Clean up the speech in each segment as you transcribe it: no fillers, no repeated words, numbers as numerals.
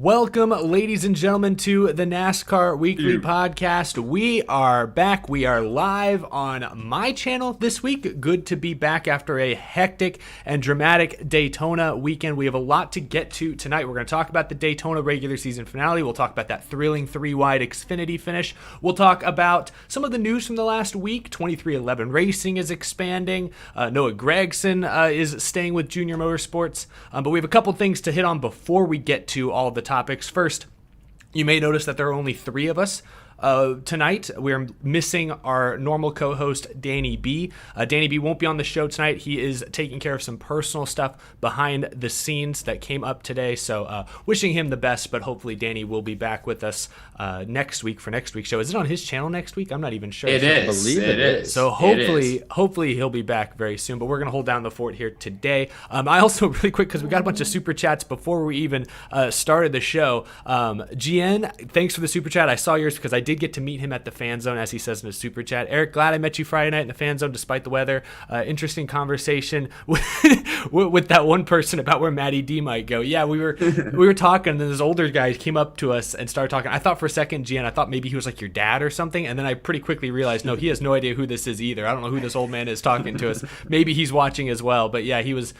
Welcome, ladies and gentlemen, to the NASCAR Weekly Podcast. We are back. We are live on my channel this week. Good to be back after a hectic and dramatic Daytona weekend. We have a lot to get to tonight. We're going to talk about the Daytona regular season finale. We'll talk about that thrilling three-wide Xfinity finish. We'll talk about some of the news from the last week. 2311 Racing is expanding. Noah Gragson is staying with Junior Motorsports. But we have a couple things to hit on before we get to all of the topics. First, you may notice that there are only three of us tonight. We're missing our normal co-host, Danny B. Danny B won't be on the show tonight. He is taking care of some personal stuff behind the scenes that came up today. So wishing him the best, but hopefully Danny will be back with us next week for next week's show. Is it on his channel next week? I'm not even sure. It is. I believe it is. So hopefully he'll be back very soon, but we're going to hold down the fort here today. I also, really quick, because we got a bunch of super chats before we even started the show. GN, thanks for the super chat. I saw yours because I did get to meet him at the fan zone, as he says in his super chat. Eric, glad I met you Friday night in the fan zone despite the weather. Interesting conversation with that one person about where Matty D might go. Yeah, we were talking, and then this older guy came up to us and started talking. I thought for a second, GN, I thought maybe he was like your dad or something, and then I pretty quickly realized, no, he has no idea who this is either. I don't know who this old man is talking to us. Maybe he's watching as well, but yeah, he was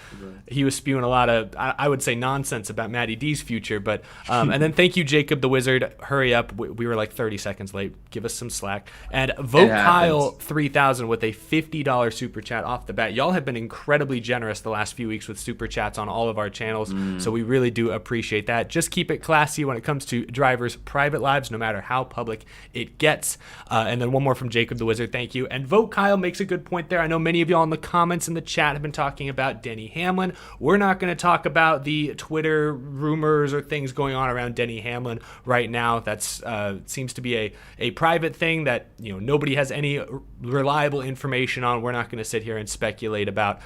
spewing a lot of, I would say, nonsense about Matty D's future. But and then thank you, Jacob the Wizard. Hurry up, we were like 30 seconds late. Give us some slack. And Vote Kyle 3000 with a $50 super chat off the bat. Y'all have been incredibly generous the last few weeks with super chats on all of our channels, so we really do appreciate that. Just keep it classy when it comes to drivers' private lives, no matter how public it gets. And then one more from Jacob the Wizard, thank you. And Vote Kyle makes a good point there. I know many of y'all in the comments in the chat have been talking about Denny Hamlin. We're not going to talk about the Twitter rumors or things going on around Denny Hamlin right now. That's seems to be a private thing that nobody has any reliable information on. We're not going to sit here and speculate about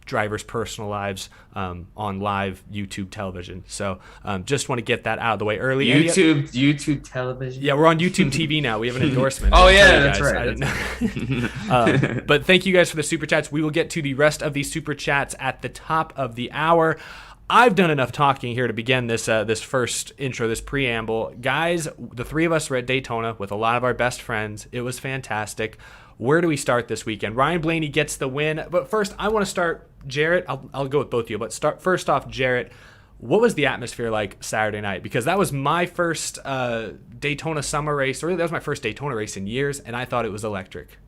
drivers' personal lives on live YouTube television. So just want to get that out of the way early. YouTube television. Yeah, we're on YouTube TV now. We have an endorsement. Oh yeah, that's right. But thank you guys for the super chats. We will get to the rest of these super chats at the top of the hour. I've done enough talking here to begin this first intro, this preamble. Guys, the three of us were at Daytona with a lot of our best friends. It was fantastic. Where do we start this weekend? Ryan Blaney gets the win. But first, I want to start, Jarrett. I'll go with both of you. But first off, Jarrett, what was the atmosphere like Saturday night? Because that was my first Daytona summer race. Or really, that was my first Daytona race in years, and I thought it was electric.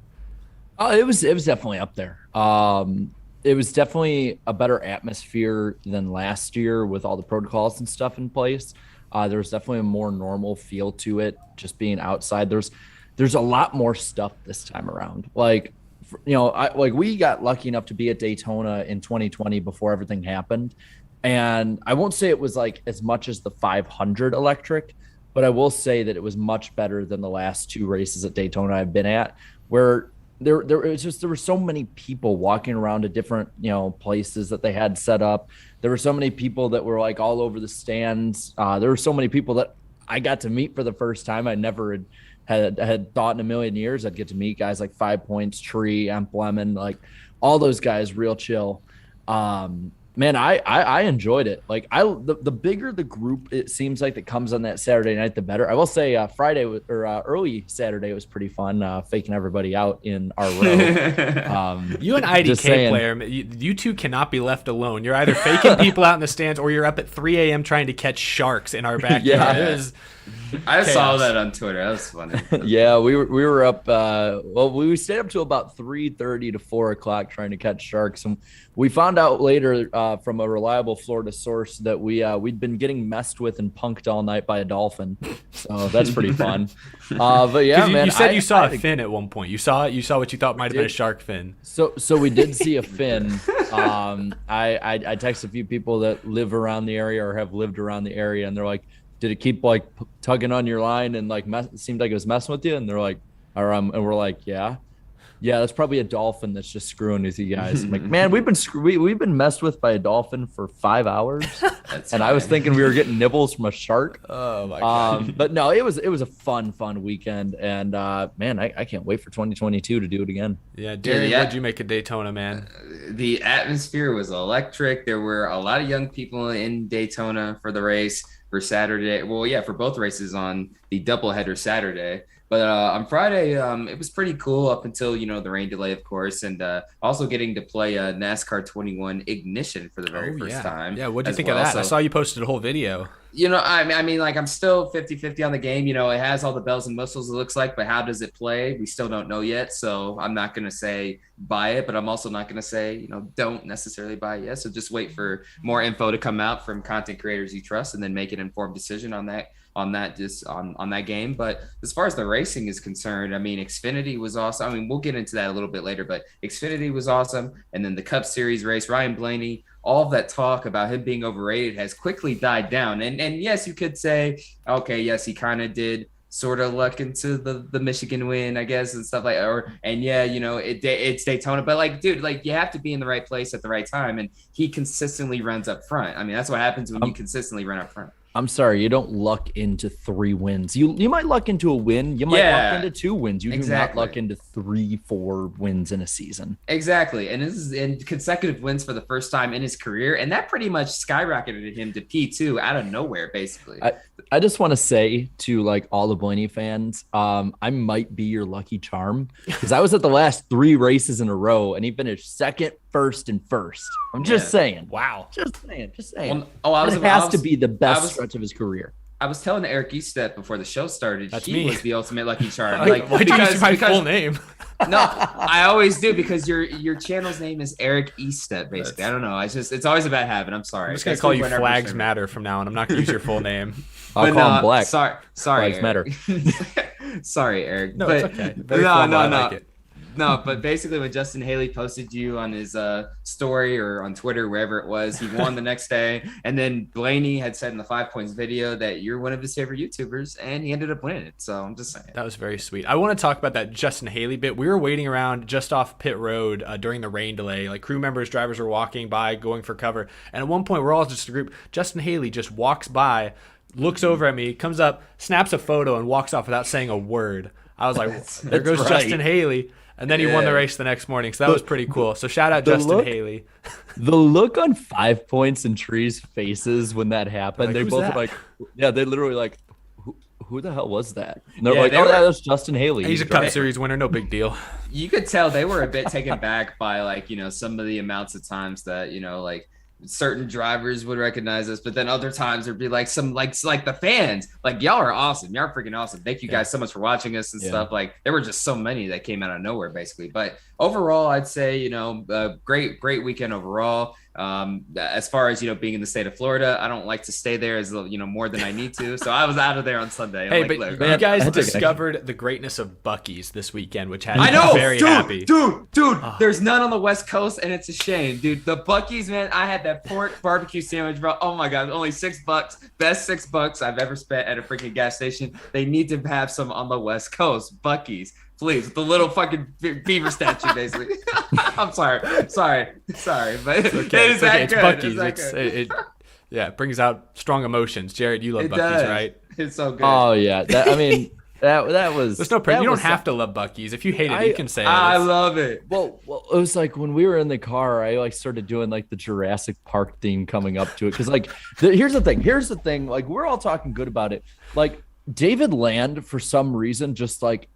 It was definitely up there. It was definitely a better atmosphere than last year with all the protocols and stuff in place. There was definitely a more normal feel to it, just being outside. There's a lot more stuff this time around. We got lucky enough to be at Daytona in 2020 before everything happened. And I won't say it was like as much as the 500 electric, but I will say that it was much better than the last two races at Daytona I've been at, where there were so many people walking around to different places that they had set up. There were so many people that were like all over the stands. There were so many people that I got to meet for the first time. I never had thought in a million years I'd get to meet guys like 5 Points, Tree, Amp Lemon, like all those guys, real chill. Man, I enjoyed it. Like the bigger the group it seems like that comes on that Saturday night, the better. I will say Friday or early Saturday was pretty fun, faking everybody out in our row. You and IDK player, you two cannot be left alone. You're either faking people out in the stands or you're up at 3 a.m. trying to catch sharks in our backyard. Yeah. I saw that on Twitter. That was funny. Yeah, we were up. We stayed up till about 3:30 to 4 o'clock trying to catch sharks, and we found out later from a reliable Florida source that we'd been getting messed with and punked all night by a dolphin. So that's pretty fun. But yeah, man, you said you saw a fin at one point. You saw it. You saw what you thought might have been a shark fin. So we did see a fin. I texted a few people that live around the area or have lived around the area, and they're like, did it keep like tugging on your line and like it seemed like it was messing with you? And they're like, and we're like, yeah, that's probably a dolphin that's just screwing with you guys. I'm like, man, we've been messed with by a dolphin for 5 hours, and I was thinking we were getting nibbles from a shark. Oh my god! But no, it was a fun weekend, and man, I can't wait for 2022 to do it again. Yeah, Darren, what'd you make of Daytona, man? The atmosphere was electric. There were a lot of young people in Daytona for the race. for Saturday. Well, yeah, for both races on the doubleheader Saturday. But on Friday, it was pretty cool up until, the rain delay, of course, and also getting to play NASCAR 21 Ignition for the very first time. Yeah, what'd you think of that? So, I saw you posted a whole video. I mean, like, I'm still 50-50 on the game. It has all the bells and whistles, it looks like, but how does it play? We still don't know yet. So I'm not going to say buy it, but I'm also not going to say, don't necessarily buy it yet. So just wait for more info to come out from content creators you trust and then make an informed decision on that game. But as far as the racing is concerned, I mean, Xfinity was awesome. I mean, we'll get into that a little bit later, but Xfinity was awesome. And then the Cup Series race, Ryan Blaney, all of that talk about him being overrated has quickly died down. And yes, you could say, okay, yes, he kind of did sort of luck into the Michigan win, I guess, and stuff like that. It's Daytona, but like, dude, like, you have to be in the right place at the right time. And he consistently runs up front. I mean, that's what happens when you consistently run up front. I'm sorry, you don't luck into 3 wins. You might luck into a win. You might luck into 2 wins. You do not luck into 3-4 wins in a season. Exactly. And this is in consecutive wins for the first time in his career. And that pretty much skyrocketed him to P2 out of nowhere, basically. I just want to say to like all the Blaney fans, I might be your lucky charm because I was at the last 3 races in a row and he finished second, first, and first. I'm just saying. Wow. Just saying. Well, it has to be the best stretch of his career. I was telling Eric Eastet before the show started, That's he me. was the ultimate lucky charm. Why'd you use my full name? No, I always do because your channel's name is Eric Eastet, basically. I don't know. It's always a bad habit. I'm sorry. I'm just gonna call you Flags Matter from now on. I'm not gonna use your full name. I'll call him Black. Sorry, Flags Matter. Sorry, Eric. No, it's okay. No. Like it. No, but basically when Justin Haley posted you on his story or on Twitter, wherever it was, he won the next day. And then Blaney had said in the 5 Points video that you're one of his favorite YouTubers, and he ended up winning it. So I'm just saying. That was very sweet. I want to talk about that Justin Haley bit. We were waiting around just off pit road during the rain delay. Like crew members, drivers were walking by, going for cover. And at one point, we're all just a group. Justin Haley just walks by, looks over at me, comes up, snaps a photo, and walks off without saying a word. I was like, there goes right. Justin Haley. And then he won the race the next morning. So that was pretty cool. So shout out Justin Haley. The look on 5 Points and Tree's faces when that happened, they both were like, they literally like, who the hell was that? And they're that was Justin Haley. He's a Cup Series winner. No big deal. You could tell they were a bit taken back by like, some of the amounts of times that, like, certain drivers would recognize us, but then other times there'd be like some like the fans, like, y'all are awesome, y'all are freaking awesome, thank you guys so much for watching us and stuff. Like, there were just so many that came out of nowhere, basically. But overall, I'd say great weekend overall. As far as being in the state of Florida, I don't like to stay there as more than I need to, so I was out of there on Sunday. Hey, but you guys discovered the greatness of Buc-ee's this weekend, which had I know, very happy. Dude, there's none on the West Coast, and it's a shame, dude. The Buc-ee's, man, I had that pork barbecue sandwich, bro. Oh my god, only $6, best $6 I've ever spent at a freaking gas station. They need to have some on the West Coast, Buc-ee's. Please, the little fucking beaver statue, basically. I'm sorry, but it's okay. It's Buc-ee's. It brings out strong emotions. Jared, you love Buc-ee's, right? It's so good. Oh yeah, that was. There's no problem. You don't have to love Buc-ee's. If you hate it, you can say it. I love it. Well, it was like when we were in the car, I like started doing like the Jurassic Park theme coming up to it because like here's the thing. Like we're all talking good about it. Like David Land, for some reason, just like.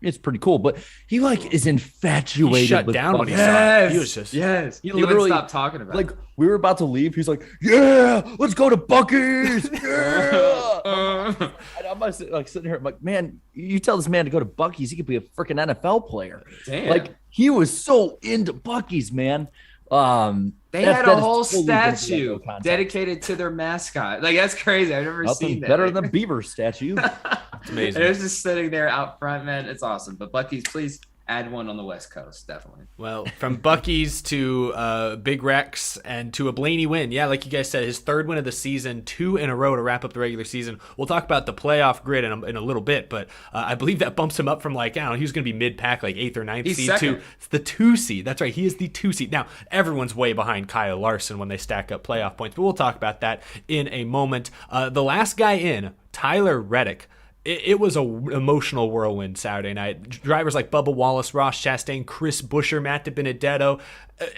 It's pretty cool, but he like is infatuated. He shut with down Buc-ee's. when he saw it. He was just he literally stopped talking about like, it. We were about to leave. He's like, "Yeah, let's go to Buc-ee's." Yeah. And I'm like sitting here. I'm like, man, you tell this man to go to Buc-ee's, he could be a freaking NFL player. Damn. Like he was so into Buc-ee's, man. They had a whole statue dedicated to their mascot. Like, that's crazy. I've never seen that. Better than the beaver statue. It's amazing. And it was just sitting there out front, man. It's awesome. But Buc-ee's, please add one on the West Coast, definitely. Well, from Buc-ee's to Big Rex and to a Blaney win. Yeah, like you guys said, his 3rd win of the season, 2 in a row to wrap up the regular season. We'll talk about the playoff grid in a little bit, but I believe that bumps him up from like, I don't know, he was going to be mid-pack, like 8th or 9th seed to the 2 seed. That's right, he is the 2 seed. Now, everyone's way behind Kyle Larson when they stack up playoff points, but we'll talk about that in a moment. The last guy in, Tyler Reddick, it was an emotional whirlwind Saturday night. Drivers like Bubba Wallace, Ross Chastain, Chris Buescher, Matt DiBenedetto,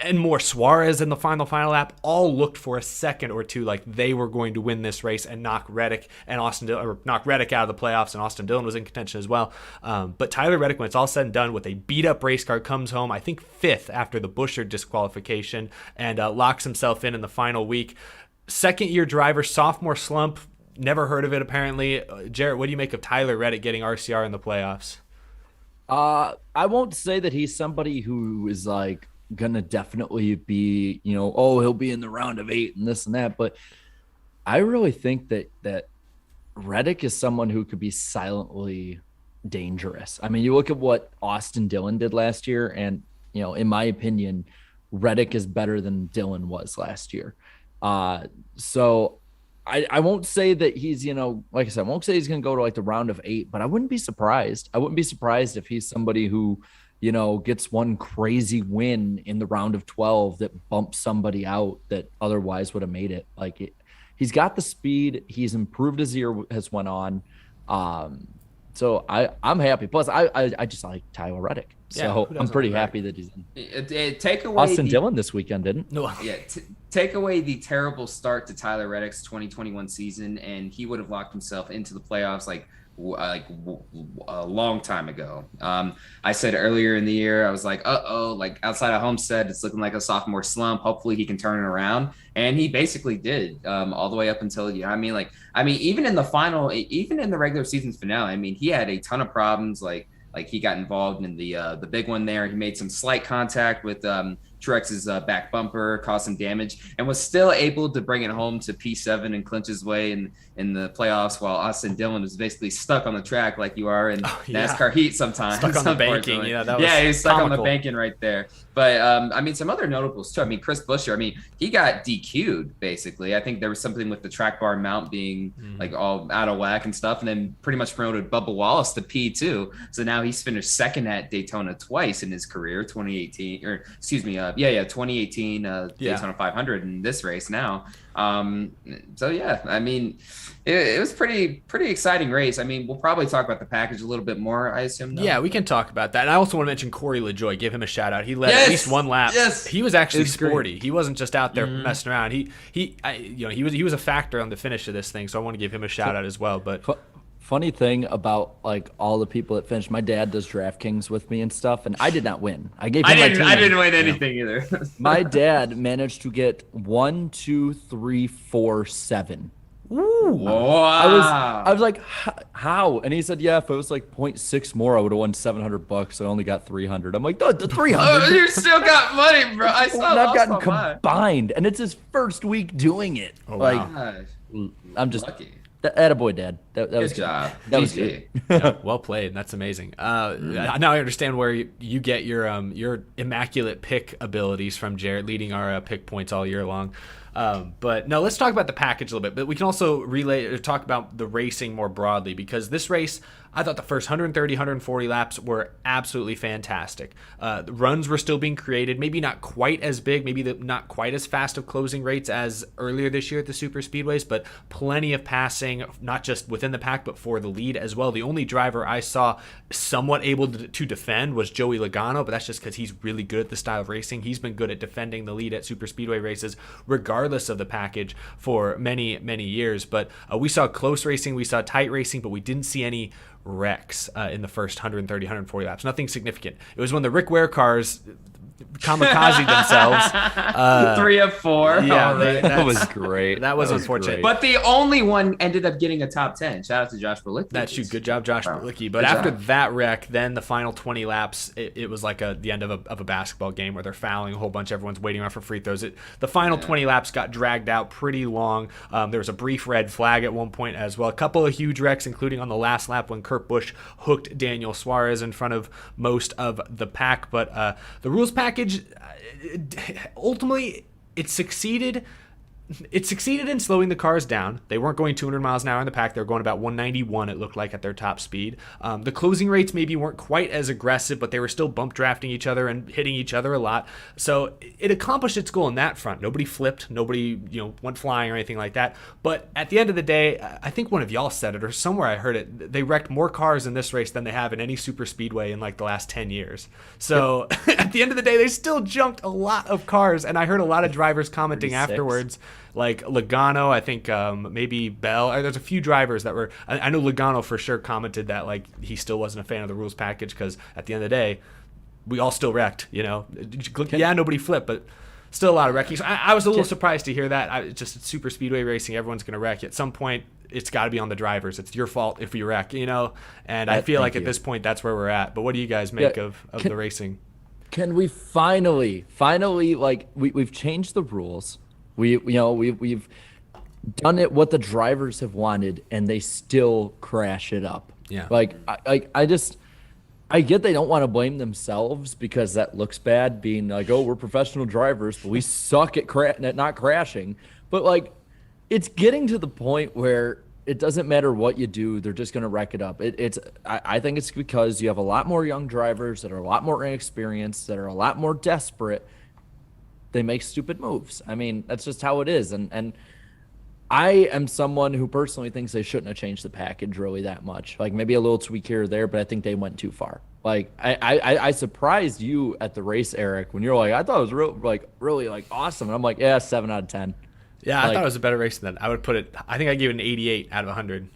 and more Suarez in the final lap all looked for a second or two like they were going to win this race and knock Reddick out of the playoffs, and Austin Dillon was in contention as well. But Tyler Reddick, when it's all said and done, with a beat-up race car, comes home, I think, 5th after the Buescher disqualification, and locks himself in the final week. Second-year driver, sophomore slump, never heard of it apparently. Jarrett, what do you make of Tyler Reddick getting RCR in the playoffs? I won't say that he's somebody who is like gonna definitely be, he'll be in the round of 8 and this and that, but I really think that Reddick is someone who could be silently dangerous. I mean, you look at what Austin Dillon did last year, and in my opinion, Reddick is better than Dillon was last year. So I won't say that he's, like I said, I won't say he's going to go to like the round of 8, but I wouldn't be surprised. I wouldn't be surprised if he's somebody who, gets one crazy win in the round of 12 that bumps somebody out that otherwise would have made it. He's got the speed. He's improved as the year has went on. So I'm happy. Plus, I just like Tyler Reddick. So I'm pretty happy that he's in. Take away Austin Dillon this weekend, didn't? No. Yeah. Take away the terrible start to Tyler Reddick's 2021 season, and he would have locked himself into the playoffs like a long time ago. I said earlier in the year, I was like, like outside of Homestead, it's looking like a sophomore slump. Hopefully he can turn it around. And he basically did, all the way up until, even in the final, even in the regular season's finale, he had a ton of problems. Like he got involved in the big one there. He made some slight contact with Truex's back bumper, caused some damage, and was still able to bring it home to P7 and clinch his way in the playoffs, while Austin Dillon was basically stuck on the track like you are in NASCAR heat sometimes. Stuck on the banking. He's stuck on the banking right there. But, some other notables too. Chris Buescher, he got DQ'd basically. I think there was something with the track bar mount being like all out of whack and stuff, and then pretty much promoted Bubba Wallace to P2. So now he's finished second at Daytona twice in his career, 2018, 2018 Daytona 500 in this race now. It was pretty exciting race. We'll probably talk about the package a little bit more, I assume. Yeah, we can talk about that. And I also want to mention Corey LaJoie. Give him a shout out. He led at least one lap. Yes. He was actually sporty. Great. He wasn't just out there messing around. He was a factor on the finish of this thing. So I want to give him a shout out as well. But funny thing about all the people that finished, my dad does DraftKings with me and stuff, and I did not win. I didn't win anything either. My dad managed to get 1, 2, 3, 4, 7. Ooh. Wow. I was like, how? And he said, if it was like 0.6 more, I would have won $700. I only got 300. I'm like, the 300. Oh, you still got money, bro. I've gotten combined, and it's his first week doing it. Oh, wow. I'm just lucky. Attaboy, Dad. That was good job. That was good. Yeah, well played. That's amazing. Now I understand where you get your immaculate pick abilities from, Jarrett, leading our pick points all year long. But no, let's talk about the package a little bit. But we can also talk about the racing more broadly, because this race, I thought the first 130, 140 laps were absolutely fantastic. The runs were still being created, maybe not quite as big, maybe not quite as fast of closing rates as earlier this year at the super speedways, but plenty of passing, not just within the pack, but for the lead as well. The only driver I saw somewhat able to defend was Joey Logano, but that's just because he's really good at the style of racing. He's been good at defending the lead at super speedway races, regardless of the package, for many, many years. But we saw close racing, we saw tight racing, but we didn't see any wrecks in the first 130, 140 laps. Nothing significant. It was when the Rick Ware cars kamikaze themselves. 3 of 4. Yeah, that was great. That was unfortunate. Great. But the only one ended up getting a top 10. Shout out to Josh Balicki. That's true. Good job, Josh Balicki. But Good after job. that wreck, then the final 20 laps, it was like the end of a basketball game where they're fouling a whole bunch. Everyone's waiting around for free throws. The final 20 laps got dragged out pretty long. There was a brief red flag at one point as well. A couple of huge wrecks, including on the last lap when Kurt Busch hooked Daniel Suarez in front of most of the pack. But the rules package, ultimately, it succeeded it succeeded in slowing the cars down. They weren't going 200 miles an hour in the pack. They were going about 191, it looked like, at their top speed. The closing rates maybe weren't quite as aggressive, but they were still bump drafting each other and hitting each other a lot. So it accomplished its goal in that front. Nobody flipped. Nobody went flying or anything like that. But at the end of the day, I think one of y'all said it, or somewhere I heard it, they wrecked more cars in this race than they have in any super speedway in like the last 10 years. So at the end of the day, they still junked a lot of cars. And I heard a lot of drivers commenting 36. afterwards, like Logano, I think maybe Bell. There's a few drivers that were, I know Logano for sure commented that like he still wasn't a fan of the rules package because at the end of the day, we all still wrecked, Yeah, nobody flipped, but still a lot of wrecking. So I was a little surprised to hear that. It's super speedway racing. Everyone's going to wreck. At some point, it's got to be on the drivers. It's your fault if you wreck, And I feel like at this point, that's where we're at. But what do you guys make of the racing? Can we finally, like we've changed the rules. We've done it what the drivers have wanted, and they still crash it up. Yeah. Like I get they don't want to blame themselves because that looks bad, being like, oh, we're professional drivers, but we suck at not crashing. But like, it's getting to the point where it doesn't matter what you do, they're just going to wreck it up. I think it's because you have a lot more young drivers that are a lot more inexperienced, that are a lot more desperate. They make stupid moves. I mean, that's just how it is. And I am someone who personally thinks they shouldn't have changed the package really that much. Like maybe a little tweak here or there, but I think they went too far. Like I surprised you at the race, Eric, when you're like, I thought it was really awesome. And I'm like, yeah, 7 out of 10. Yeah, I thought it was a better race than that. I would put it. I think I gave it an 88 out of 100.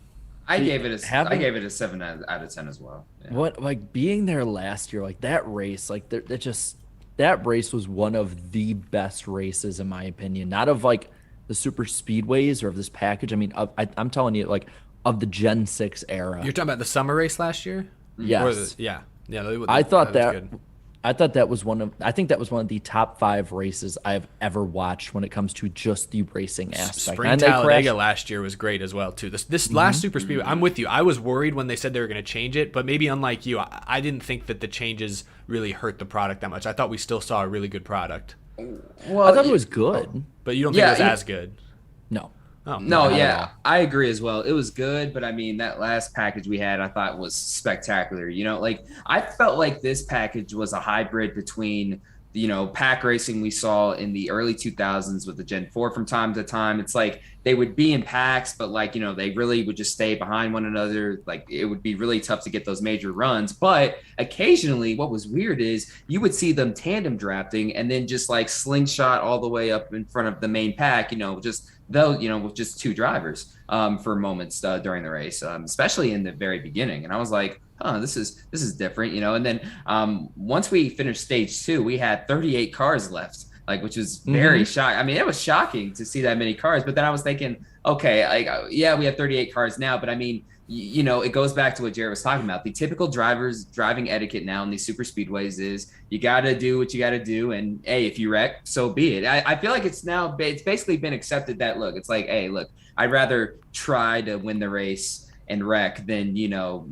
I gave it a 7 out of 10 as well. Yeah. What, like being there last year, like that race, like that race was one of the best races in my opinion. Not of like the super speedways or of this package. I mean, I'm telling you, like of the Gen 6 era. You're talking about the summer race last year? Yes. Yeah. I thought that was I think that was one of the top 5 races I've ever watched when it comes to just the racing aspect. Spring Talladega last year was great as well too. This last super speedway, I'm with you. I was worried when they said they were going to change it, but maybe unlike you, I didn't think that the changes really hurt the product that much. I thought we still saw a really good product. Well, I thought it was good, but you don't think it was as good? No. Oh, no, yeah, I agree as well. It was good, but I mean, that last package we had, I thought was spectacular. Like I felt like this package was a hybrid between, pack racing we saw in the early 2000s with the Gen 4 from time to time. It's like they would be in packs, but like, they really would just stay behind one another. Like it would be really tough to get those major runs. But occasionally what was weird is you would see them tandem drafting and then just like slingshot all the way up in front of the main pack, with just 2 drivers for moments during the race, especially in the very beginning. And I was like, this is different, And then once we finished stage 2, we had 38 cars left, which was very shocking. I mean, it was shocking to see that many cars. But then I was thinking, okay, we have 38 cars now, but I mean, it goes back to what Jared was talking about. The typical driving etiquette now in these super speedways is you got to do what you got to do. And hey, if you wreck, so be it. I feel like it's basically been accepted that, look, it's like, hey, look, I'd rather try to win the race and wreck than,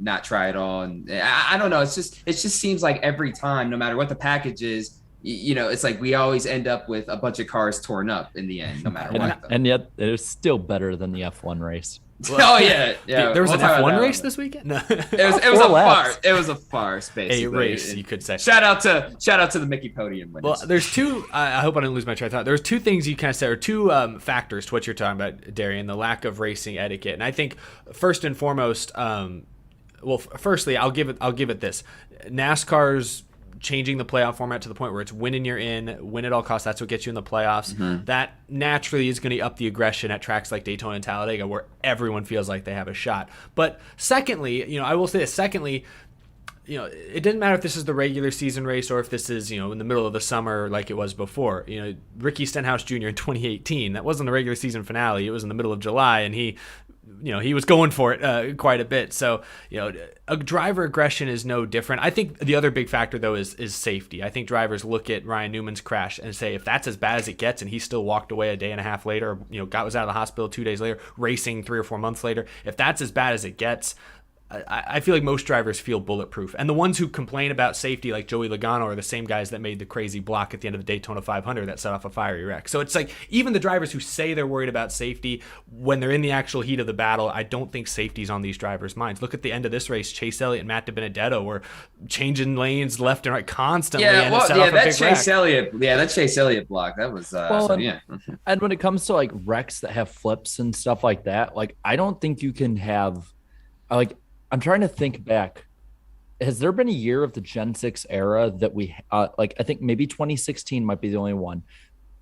not try at all. And I don't know. It just seems like every time, no matter what the package is, it's like we always end up with a bunch of cars torn up in the end, no matter what. And yet it's still better than the F1 race. Well, yeah. There was an F1 race this weekend. No, it was a farce, basically. A race, you could say. Shout out to the Mickey Podium winners. Well, there's 2. I hope I didn't lose my train of thought. There's 2 things you kind of said, or 2 factors to what you're talking about, Darian. The lack of racing etiquette, and I think first and foremost, firstly, I'll give it this: NASCAR's changing the playoff format to the point where it's win and you're in, win at all costs. That's what gets you in the playoffs. Mm-hmm. That naturally is going to up the aggression at tracks like Daytona and Talladega where everyone feels like they have a shot. But secondly, I will say this, it doesn't matter if this is the regular season race or if this is, in the middle of the summer like it was before. Ricky Stenhouse Jr. in 2018, that wasn't the regular season finale. It was in the middle of July, and he was going for it quite a bit. So, a driver aggression is no different. I think the other big factor, though, is safety. I think drivers look at Ryan Newman's crash and say, if that's as bad as it gets and he still walked away a day and a half later, was out of the hospital 2 days later, racing 3 or 4 months later, if that's as bad as it gets, I feel like most drivers feel bulletproof. And the ones who complain about safety, like Joey Logano, are the same guys that made the crazy block at the end of the Daytona 500 that set off a fiery wreck. So it's like even the drivers who say they're worried about safety, when they're in the actual heat of the battle, I don't think safety's on these drivers' minds. Look at the end of this race. Chase Elliott and Matt DiBenedetto were changing lanes left and right constantly. That Chase Elliott block, that was And when it comes to like wrecks that have flips and stuff like that, like I don't think you can have like, I'm trying to think back. Has there been a year of the Gen 6 era that we like? I think maybe 2016 might be the only one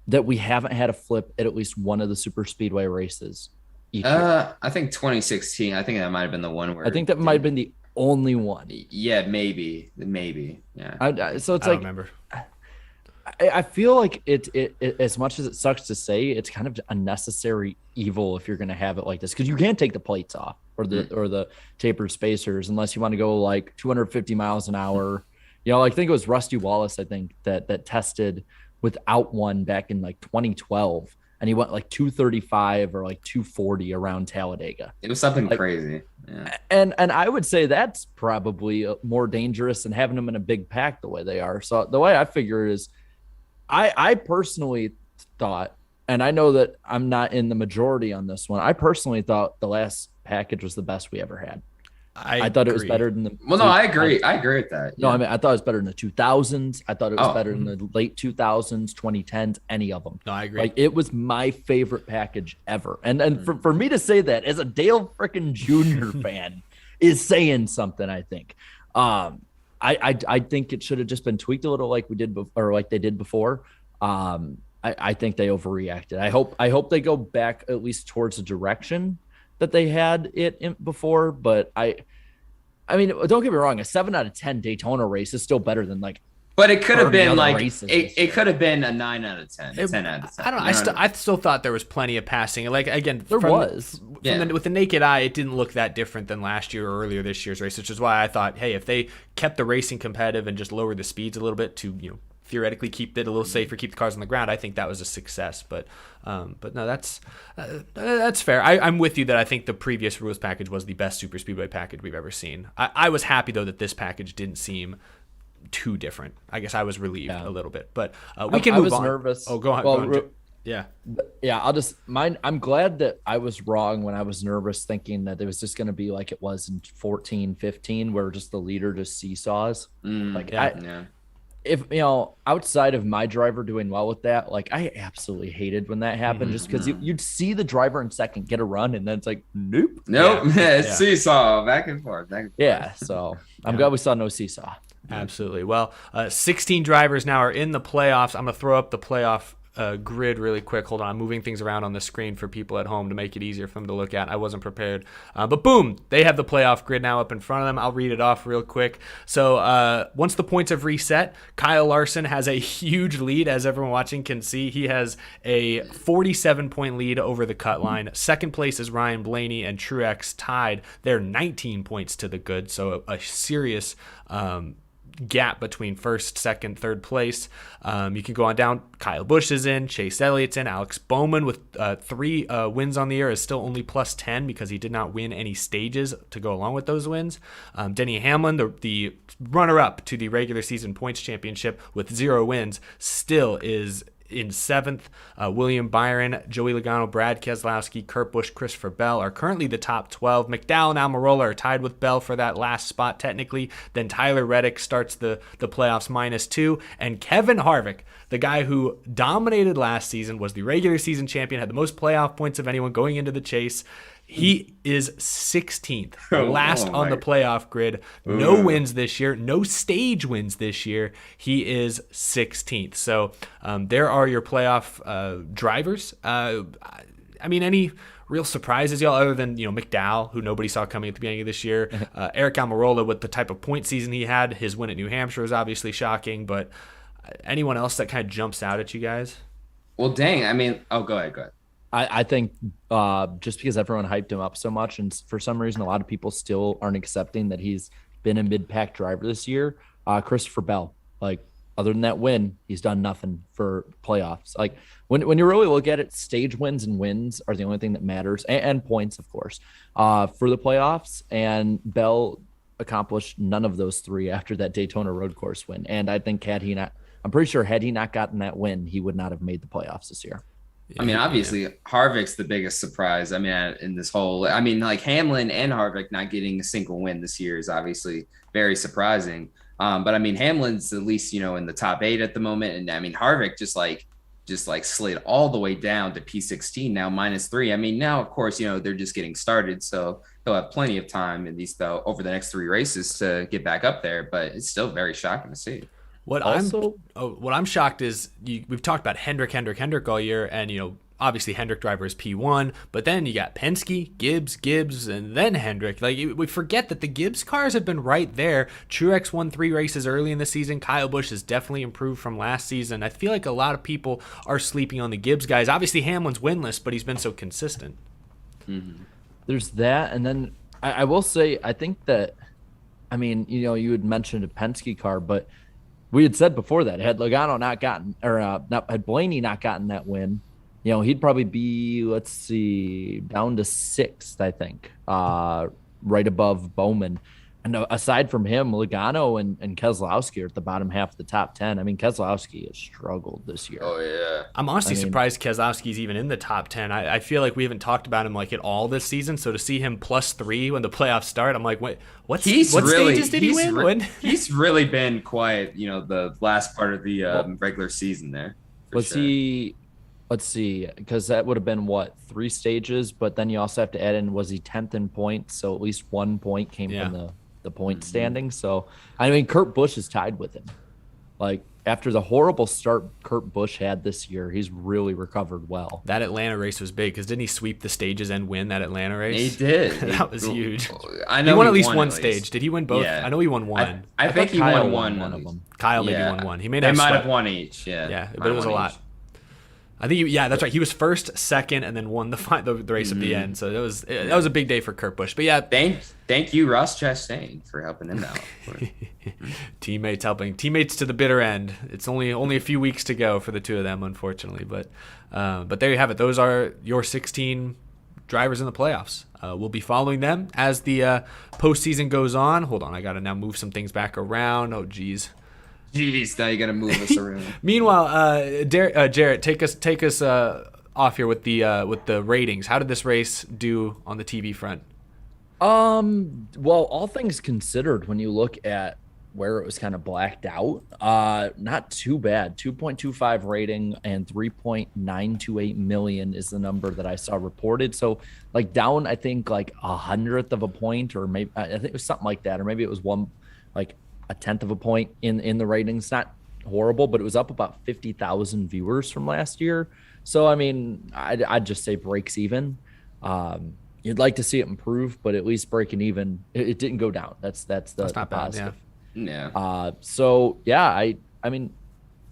that we haven't had a flip at least one of the super speedway races. I think 2016. I think that might have been the one where I think that might have been the only one. Yeah, maybe. Yeah. So it's I like, don't remember. I feel like it as much as it sucks to say, it's kind of a necessary evil if you're going to have it like this, because you can't take the plates off or the tapered spacers unless you want to go like 250 miles an hour. You know, like I think it was Rusty Wallace, I think that tested without one back in like 2012, and he went like 235 or like 240 around Talladega. It was something crazy. Yeah. And I would say that's probably more dangerous than having them in a big pack the way they are. So the way I figure it is, I personally thought, and I know that I'm not in the majority on this one, I personally thought the last package was the best we ever had. I thought it was better than the. Well, no, I agree. I agree with that. Yeah. No, I mean, I thought it was better in the 2000s. I thought it was better in the late 2000s, 2010s, any of them. No, I agree. Like, it was my favorite package ever. And for me to say that as a Dale freaking Jr. fan is saying something, I think. I think it should have just been tweaked a little like we did or like they did before. I think they overreacted. I hope they go back at least towards the direction that they had it in before. But I mean, don't get me wrong, a 7 out of 10 Daytona race is still better than like. But it could have been like it could have been a 9 out of 10, 10 out of 10. I don't know. I still thought there was plenty of passing. Like again, with the naked eye, it didn't look that different than last year or earlier this year's race, which is why I thought, hey, if they kept the racing competitive and just lowered the speeds a little bit to theoretically keep it a little safer, keep the cars on the ground, I think that was a success. But no, that's fair. I'm with you that I think the previous rules package was the best super speedway package we've ever seen. I was happy though that this package didn't seem too different. I guess I was relieved a little bit, but we can move on. I was nervous. Oh, go on. Well, go on. Yeah. I'm glad that I was wrong when I was nervous, thinking that it was just going to be like it was in 14, 15, where just the leader just seesaws. If outside of my driver doing well with that, like I absolutely hated when that happened, just because you'd see the driver in second get a run, and then it's like nope. It's seesaw back and forth. Yeah, so I'm glad we saw no seesaw. Absolutely. Well, 16 drivers now are in the playoffs. I'm gonna throw up the playoff grid really quick. Hold on, I'm moving things around on the screen for people at home to make it easier for them to look at. I wasn't prepared, but boom, they have the playoff grid now up in front of them. I'll read it off real quick. So once the points have reset, Kyle Larson has a huge lead, as everyone watching can see. He has a 47-point lead over the cut line. Second place is Ryan Blaney, and Truex tied. They're 19 points to the good, so a serious gap between first, second, third place. You can go on down. Kyle Busch is in, Chase Elliott's in, Alex Bowman with 3 wins on the year is still only plus 10 because he did not win any stages to go along with those wins. Denny Hamlin, the runner-up to the regular season points championship with 0 wins, still is in 7th. William Byron, Joey Logano, Brad Keselowski, Kurt Busch, Christopher Bell are currently the top 12. McDowell and Almirola are tied with Bell for that last spot technically. Then Tyler Reddick starts the playoffs -2. And Kevin Harvick, the guy who dominated last season, was the regular season champion, had the most playoff points of anyone going into the chase. He is 16th, last on the playoff grid. No wins this year, no stage wins this year. He is 16th. So there are your playoff drivers. I mean, any real surprises, y'all, other than McDowell, who nobody saw coming at the beginning of this year. Eric Almirola, with the type of point season he had, his win at New Hampshire was obviously shocking. But anyone else that kind of jumps out at you guys? Well, dang. I mean, go ahead. I think just because everyone hyped him up so much, and for some reason a lot of people still aren't accepting that he's been a mid-pack driver this year, Christopher Bell. Like, other than that win, he's done nothing for playoffs. Like when you really look at it, stage wins and wins are the only thing that matters, and points, of course, for the playoffs. And Bell accomplished none of those three after that Daytona road course win. And I think I'm pretty sure had he not gotten that win, he would not have made the playoffs this year. I mean, obviously, Harvick's the biggest surprise. I mean, in this whole, I mean, like Hamlin and Harvick not getting a single win this year is obviously very surprising. But I mean, Hamlin's at least, in the top 8 at the moment. And I mean, Harvick just slid all the way down to P16 now, -3. I mean, now, of course, they're just getting started. So they'll have plenty of time, at least over the next 3 races, to get back up there. But it's still very shocking to see. What I'm shocked is we've talked about Hendrick all year, and obviously Hendrick driver is P1, but then you got Penske, Gibbs, and then Hendrick. Like we forget that the Gibbs cars have been right there. Truex won 3 races early in the season. Kyle Busch has definitely improved from last season. I feel like a lot of people are sleeping on the Gibbs guys. Obviously Hamlin's winless, but he's been so consistent. Mm-hmm. There's that, and then I will say I think that, I mean, you had mentioned a Penske car, but we had said before that had Logano not gotten, or had Blaney not gotten that win, he'd probably be, let's see, down to 6th, I think, right above Bowman. And aside from him, Logano and Keselowski are at the bottom half of the top 10. I mean, Keselowski has struggled this year. Oh, yeah. I'm honestly surprised Keselowski's even in the top 10. I feel like we haven't talked about him like at all this season. So to see him +3 when the playoffs start, I'm like, what stages did he win? He's really been quiet, the last part of the regular season there. He, let's see, because that would have been 3 stages, but then you also have to add in, was he 10th in points? So at least 1 point came from the point standing. So I mean, Kurt Busch is tied with him. Like after the horrible start Kurt Busch had this year, he's really recovered well. That Atlanta race was big because didn't he sweep the stages and win that Atlanta race? He did. That was huge. I know he won at least one stage. Did he win both? Yeah. I know he won one. I think he won one of them. Kyle maybe won one. He might have won each. Yeah, but it was a lot. I think that's right. He was first, second, and then won the race at the end. So that was a big day for Kurt Busch. But yeah, thank you, Ross Chastain, for helping him out. Teammates to the bitter end. It's only a few weeks to go for the two of them, unfortunately. But there you have it. Those are your 16 drivers in the playoffs. We'll be following them as the postseason goes on. Hold on, I got to now move some things back around. Oh, geez. Jeez, now you got to move us around. Meanwhile, Jarrett, take us off here with the ratings. How did this race do on the TV front? Well, all things considered, when you look at where it was kind of blacked out, not too bad. 2.25 rating and 3.928 million is the number that I saw reported. So like down, I think like 100th of a point, or maybe I think it was something like that, or maybe it was a 10th of a point in the ratings. Not horrible, but it was up about 50,000 viewers from last year. So, I mean, I'd just say breaks even. You'd like to see it improve, but at least breaking even, it didn't go down. That's not positive. Yeah. So yeah, I mean,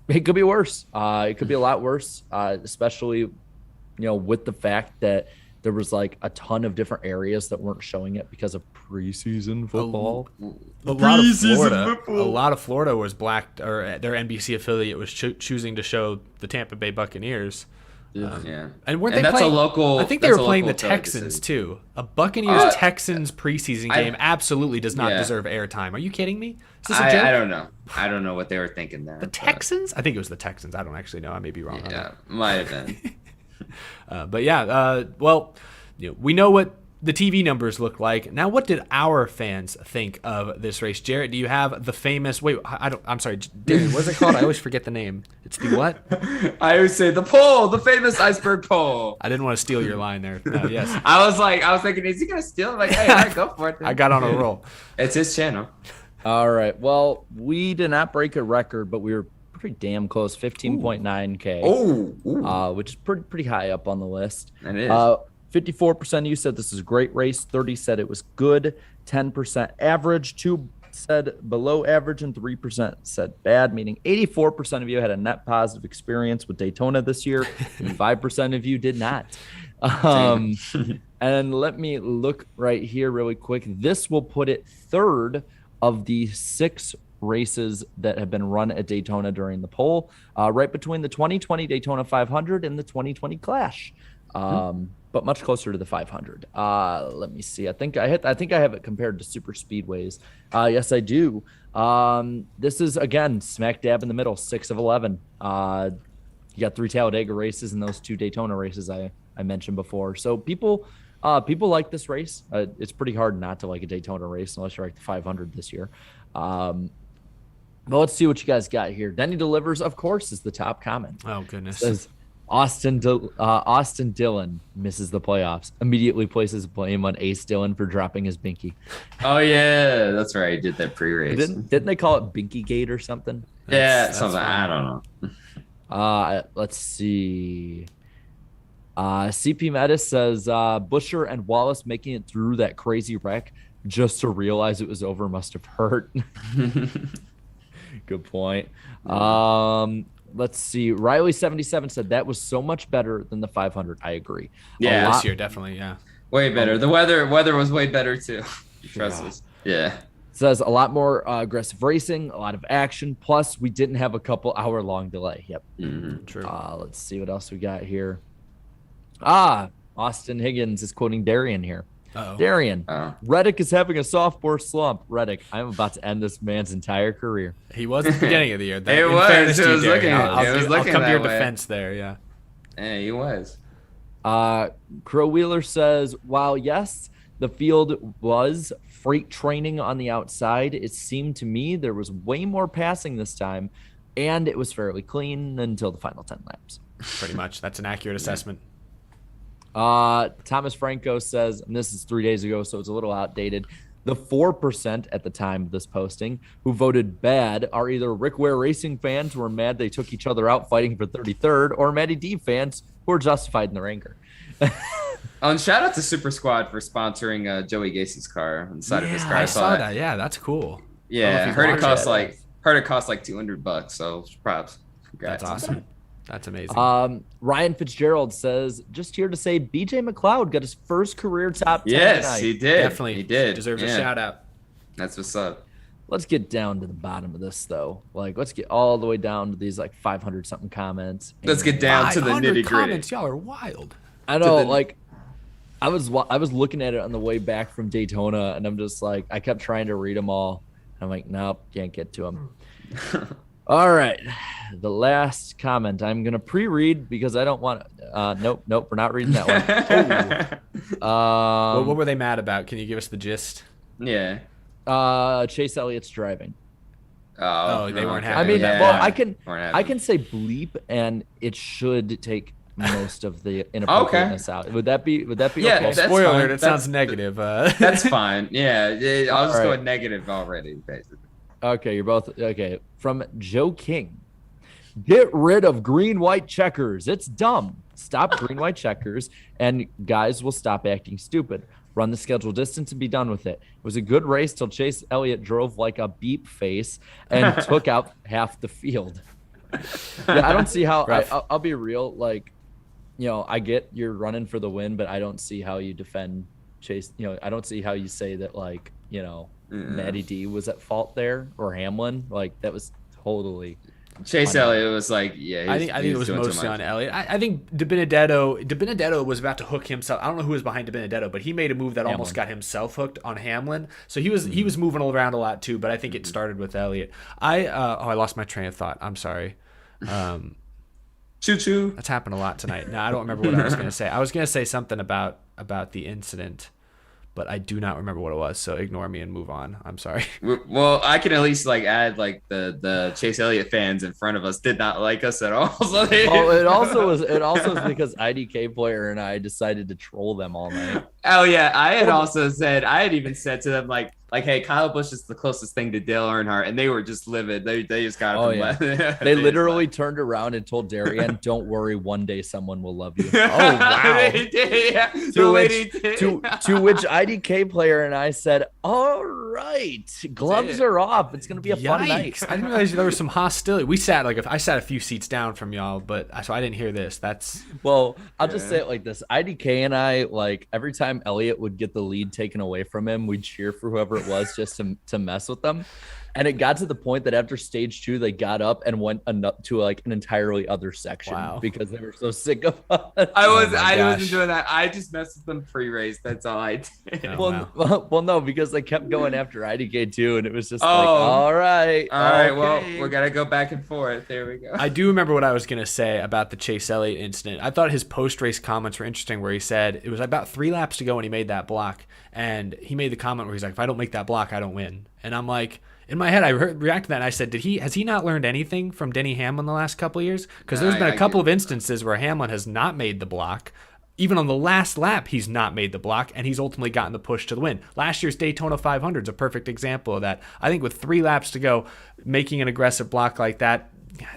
it could be worse. It could be a lot worse, especially, with the fact that there was like a ton of different areas that weren't showing it because of preseason football. A lot of Florida was blacked, or their NBC affiliate was choosing to show the Tampa Bay Buccaneers. And weren't they playing? I think they were playing the Texans too. A Buccaneers Texans preseason game absolutely does not deserve airtime. Are you kidding me? Is this a joke? I don't know what they were thinking there. The Texans? I think it was the Texans. I don't actually know. I may be wrong on that. Might have been. But yeah, well, we know what the TV numbers look like. Now, what did our fans think of this race? Jarrett, do you have the famous? Wait, I'm sorry, Darren, what's it called? I always forget the name. It's the what? I always say the poll, the famous iceberg poll. I didn't want to steal your line there. Yes. I was thinking, is he gonna steal? I'm like, hey, all right, go for it. Then. I got on a roll. It's his channel. All right. Well, we did not break a record, but we were pretty damn close, 15.9K. Oh, which is pretty high up on the list. It is. 54% of you said this is a great race. 30 said it was good. 10% average. 2 said below average, and 3% said bad. Meaning 84% of you had a net positive experience with Daytona this year, and 5% of you did not. And let me look right here really quick. This will put it third of the 6 races that have been run at Daytona during the poll, right between the 2020 Daytona 500 and the 2020 Clash, but much closer to the 500. Let me see. I think I have it compared to super speedways. Yes, I do. This is again smack dab in the middle, 6 of 11. You got 3 Talladega races and those 2 Daytona races I mentioned before. So people like this race. It's pretty hard not to like a Daytona race unless you're like the 500 this year. But let's see what you guys got here. Denny Delivers, of course, is the top comment. Oh, goodness. Says Austin Dillon misses the playoffs. Immediately places blame on Ace Dillon for dropping his binky. Oh, yeah. That's right. He did that pre-race. Didn't they call it Binky Gate or something? Yeah, something. I don't know. Let's see. CP Metis says Busher and Wallace making it through that crazy wreck just to realize it was over must have hurt. Good point. Let's see. Riley77 said that was so much better than the 500. I agree. Yeah, this year definitely. Yeah, way better. The weather was way better too. Trust us. Yeah. Says a lot more aggressive racing, a lot of action. Plus, we didn't have a couple hour long delay. Yep. True. Let's see what else we got here. Austin Higgins is quoting Darian here. Uh-oh. Darian, Reddick is having a sophomore slump. Reddick, I'm about to end this man's entire career. He was at the beginning of the year. It was. It was looking. I'll come to your defense there. Yeah. Yeah, he was. Crow Wheeler says, while yes, the field was freight training on the outside, it seemed to me there was way more passing this time, and it was fairly clean until the final 10 laps. Pretty much. That's an accurate assessment. Thomas Franco says, and this is 3 days ago, so it's a little outdated, the 4% at the time of this posting who voted bad are either Rick Ware Racing fans who are mad they took each other out fighting for 33rd, or Matty D fans who are justified in their anger. And shout out to Super Squad for sponsoring Joey Gacy's car on the side of his car. I saw that. Yeah, that's cool. Yeah, heard it cost like $200. So props. Congrats. That's awesome. That's amazing. Ryan Fitzgerald says, just here to say BJ McLeod got his first career top 10 Yes, tonight. he did. Definitely. He did. Deserves a shout out. That's what's up. Let's get down to the bottom of this, though. Like, let's get all the way down to these, like, 500-something comments. Let's get down to the nitty-gritty. Comments, y'all are wild. I know, like, I was looking at it on the way back from Daytona, and I'm just like, I kept trying to read them all. I'm like, nope, can't get to them. All right. The last comment I'm going to pre-read because I don't want nope, we're not reading that one. What were they mad about? Can you give us the gist? Yeah. Chase Elliott's driving. Oh, they weren't happy. I mean, with that. well, I can say bleep and it should take most of the inappropriateness out. Would that be Yeah, okay? Spoiler fine. alert, it sounds negative. That's fine. Yeah, I'll just go with negative already, basically. Okay, you're both okay. From Joe King. Get rid of green-white checkers. It's dumb. Stop green-white checkers, and guys will stop acting stupid. Run the schedule distance and be done with it. It was a good race till Chase Elliott drove like a beep face and took out half the field. Yeah, I don't see how. I'll be real. Like, I get you're running for the win, but I don't see how you defend Chase. I don't see how you say that, like, Matty D was at fault there or Hamlin. Like, that was totally. Chase Elliott was like, yeah. I think it was mostly on Elliott. I think DiBenedetto was about to hook himself. I don't know who was behind DiBenedetto, but he made a move that almost got himself hooked on Hamlin. So he was moving around a lot too. But I think it started with Elliott. I lost my train of thought. I'm sorry. Choo choo. That's happened a lot tonight. Now I don't remember what I was going to say. I was going to say something about the incident, but I do not remember what it was. So ignore me and move on. I'm sorry. Well, I can at least add the Chase Elliott fans in front of us did not like us at all. So it also was because IDK player and I decided to troll them all night. Oh yeah, I had even said to them like, hey, Kyle Busch is the closest thing to Dale Earnhardt, and they were just livid. They just got it from left. They literally turned around and told Darian, "Don't worry, one day someone will love you." Oh wow! They did, yeah. To which IDK player and I said, "All right, gloves are off. It's gonna be a fun night." I didn't realize there was some hostility. I sat a few seats down from y'all, but so I didn't hear this. I'll just say it like this: IDK and I, like, every time Elliott would get the lead taken away from him, we'd cheer for whoever it was just to mess with them. And it got to the point that after stage 2, they got up and went to like an entirely other section because they were so sick of us. I wasn't doing that. I just messed with them pre-race. That's all I did. Oh, Well, no, because they kept going after IDK too, and it was just like, all right. Well, we're gonna go back and forth. There we go. I do remember what I was gonna say about the Chase Elliott incident. I thought his post-race comments were interesting, where he said it was about 3 laps to go when he made that block, and he made the comment where he's like, "If I don't make that block, I don't win." And I'm like, in my head, I reacted to that and I said, has he not learned anything from Denny Hamlin the last couple of years? Because there's been a couple of instances where Hamlin has not made the block. Even on the last lap, he's not made the block, and he's ultimately gotten the push to the win. Last year's Daytona 500 is a perfect example of that. I think with 3 laps to go, making an aggressive block like that,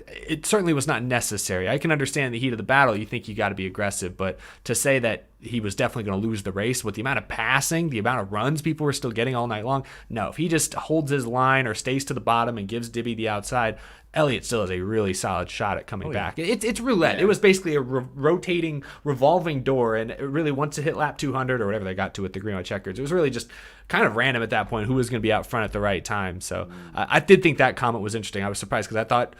it certainly was not necessary. I can understand the heat of the battle. You think you got to be aggressive, but to say that he was definitely going to lose the race with the amount of passing, the amount of runs people were still getting all night long, no. If he just holds his line or stays to the bottom and gives Dibby the outside, Elliott still has a really solid shot at coming back. It's roulette. Yeah. It was basically a rotating, revolving door, and it really, once it hit lap 200 or whatever they got to with the green on checkers, it was really just kind of random at that point who was going to be out front at the right time. So I did think that comment was interesting. I was surprised because I thought,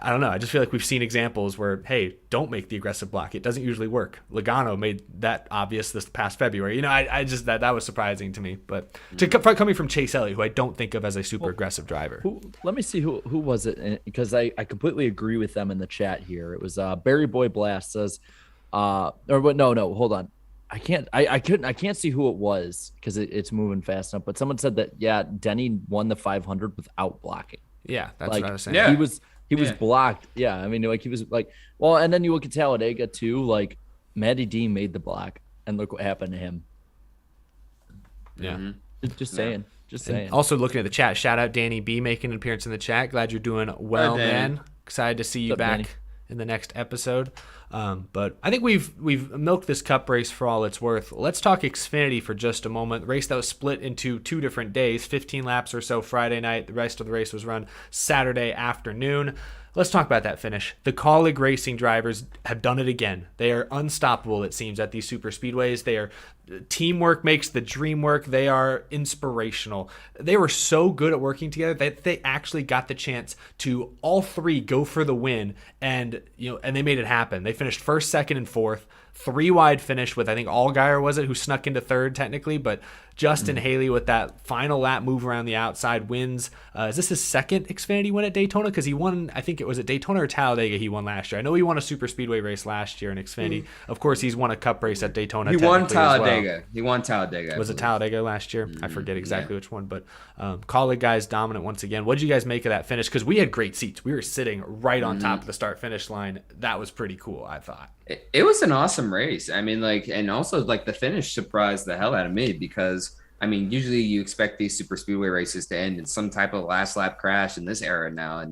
I don't know, I just feel like we've seen examples where, hey, don't make the aggressive block. It doesn't usually work. Logano made that obvious this past February. You know, I just, that was surprising to me. But coming from Chase Elliott, who I don't think of as a super aggressive driver. Let me see who was it, because I completely agree with them in the chat here. It was Barry Boy Blast says, no, hold on. I can't see who it was because it's moving fast enough. But someone said that, yeah, Denny won the 500 without blocking. Yeah, that's like, what I was saying. Yeah. He was blocked. Yeah, I mean, like he was like, well, and then you look at Talladega too. Like Matty D made the block, and look what happened to him. Yeah, just saying. Just saying. And also looking at the chat, shout out Danny B making an appearance in the chat. Glad you're doing well, man. Excited to see you back Danny. In the next episode. But I think we've milked this Cup race for all it's worth. Let's talk Xfinity for just a moment. The race that was split into 2 different days, 15 laps or so Friday night. The rest of the race was run Saturday afternoon. Let's talk about that finish. The Colleague Racing drivers have done it again. They are unstoppable, it seems, at these super speedways. Teamwork makes the dream work. They are inspirational. They were so good at working together that they actually got the chance to all 3 go for the win, and they made it happen. They finished first, second, and fourth. 3 wide finish with, I think, Allgaier was it, who snuck into third technically, but Justin Haley with that final lap move around the outside wins. Is this his second Xfinity win at Daytona? Because he won, I think it was at Daytona or Talladega he won last year. I know he won a super speedway race last year in Xfinity. Of course, he's won a Cup race at Daytona. He won Talladega. He won Talladega. Was it Talladega last year? I forget exactly which one, but Colleague guys dominant once again. What did you guys make of that finish? Because we had great seats. We were sitting right on top of the start-finish line. That was pretty cool, I thought. It was an awesome race. I mean, and also the finish surprised the hell out of me because, I mean, usually you expect these super speedway races to end in some type of last lap crash in this era now.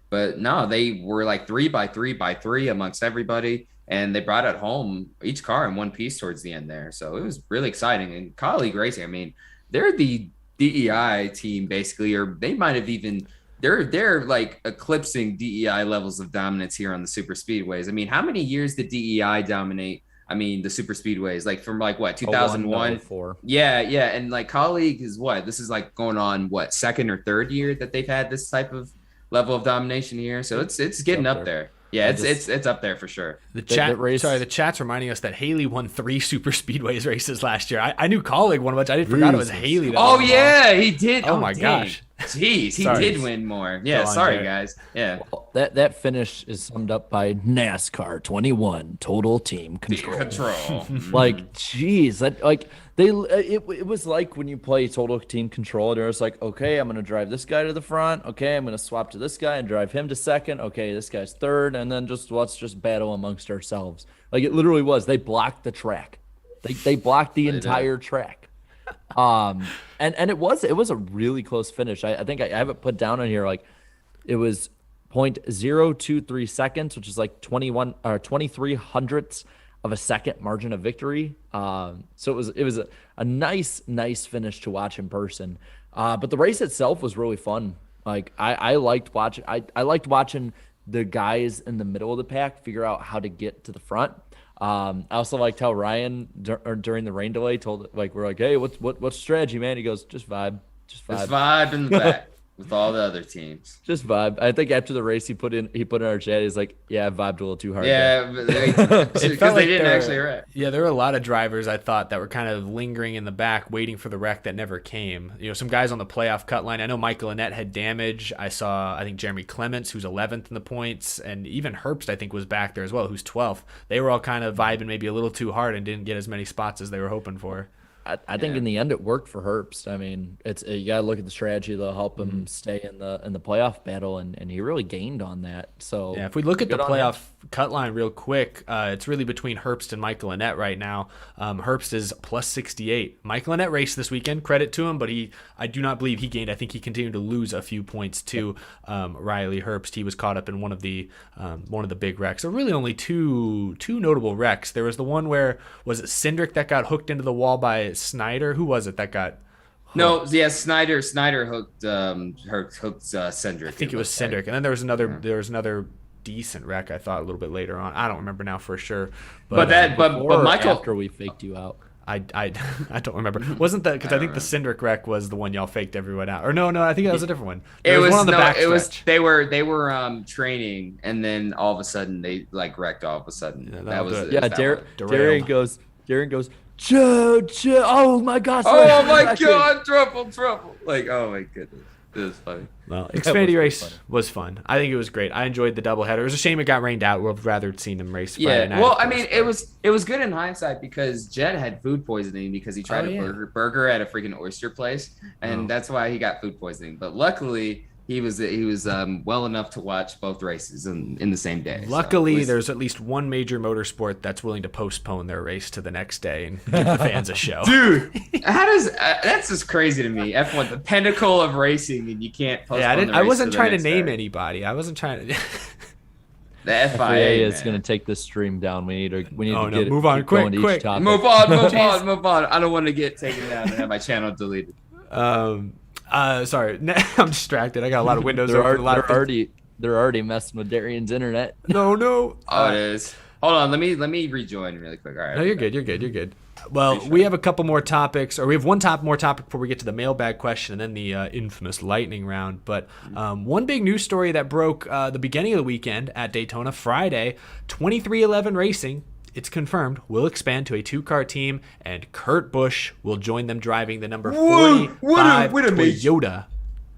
But no, they were 3 by 3 by 3 amongst everybody. And they brought it home, each car in one piece towards the end there. So it was really exciting. And Colleague Racing, I mean, they're the DEI team basically, or they might have even they're eclipsing DEI levels of dominance here on the super speedways. I mean, how many years did DEI dominate? I mean, the super speedways, from what, 2001? Yeah. And Colleague is what? This is going on what, second or third year that they've had this type of level of domination here. So it's getting up there. Yeah, it's up there for sure. The chat's reminding us that Haley won 3 super speedways races last year. I knew Colleague won a bunch. I didn't forget it was Haley. He did. Oh my gosh. Jeez, he did win more. Yeah, sorry guys. Yeah. Well, that finish is summed up by NASCAR 21 total team control. Geez, it was like when you play total team control, and it's okay, I'm gonna drive this guy to the front. Okay, I'm gonna swap to this guy and drive him to second. Okay, this guy's third, and then let's just battle amongst ourselves. It literally was. They blocked the track. They blocked the entire track. And it was a really close finish. I think I have it put down on here. It was 0.023 seconds, which is 21 or 23 hundredths of a second margin of victory. So it was a nice finish to watch in person. But the race itself was really fun. I liked watching. I liked watching the guys in the middle of the pack figure out how to get to the front. I also liked how Ryan during the rain delay told we're hey, what's strategy, man? He goes, just vibe in the back. with all the other teams. Just vibe. I think after the race, he put in our chat. He's like, "Yeah, I vibed a little too hard." Yeah, because It felt they like didn't there- actually wreck. Yeah, there were a lot of drivers I thought that were kind of lingering in the back, waiting for the wreck that never came. Some guys on the playoff cut line. I know Michael Annett had damage. I think Jeremy Clements, who's 11th in the points, and even Herbst, I think, was back there as well, who's 12th. They were all kind of vibing maybe a little too hard and didn't get as many spots as they were hoping for. I think in the end it worked for Herbst. I mean, you gotta look at the strategy that'll help him stay in the playoff battle, and he really gained on that. So yeah, if we look at the good on him. playoff cut line real quick, it's really between Herbst and Michael Annett right now. Herbst is plus 68. Michael Annett raced this weekend, credit to him, but I do not believe he gained. I think he continued to lose a few points to Riley Herbst. He was caught up in one of the big wrecks. There were really only two notable wrecks. There was the one where, was it Cindric that got hooked into the wall by Snyder? Who was it that got hooked? No, yeah, Snyder hooked Cindric. I think it was Cindric. And then there was another decent wreck, I thought, a little bit later on. I don't remember now for sure. But Michael, after we faked you out. I don't remember. Wasn't that because I think the Cindric wreck was the one y'all faked everyone out? Or no, I think that was a different one. There was one on the back stretch. They were training, and then all of a sudden they wrecked all of a sudden. Yeah, that was good. it. Darren goes, Joe, oh my gosh. Oh my God, trouble. Like, oh my goodness. It was funny. Well, Xfinity race was fun. I think it was great. I enjoyed the doubleheader. It was a shame it got rained out. We'd rather have seen him race Friday night. Well, I mean, it was good in hindsight because Jed had food poisoning because he tried a burger at a freaking oyster place, and that's why he got food poisoning. But luckily, he was well enough to watch both races in the same day. Luckily, there's at least one major motorsport that's willing to postpone their race to the next day and give the fans a show. Dude, that's just crazy to me. F1, the pinnacle of racing, and you can't postpone the race. I wasn't to the trying to next name day. anybody. I wasn't trying to. The FIA is man. going to take this stream down. We need to no, get move on, keep going to each quick. topic. Move on. I don't want to get taken down and have my channel deleted. Sorry, I'm distracted. I got a lot of windows open. They're already messing with Darian's internet. No. Oh, it is. Hold on, let me rejoin really quick. All right. No, you're good. Well, we have a couple more topics, or we have one more topic before we get to the mailbag question and then the infamous lightning round. But one big news story that broke the beginning of the weekend at Daytona Friday, 2311 Racing, it's confirmed, will expand to a two-car team, and Kurt Busch will join them driving the number 45 Toyota.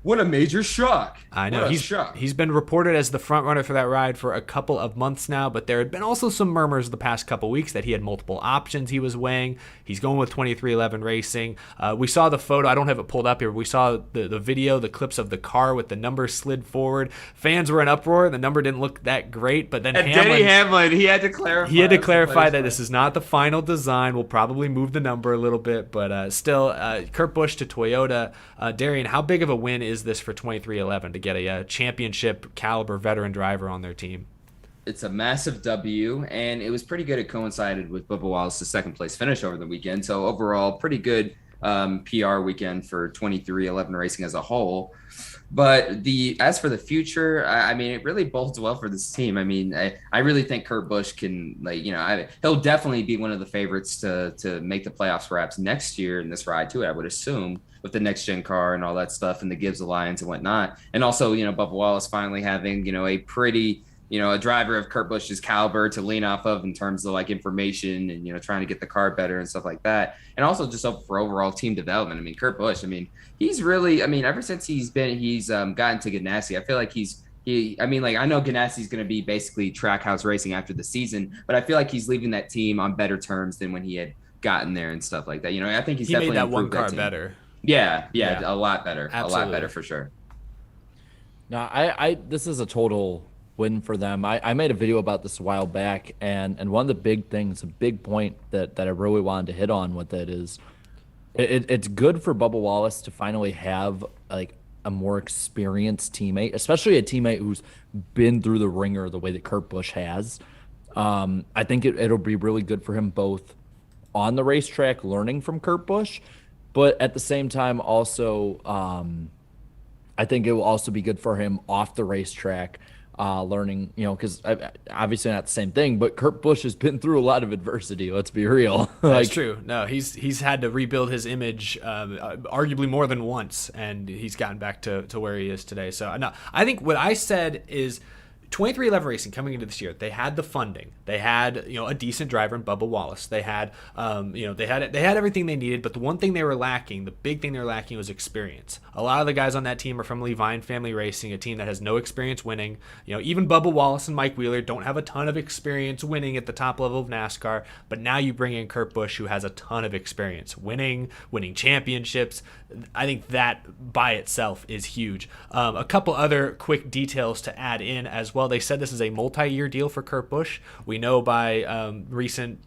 What a major shock. I know. He's been reported as the front runner for that ride for a couple of months now, but there had been also some murmurs the past couple weeks that he had multiple options he was weighing. He's going with 2311 Racing. We saw the photo. I don't have it pulled up here. We saw the video, the clips of the car with the number slid forward. Fans were in uproar. The number didn't look that great, but then Denny Hamlin, he had to clarify. He had to clarify that this is not the final design. We'll probably move the number a little bit, but still, Kurt Busch to Toyota. Darian, how big of a win is this for 2311 to get a championship caliber veteran driver on their team? It's a massive W, and it was pretty good. It coincided with Bubba Wallace's second place finish over the weekend. So overall, pretty good PR weekend for 2311 Racing as a whole. But as for the future, I mean, it really bodes well for this team. I mean, I really think Kurt Busch can, he'll definitely be one of the favorites to make the playoffs perhaps next year in this ride too, I would assume, with the next gen car and all that stuff and the Gibbs Alliance and whatnot. And also, Bubba Wallace finally having, a pretty, a driver of Kurt Busch's caliber to lean off of in terms of information and, trying to get the car better and stuff like that. And also just for overall team development. I mean, Kurt Busch, he's really, ever since he's gotten to Ganassi, I feel like I know Ganassi's going to be basically Trackhouse Racing after the season, but I feel like he's leaving that team on better terms than when he had gotten there and stuff like that. I think he's definitely made that one improved car team. better. Yeah, a lot better. Absolutely. A lot better for sure. No, this is a total win for them. I made a video about this a while back, and one of the big things, a big point that I really wanted to hit on with it is it's good for Bubba Wallace to finally have a more experienced teammate, especially a teammate who's been through the ringer the way that Kurt Busch has. I think it'll be really good for him both on the racetrack, learning from Kurt Busch, but at the same time also I think it will also be good for him off the racetrack learning, because obviously not the same thing, but Kurt Busch has been through a lot of adversity. Let's be real. That's true. No, he's had to rebuild his image arguably more than once, and he's gotten back to where he is today. So no, I think what I said is 23XI Racing coming into this year, they had the funding, they had a decent driver in Bubba Wallace, they had they had everything they needed, but the one thing they were lacking, the big thing they were lacking, was experience. A lot of the guys on that team are from Levine Family Racing, a team that has no experience winning. Even Bubba Wallace and Mike Wheeler don't have a ton of experience winning at the top level of NASCAR, but now you bring in Kurt Busch, who has a ton of experience winning championships. I think that by itself is huge. A couple other quick details to add in as well. They said this is a multi-year deal for Kurt Busch. We know by recent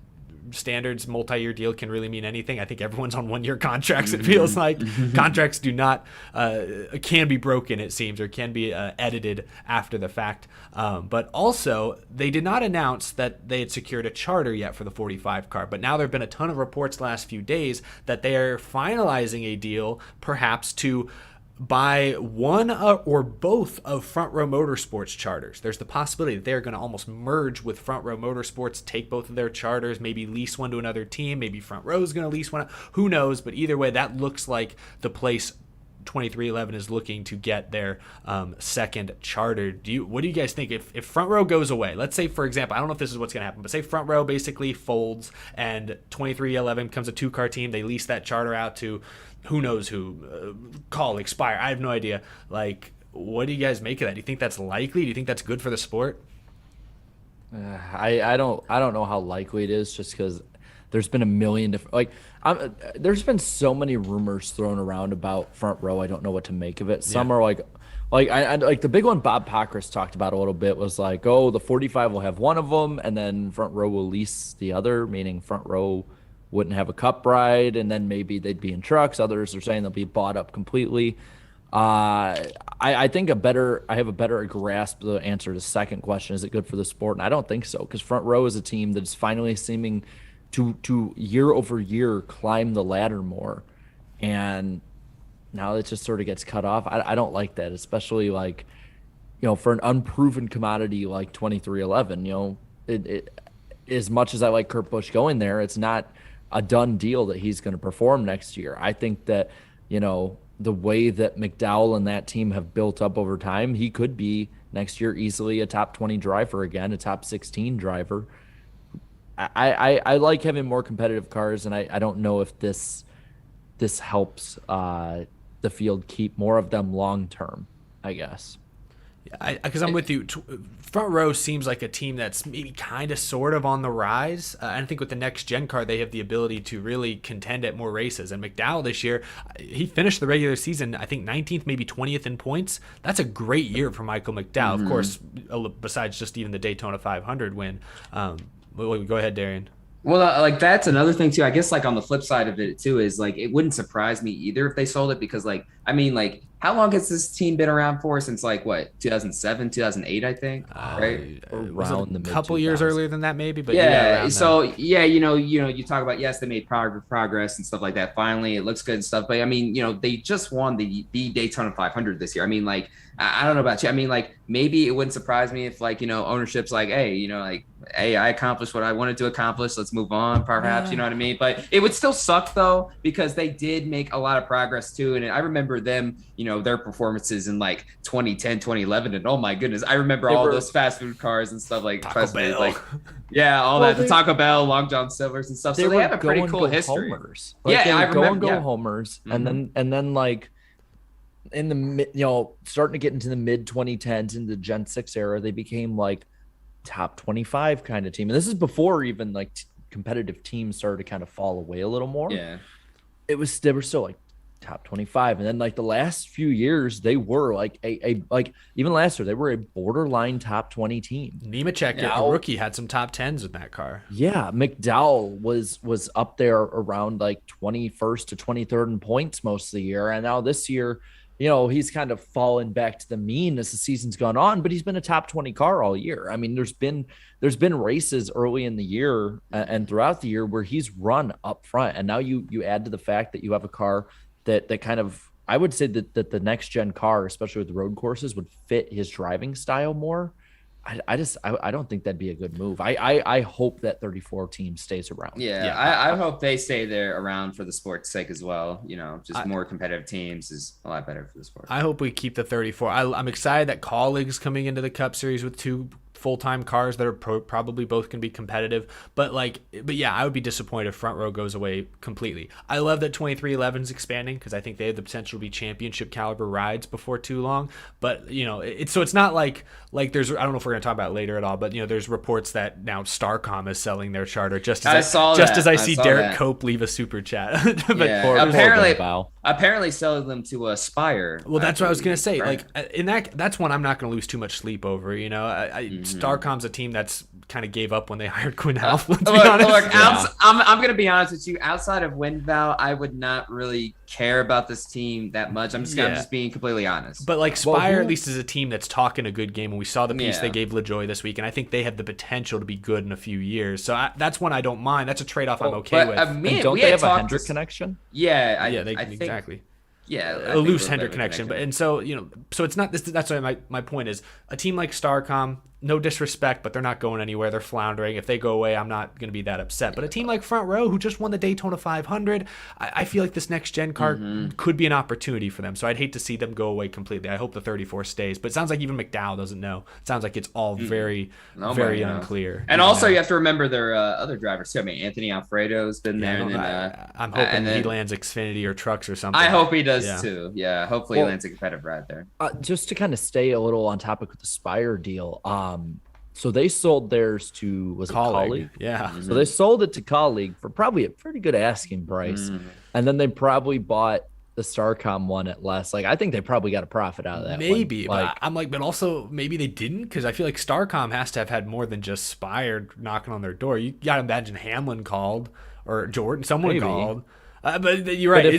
standards, multi-year deal can really mean anything. I think everyone's on one-year contracts. It feels like contracts do not can be broken, it seems, or can be edited after the fact. But also, they did not announce that they had secured a charter yet for the 45 car. But now there have been a ton of reports the last few days that they are finalizing a deal, perhaps to buy one or both of Front Row Motorsports charters. There's the possibility that they're going to almost merge with Front Row Motorsports, take both of their charters, maybe lease one to another team, maybe Front Row is going to lease one. Who knows? But either way, that looks like the place 23XI is looking to get their second charter. What do you guys think if Front Row goes away? Let's say, for example, I don't know if this is what's going to happen, but say Front Row basically folds and 23XI becomes a two-car team. They lease that charter out to who knows who, call, expire. I have no idea. What do you guys make of that? Do you think that's likely? Do you think that's good for the sport? I don't know how likely it is, just because there's been a million different, there's been so many rumors thrown around about Front Row. I don't know what to make of it. Some are I the big one Bob Pockrass talked about a little bit was the 45 will have one of them, and then Front Row will lease the other, meaning Front Row wouldn't have a cup ride, and then maybe they'd be in trucks. Others are saying they'll be bought up completely. I think I have a better grasp of the answer to the second question. Is it good for the sport? And I don't think so, because Front Row is a team that's finally seeming to year over year climb the ladder more, and now it just sort of gets cut off. I don't like that, especially for an unproven commodity like 23XI. It as much as I like Kurt Busch going there, it's not a done deal that he's going to perform next year. I think that the way that McDowell and that team have built up over time, he could be next year easily a top 20 driver again, a top 16 driver. I like having more competitive cars, and I don't know if this helps the field keep more of them long term, I guess. Yeah, because I'm with you. Front Row seems like a team that's maybe kind of sort of on the rise. I think with the next gen car, they have the ability to really contend at more races. And McDowell this year, he finished the regular season, I think 19th, maybe 20th in points. That's a great year for Michael McDowell. Of course, besides just even the Daytona 500 win. Go ahead, Darian. Well, that's another thing too. I guess on the flip side of it too is it wouldn't surprise me either if they sold it, because how long has this team been around for? Since 2007, 2008, I think, right? Around a couple years earlier than that, maybe. But you talk about, yes, they made progress and stuff like that. Finally, it looks good and stuff. But they just won the Daytona 500 this year. I don't know about you. Maybe it wouldn't surprise me if ownership's hey, I accomplished what I wanted to accomplish. Let's move on, perhaps. You know what I mean? But it would still suck though, because they did make a lot of progress too. And I remember them, their performances in 2010, 2011, and oh my goodness, I remember those fast food cars and stuff Taco Bell. The Taco Bell, Long John Silver's and stuff. So they have a pretty cool history. Homers. I remember homers, and then in the starting to get into the mid 2010s in the Gen 6 era, they became top 25 kind of team. And this is before even competitive teams started to kind of fall away a little more. Yeah. They were still top 25. And then the last few years, they were even last year, they were a borderline top 20 team. Nemechek, a rookie, had some top 10s in that car. Yeah. McDowell was up there around 21st to 23rd in points most of the year. And now this year, he's kind of fallen back to the mean as the season's gone on, but he's been a top 20 car all year. There's been races early in the year and throughout the year where he's run up front. And now you add to the fact that you have a car that kind of I would say that the next gen car, especially with road courses, would fit his driving style more. I don't think that'd be a good move. I hope that 34 team stays around. Yeah, I hope they stay there around for the sport's sake as well. Just more competitive teams is a lot better for the sport. I hope we keep the 34. I'm excited that Colleague's coming into the Cup Series with 2 full-time cars that are probably both can be competitive, but yeah, I would be disappointed if Front Row goes away completely. I love that 2311 is expanding because I think they have the potential to be championship caliber rides before too long. But it's not like there's, I don't know if we're going to talk about it later at all, but there's reports that now Starcom is selling their charter just as I see Derek Cope leave a super chat. But yeah, apparently selling them to Aspire. Well, that's what I was going to say. Right. That's one I'm not going to lose too much sleep over. Starcom's a team that's kind of gave up when they hired Quinn Half. Look, I'm going to be honest with you. Outside of WinVal, I would not really care about this team that much. I'm just being completely honest. But Spire at least is a team that's talking a good game, and we saw the piece they gave LaJoy this week, and I think they have the potential to be good in a few years. So that's one I don't mind. That's a trade-off I'm okay with. Don't they have a Hendrick connection? Yeah, I think exactly. Yeah, a loose Hendrick connection. But so it's not this. That's why my point is a team like Starcom. No disrespect, but they're not going anywhere. They're floundering. If they go away, I'm not going to be that upset. But a team like Front Row, who just won the Daytona 500, I feel like this next gen car could be an opportunity for them. So I'd hate to see them go away completely. I hope the 34 stays. But it sounds like even McDowell doesn't know. It sounds like it's all very unclear. And also, you have to remember their other drivers too. I mean, Anthony Alfredo's been there. I'm hoping he lands Xfinity or trucks or something. I hope he does too. Yeah, hopefully he lands a competitive ride there. Just to kind of stay a little on topic with the Spire deal. So they sold theirs to Colleague? Yeah. Mm-hmm. So they sold it to Colleague for probably a pretty good asking price. Mm-hmm. And then they probably bought the Starcom one at less. I think they probably got a profit out of that. Maybe. But but also maybe they didn't, because I feel like Starcom has to have had more than just Spire knocking on their door. You got to imagine Hamlin called or Jordan, someone called. But you're right. But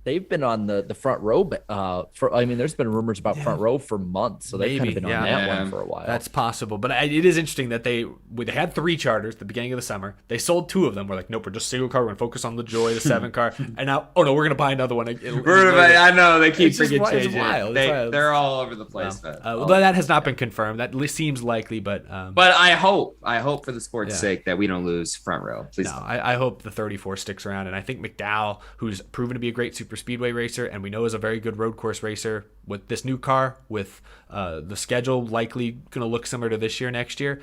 they've been on the front row. There's been rumors about front row for months, so they've kind of been on that one for a while. That's possible, but it is interesting that they had 3 charters at the beginning of the summer. They sold 2 of them. We're like, nope, we're just single car. We're gonna focus on the Joy, the 7 car, and now, oh no, we're gonna buy another one. I know they keep freaking changing. It's wild. They're all over the place. But that has not been confirmed. That seems likely, but I hope for the sport's sake that we don't lose front row. Please. No, I hope the 34 sticks around, and I think McDowell, who's proven to be a great super speedway racer, and we know is a very good road course racer, with this new car, with the schedule likely going to look similar to this year, next year,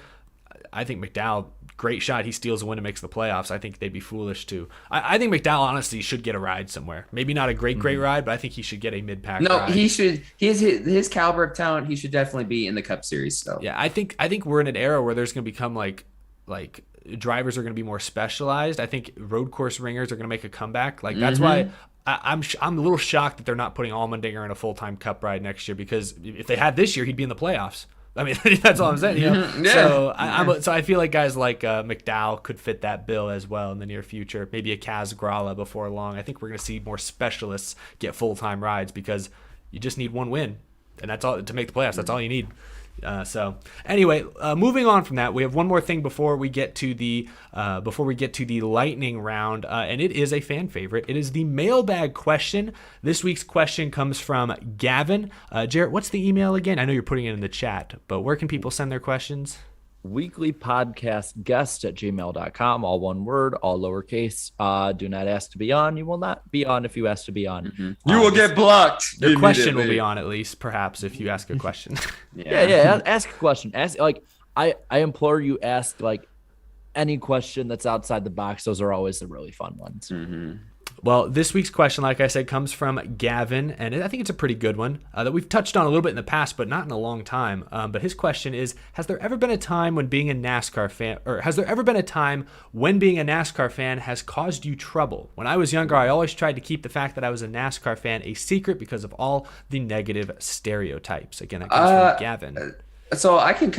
I think McDowell, great shot. He steals a win and makes the playoffs. I think they'd be foolish to. I think McDowell honestly should get a ride somewhere. Maybe not a great ride, but I think he should get a mid-pack ride. No, he should. His caliber of talent, he should definitely be in the Cup Series. So yeah, I think we're in an era where there's going to become like drivers are going to be more specialized. I think road course ringers are going to make a comeback. That's why I'm a little shocked that they're not putting Allmendinger in a full-time Cup ride next year, because if they had this year, he'd be in the playoffs. I mean, that's all I'm saying. So I feel like guys like McDowell could fit that bill as well in the near future. Maybe a Kaz Grala before long. I think we're going to see more specialists get full-time rides, because you just need one win, and that's all to make the playoffs. That's all you need. So anyway, moving on from that, we have one more thing before we get to the lightning round, and it is a fan favorite. It is the mailbag question. This week's question comes from Gavin. Jarrett, what's the email again? I know you're putting it in the chat, but where can people send their questions? weeklypodcastguest@gmail.com, all one word, all lowercase. Do not ask to be on. You will not be on if you ask to be on. Mm-hmm. You will get blocked. The question will be on, at least, perhaps, if you ask a question. Ask a question. Ask, I implore you, ask any question that's outside the box. Those are always the really fun ones. Mm-hmm. Well, this week's question, like I said, comes from Gavin, and I think it's a pretty good one that we've touched on a little bit in the past, but not in a long time. But his question is, has there ever been a time when being a NASCAR fan has caused you trouble? When I was younger, I always tried to keep the fact that I was a NASCAR fan a secret because of all the negative stereotypes. Again, that comes from Gavin. So I can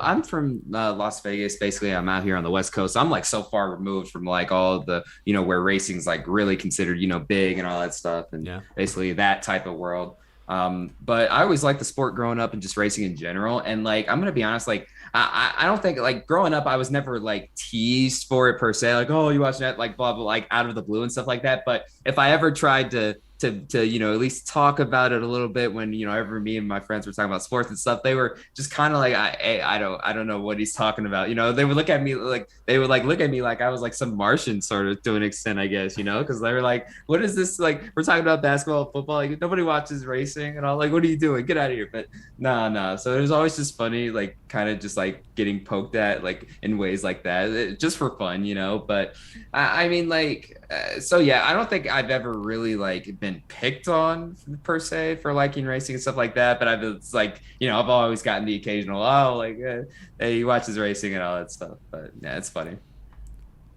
I'm from Las Vegas. Basically, I'm out here on the West Coast. I'm so far removed from all the, where racing's really considered, big and all that stuff. And basically that type of world. But I always liked the sport growing up and just racing in general. And I'm going to be honest, I don't think growing up, I was never teased for it per se. Oh, you watching that, blah, blah, out of the blue and stuff like that. But if I ever tried to to at least talk about it a little bit when ever me and my friends were talking about sports and stuff. They were just kind of like, I don't know what he's talking about. They would look at me like I was like some Martian sort of to an extent, I guess, because they were like, what is this, like, we're talking about basketball, football, like nobody watches racing and all, like, what are you doing, get out of here. But no, so it was always just funny, like kind of just like getting poked at like in ways like that, just for fun, but I mean, like, so yeah, I don't think I've ever really like been picked on per se for liking racing and stuff like that, but it's like, I've always gotten the occasional, hey, he watches racing and all that stuff. But yeah, it's funny.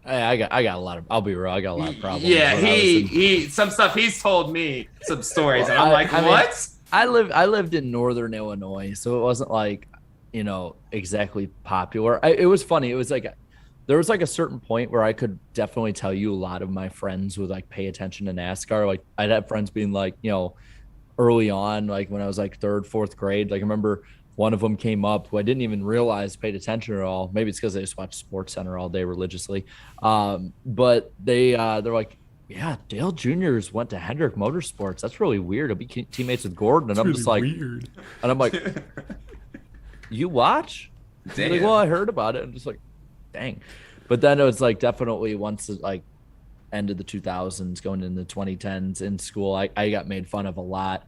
I got a lot of, I'll be real, I got a lot of problems. Yeah, he some stuff he's told me, some stories, and I'm like, what? I lived in northern Illinois, so it wasn't like, exactly popular. It was funny. It was like there was like a certain point where I could definitely tell you a lot of my friends would like pay attention to NASCAR. Like I'd have friends being like, early on, like when I was like 3rd, 4th grade, like I remember one of them came up who I didn't even realize paid attention at all. Maybe it's because they just watched Sports Center all day religiously. But they're like, yeah, Dale Jr.'s went to Hendrick Motorsports. That's really weird. He'll be teammates with Gordon. And I'm just like, weird. And I'm like, you watch? Like, well, I heard about it. I'm just like, dang. But then it was like definitely once it like end of the 2000s going into the 2010s in school, I got made fun of a lot.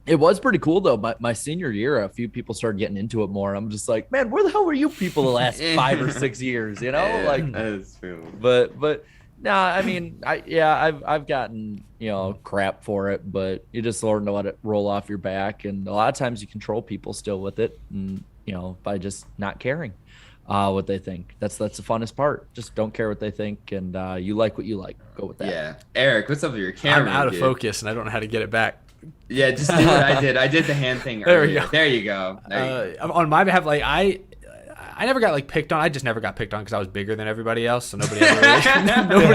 It was pretty cool though. My senior year, a few people started getting into it more. I'm just like, man, where the hell were you people the last 5 or 6 years? Like, but no, I mean, I've gotten crap for it, but you just learn to let it roll off your back, and a lot of times you control people still with it, and by just not caring what they think. That's the funnest part. Just don't care what they think, and you like what you like. Go with that. Yeah, Eric, what's up with your camera? I'm out of focus, and I don't know how to get it back. Yeah, just do what I did. I did the hand thing earlier. There you go. On my behalf, like I never got like picked on. I just never got picked on because I was bigger than everybody else, so nobody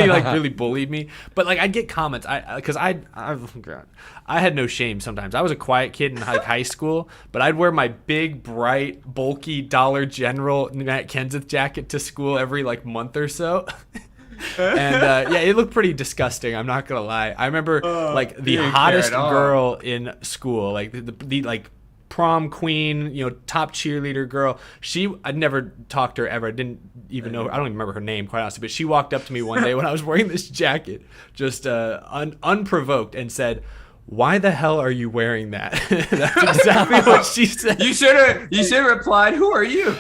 like really bullied me. But like I'd get comments, because I had no shame sometimes. I was a quiet kid in like high school, but I'd wear my big, bright, bulky Dollar General Matt Kenseth jacket to school every like month or so. And it looked pretty disgusting, I'm not gonna lie. I remember like the hottest girl in school, like the like prom queen, top cheerleader girl. I'd never talked to her ever. I didn't even know her. I don't even remember her name, quite honestly, but she walked up to me one day when I was wearing this jacket, just unprovoked, and said, "Why the hell are you wearing that?" That's exactly what she said. You should have replied, "Who are you?"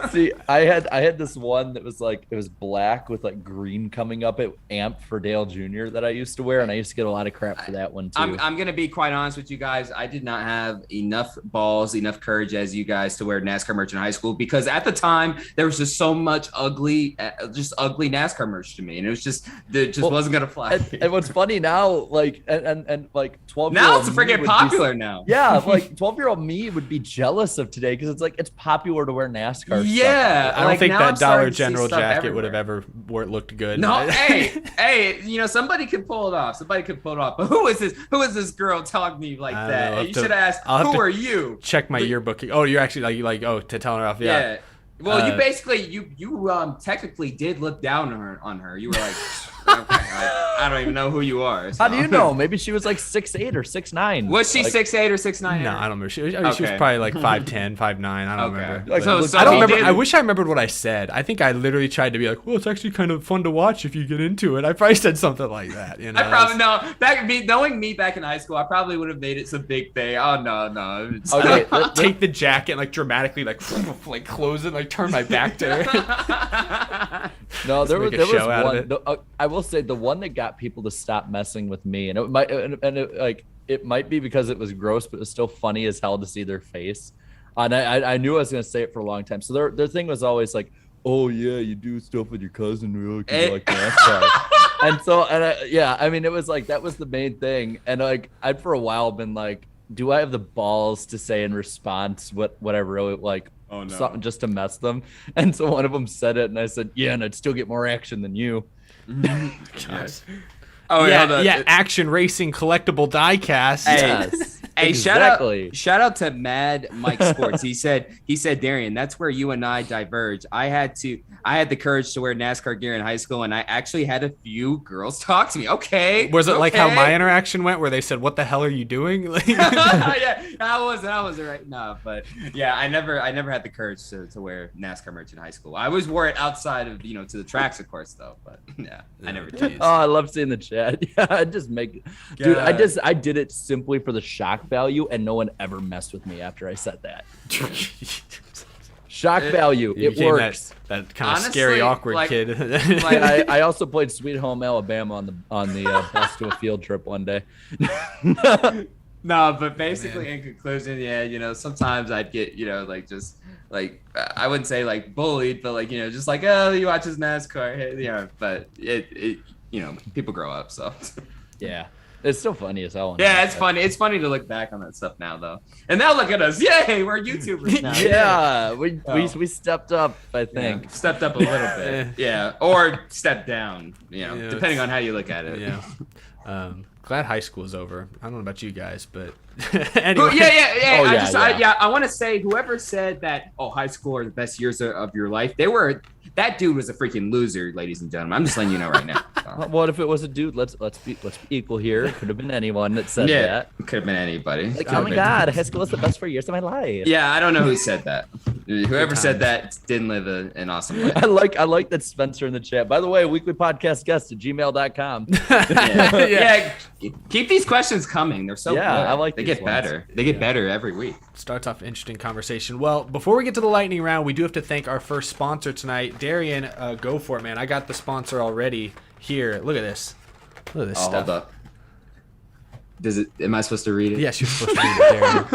See, I had this one that was like, it was black with like green coming up at amp for Dale Jr. that I used to wear, and I used to get a lot of crap for that one too. I'm gonna be quite honest with you guys. I did not have enough balls, enough courage as you guys to wear NASCAR merch in high school, because at the time there was just so much ugly NASCAR merch to me, and it just wasn't gonna fly. And what's funny now, like and like 12 now it's freaking popular now. Yeah, like 12-year-old me would be jealous of today because it's like it's popular to wear NASCAR. Yeah, I don't think that Dollar General jacket would have ever looked good. No, hey, somebody could pull it off. But who is this girl talking to me like that? Hey, you should ask, who are you? Check my yearbook. Oh, you're actually to tell her off. Yeah. Well, you basically you technically did look down on her. You were like, okay, I don't even know who you are. So. How do you know? Maybe she was like 6'8" or 6'9". Was she 6'8" or 6'9"? No, I don't remember. She was probably like 5'10", 5'9". I don't remember. Like, so I don't remember. I wish I remembered what I said. I think I literally tried to be like, well, it's actually kind of fun to watch if you get into it. I probably said something like that. I probably knowing me back in high school, I probably would have made it some big thing. Oh no. Okay, take the jacket and like dramatically like close it, like turn my back to her. No, there was one. I will say the one that got people to stop messing with me, and it might be because it was gross, but it was still funny as hell to see their face. And I knew I was gonna say it for a long time. So their thing was always like, "Oh yeah, you do stuff with your cousin, really? Cause you like NASCAR." I mean, it was like that was the main thing. And like I'd for a while been like, do I have the balls to say in response what I really like? Oh, no. Something just to mess them. And so one of them said it, and I said, yeah, and I'd still get more action than you. Gosh. Oh yeah, action racing collectible die cast. Yes. Hey, Exactly. shout out to Mad Mike Sports. He said, Darian, that's where you and I diverge. I had the courage to wear NASCAR gear in high school, and I actually had a few girls talk to me. Okay. Was it like how okay. my interaction went, where they said, "What the hell are you doing?" Yeah, that was right. No, but yeah, I never had the courage to wear NASCAR merch in high school. I always wore it outside of to the tracks, of course, though. But yeah, I never did. Oh, I love seeing the chat. Yeah, I just make, dude. I did it simply for the shock value, and no one ever messed with me after I said that. Shock value, it works. That kind of scary, awkward kid. I also played Sweet Home Alabama on the bus to a field trip one day. No, but basically, in conclusion, yeah, sometimes I'd get, just like I wouldn't say like bullied, but like just like, oh, you watch this NASCAR, but it people grow up, so yeah. It's still funny as hell. Yeah, it's funny. It's funny to look back on that stuff now, though. And now look at us. Yay, we're YouTubers now. Yeah, we stepped up, I think. Yeah, stepped up a little bit. Yeah, or stepped down, depending on how you look at it. Yeah. Glad high school is over. I don't know about you guys, but anyway. I want to say whoever said that, high school are the best years of your life, that dude was a freaking loser, ladies and gentlemen. I'm just letting you know right now. What if it was a dude? Let's be equal here. It could have been anyone that said that. It could have been anybody. Like, oh my God, high school was the best 4 years of my life. Yeah, I don't know who said that. Whoever said that didn't live an awesome life. I like that Spencer in the chat. By the way, weekly podcast guest at gmail.com. Yeah, keep these questions coming. They're so good. I like they get better. They get better every week. Starts off an interesting conversation. Well, before we get to the lightning round, we do have to thank our first sponsor tonight. Darian, go for it, man. I got the sponsor already here. Look at this. Look at this stuff. Hold up. Am I supposed to read it? Yes, you're supposed to read it, Darian.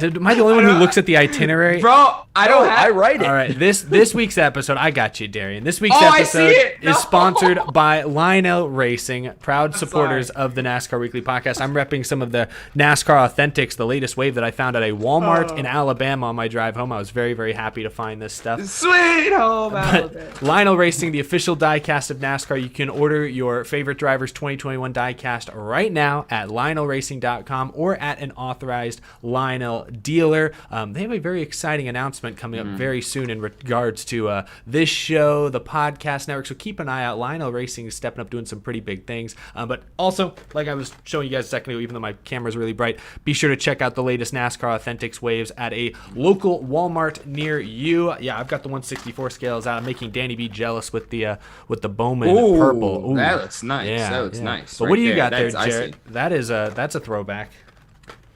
Am I the only one who looks at the itinerary? Bro, I write it. All right, this week's episode, I got you, Darian. This week's episode is sponsored by Lionel Racing, proud supporters of the NASCAR Weekly Podcast. I'm repping some of the NASCAR Authentics, the latest wave that I found at a Walmart in Alabama on my drive home. I was very, very happy to find this stuff. Sweet home Alabama. Lionel Racing, the official diecast of NASCAR. You can order your favorite driver's 2021 diecast right now at lionelracing.com or at an authorized Lionel dealer. They have a very exciting announcement coming up very soon in regards to this show, the podcast network, so keep an eye out. Lionel Racing is stepping up, doing some pretty big things, but also, like I was showing you guys a second ago, even though my camera's really bright, be sure to check out the latest NASCAR Authentics waves at a local Walmart near you. Yeah, I've got the 164 scales out. I'm making Danny B jealous with the Bowman purple. Ooh, that looks nice. Yeah, that looks nice. But what do you got there, Jarrett? That's a throwback.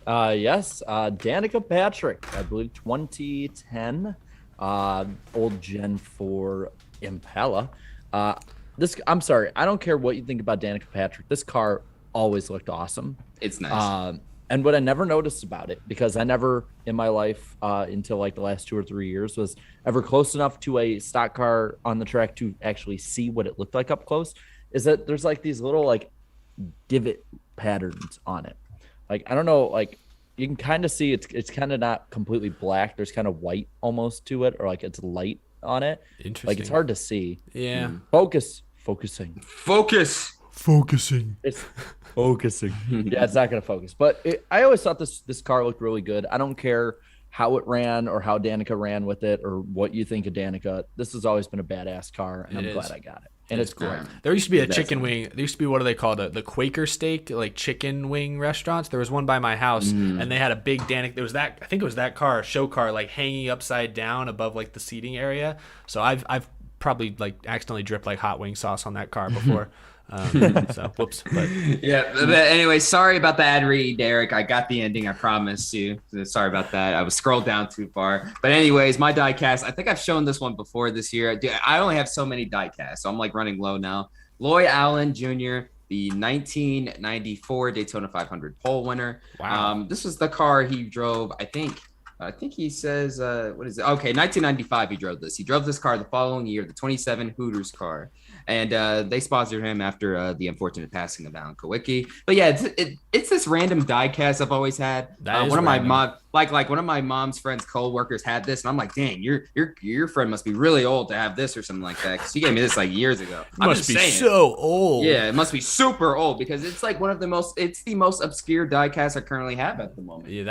Yes, Danica Patrick, I believe 2010, old Gen 4 Impala. I'm sorry, I don't care what you think about Danica Patrick. This car always looked awesome. It's nice. And what I never noticed about it, because I never in my life until like the last 2 or 3 years was ever close enough to a stock car on the track to actually see what it looked like up close, is that there's like these little like divot patterns on it. Like, I don't know, like you can kind of see it's kind of not completely black. There's kind of white almost to it, or like it's light on it. Interesting. Like it's hard to see. Yeah. Focusing. Focusing. It's focusing. Yeah, it's not going to focus. But I always thought this car looked really good. I don't care how it ran or how Danica ran with it or what you think of Danica. This has always been a badass car, and I'm glad I got it. And it's great. There used to be a chicken wing. There used to be, what do they call it? The Quaker steak, like chicken wing restaurants. There was one by my house, and they had a big Danica. There was that. I think it was that car, a show car, like hanging upside down above like the seating area. So I've probably like accidentally dripped like hot wing sauce on that car before. So whoops. But anyway, sorry about the ad read, Derek. I got the ending, I promise you. Sorry about that. I was scrolled down too far. But anyways, my diecast, I think I've shown this one before this year. Dude, I only have so many diecasts, so I'm like running low now. Loy Allen Jr., the 1994 Daytona 500 pole winner. Wow. This was the car he drove, I think he says, what is it? Okay, 1995 he drove this. He drove this car the following year, the 27 Hooters car. And they sponsored him after the unfortunate passing of Alan Kowicki. But yeah, it's this random diecast I've always had. One of my like one of my mom's friends' co-workers had this, and I'm like, dang, your friend must be really old to have this or something like that. Because she gave me this like years ago. I'm Must just be saying. so old. Yeah, it must be super old because it's like it's the most obscure diecast I currently have at the moment. Yeah,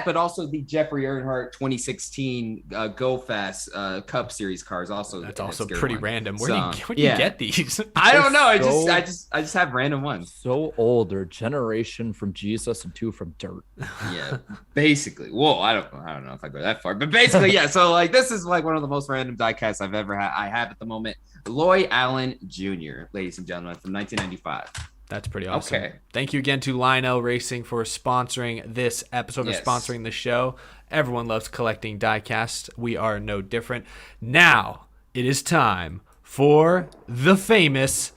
but also the Jeffrey Earnhardt 2016 Go Fast Cup Series cars also. That's also pretty random. Where do you get these? I don't know. I just have random ones. So old. They're a generation from Jesus and two from dirt. Yeah, basically. Whoa, I don't know if I go that far, but basically, yeah. So like, this is like one of the most random diecasts I've ever had. I have at the moment. Loy Allen Jr., ladies and gentlemen, from 1995. That's pretty awesome. Okay. Thank you again to Lionel Racing for sponsoring this episode, for sponsoring the show. Everyone loves collecting diecasts. We are no different. Now it is time for the famous.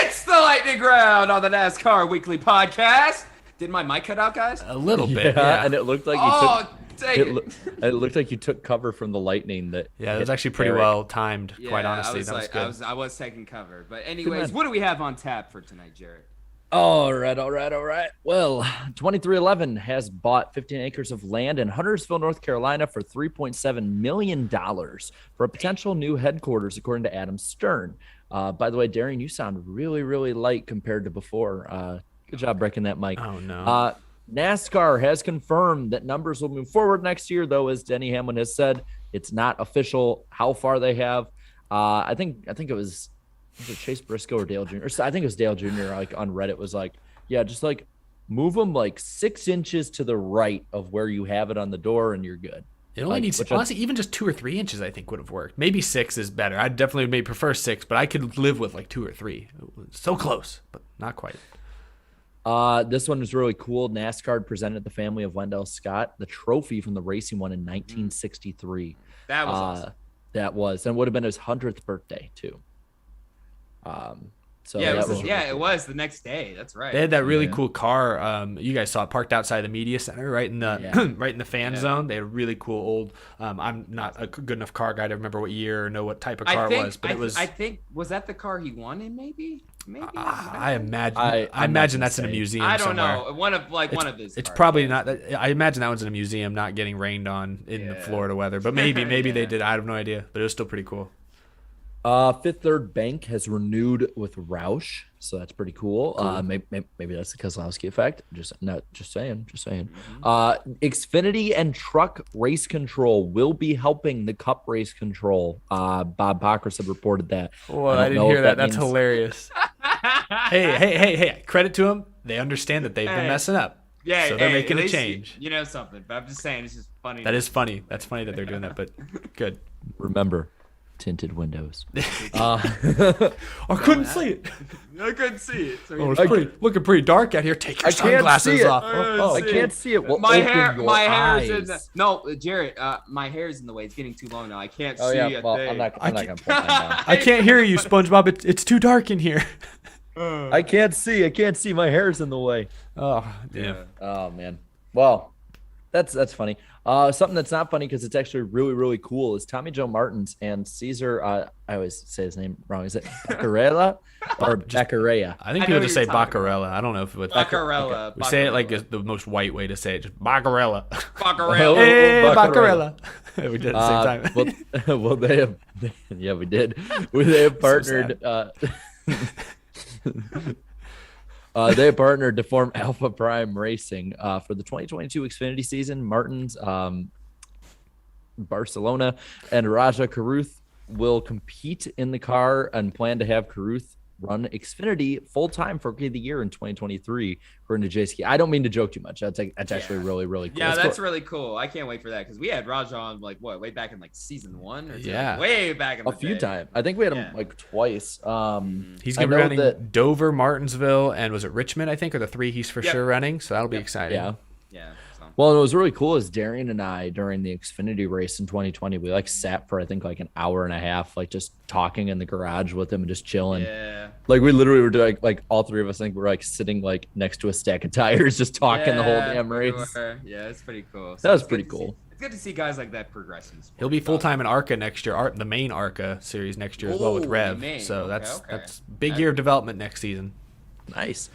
It's the lightning round on the NASCAR Weekly Podcast. Did my mic cut out, guys? A little bit, yeah. And it looked like it looked like you took cover from the lightning. That it was actually pretty well timed. Quite honestly, that was good. I was taking cover, but anyways, what do we have on tap for tonight, Jared? All right. Well, 2311 has bought 15 acres of land in Huntersville, North Carolina for $3.7 million for a potential new headquarters, according to Adam Stern. By the way, Darian, you sound really, really light compared to before. Good job breaking that mic. Oh, no. NASCAR has confirmed that numbers will move forward next year, though, as Denny Hamlin has said, it's not official how far they have. I think it was Chase Briscoe or Dale Jr.? I think it was Dale Jr. like on Reddit was like, yeah, just like move them like 6 inches to the right of where you have it on the door and you're good. It only needs, honestly, even just 2 or 3 inches, I think would have worked. Maybe 6 is better. I definitely may prefer 6, but I could live with like 2 or 3. So close, but not quite. This one was really cool. NASCAR presented the family of Wendell Scott the trophy from the racing one in 1963. That was awesome. That was, and would have been his 100th birthday too. So yeah, it was the next day. That's right. They had that really cool car. You guys saw it parked outside the media center, right in the right in the fan zone. They had a really cool old. I'm not a good enough car guy to remember what year or know what type of car it was, but it was. I think was that the car he won in? Maybe. I imagine. I imagine that's in a museum. I don't somewhere. know. One of his. It's cars, probably not. I imagine that one's in a museum, not getting rained on in the Florida weather. But maybe they did. I have no idea. But it was still pretty cool. Fifth Third Bank has renewed with Roush, so that's pretty cool. Maybe that's the Keselowski effect. Just saying. Mm-hmm. Xfinity and Truck Race Control will be helping the Cup Race Control. Bob Bacchus had reported that. Well, I didn't hear that. That's hilarious. Hey! Credit to them. They understand that they've been messing up. Yeah, so they're making a change. You know something, but I'm just saying it's just funny. That is funny. That's funny that they're doing that, but good. Remember. Tinted windows. I couldn't see it. I couldn't see it. So it's looking pretty dark out here. Take your sunglasses off. I can't see it. Well, my hair is in the. No, Jared. My hair is in the way. It's getting too long now. I can't see a well, thing. I'm not gonna pull that down. I can't hear you, SpongeBob. It's too dark in here. I can't see. My hair's in the way. Oh, yeah. Oh man. Well, that's funny. Something that's not funny because it's actually really, really cool is Tommy Joe Martins and Caesar. I always say his name wrong. Is it Baccarella or Baccarea? I think people just say Baccarella. I don't know if it's Baccarella. Okay. We say it like the most white way to say it, just Baccarella. Baccarella. Hey, Baccarella. We did it at the same time. Well, they have. Yeah, we did. They have partnered. They have partnered to form Alpha Prime Racing for the 2022 Xfinity season. Martins, Barcelona, and Raja Caruth will compete in the car and plan to have Caruth run Xfinity full-time for Rookie of the Year in 2023, according to JSK. I don't mean to joke too much. That's actually really, really cool. Yeah, that's really cool. I can't wait for that because we had Raja on way back in like season 1 or way back in the a few times. I think we had him like twice. He's gonna be running Dover, Martinsville, and was it Richmond? I think are the 3 he's for sure running. So that'll be exciting. Yeah. Well, what was really cool is Darian and I during the Xfinity race in 2020, we like sat for I think like an hour and a half, like just talking in the garage with him and just chilling. Yeah. Like we literally were doing like all 3 of us. I think we're like sitting like next to a stack of tires, just talking the whole damn race. Yeah, it's pretty cool. That was pretty cool. It's good to see guys like that progress in the sport. He'll be full-time in ARCA next year, the main ARCA series next year as well with Rev. So that's big year of development next season. Nice.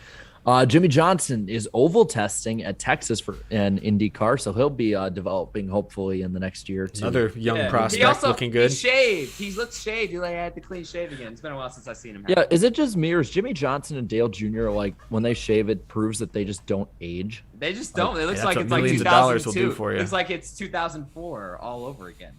Jimmy Johnson is oval testing at Texas for an IndyCar, so he'll be developing hopefully in the next year or two. Another young prospect looking good. He shaved. He looks shaved. He had the clean shave again. It's been a while since I've seen him. Yeah, is it just me or is Jimmy Johnson and Dale Jr. like when they shave it proves that they just don't age? They just don't. It looks like it's like millions of dollars will 2002. do for you. It looks like it's 2004 all over again.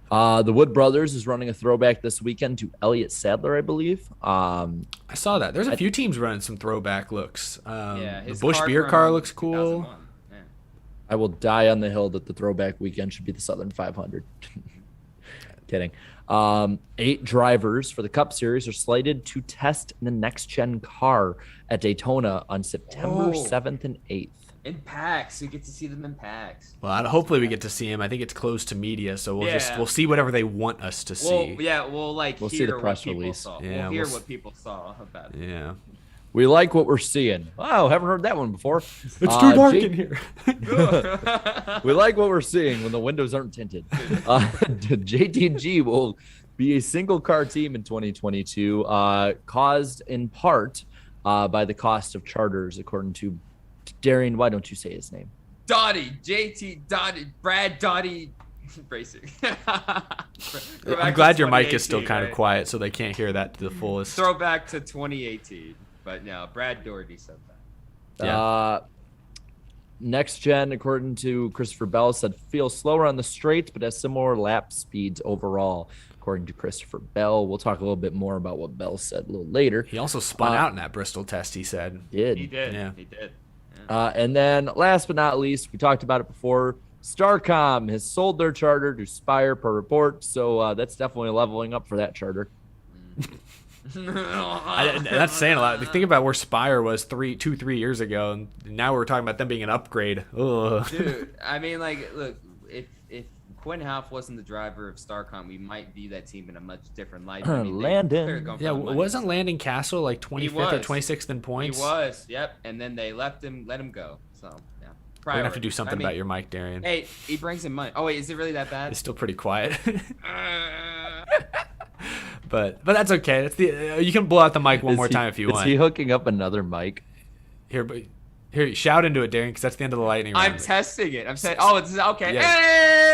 The Wood Brothers is running a throwback this weekend to Elliott Sadler, I believe. I saw that. There's a few teams running some throwback looks. The Busch car beer from car looks cool. Yeah. I will die on the hill that the throwback weekend should be the Southern 500. Kidding. 8 drivers for the Cup Series are slated to test the next-gen car at Daytona on September 7th and 8th. In packs, you get to see them in packs. Well, hopefully we get to see him. I think it's closed to media, so we'll see whatever they want us to see. We'll see the press release. Saw. Yeah, we'll hear what people saw about it. Yeah. We like what we're seeing. Wow, haven't heard that one before. It's too dark in here. We like what we're seeing when the windows aren't tinted. JTG will be a single car team in 2022, caused in part by the cost of charters, according to Darian. Why don't you say his name? Brad Dottie Racing. I'm glad your mic is still kind of quiet, so they can't hear that to the fullest. Throwback to 2018, but no, Brad Doherty said that. Yeah. Next gen, according to Christopher Bell, said feels slower on the straights, but has similar lap speeds overall. According to Christopher Bell, we'll talk a little bit more about what Bell said a little later. He also spun out in that Bristol test. He said. He did. Yeah. He did. And then last but not least, we talked about it before, Starcom has sold their charter to Spire per report. So that's definitely leveling up for that charter. That's saying a lot. Think about where Spire was 3 years ago, and now we're talking about them being an upgrade. Ugh. Dude, I mean, like, look, if Quinn Houff wasn't the driver of Starcom, we might view that team in a much different light. I mean, Landon. Yeah, wasn't Landon Castle like 25th or 26th in points? He was, yep. And then they let him go. So, yeah. We're going to have to do something about your mic, Darian. Hey, he brings in money. Oh, wait, is it really that bad? It's still pretty quiet. But that's okay. It's you can blow out the mic one more time if you want. Is he hooking up another mic? Here, shout into it, Darian, because that's the end of the lightning round. I'm testing it. I'm saying, it's okay. Yeah. Hey!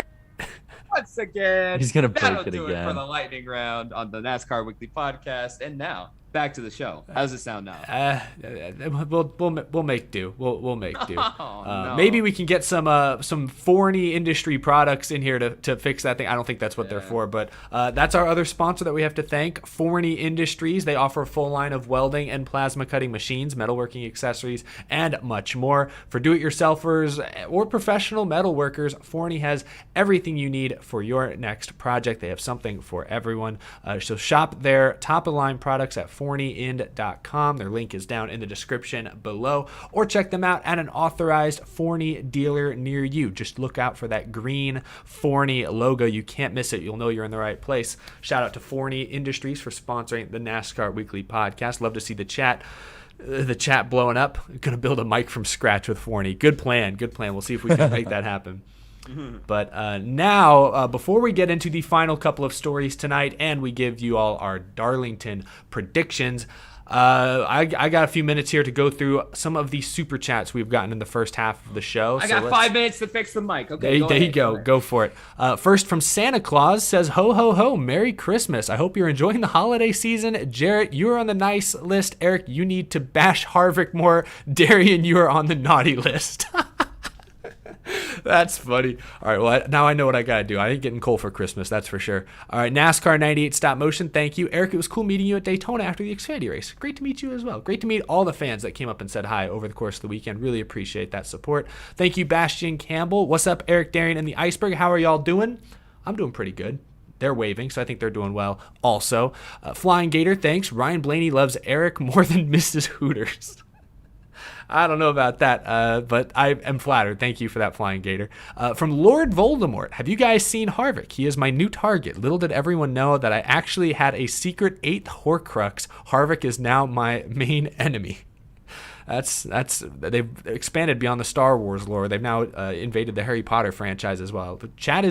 Once again, he's gonna break that'll it do again. it for the lightning round on the NASCAR Weekly Podcast. And now back to the show. How does it sound now? We'll make do. We'll make do. No. Maybe we can get some Forney Industry products in here to fix that thing. I don't think that's what they're for, but that's our other sponsor that we have to thank, Forney Industries. They offer a full line of welding and plasma cutting machines, metalworking accessories, and much more. For do-it-yourselfers or professional metalworkers, Forney has everything you need for your next project. They have something for everyone. So shop their top-of-the-line products at forneyinc.com. Their link is down in the description below, or check them out at an authorized Forney dealer near you. Just look out for that green Forney logo. You can't miss it. You'll know you're in the right place. Shout out to Forney Industries for sponsoring the NASCAR Weekly Podcast. Love to see the chat blowing up. Gonna build a mic from scratch with Forney. Good plan. We'll see if we can make that happen. But now, before we get into the final couple of stories tonight and we give you all our Darlington predictions, I got a few minutes here to go through some of the super chats we've gotten in the first half of the show. I got 5 minutes to fix the mic. Okay, there you go. Go for it. First from Santa Claus says, ho, ho, ho, Merry Christmas. I hope you're enjoying the holiday season. Jarrett, you're on the nice list. Eric, you need to bash Harvick more. Darian, you are on the naughty list. That's funny. All right, well, now I know what I got to do. I ain't getting coal for Christmas, that's for sure. All right, NASCAR 98 Stop Motion, thank you. Eric, it was cool meeting you at Daytona after the Xfinity race. Great to meet you as well. Great to meet all the fans that came up and said hi over the course of the weekend. Really appreciate that support. Thank you, Bastian Campbell. What's up, Eric, Darian, and the Iceberg? How are y'all doing? I'm doing pretty good. They're waving, so I think they're doing well also. Flying Gator, thanks. Ryan Blaney loves Eric more than Mrs. Hooters. I don't know about that, but I am flattered. Thank you for that, Flying Gator. From Lord Voldemort, have you guys seen Harvick? He is my new target. Little did everyone know that I actually had a secret 8th Horcrux. Harvick is now my main enemy. They've expanded beyond the Star Wars lore. They've now invaded the Harry Potter franchise as well. The chat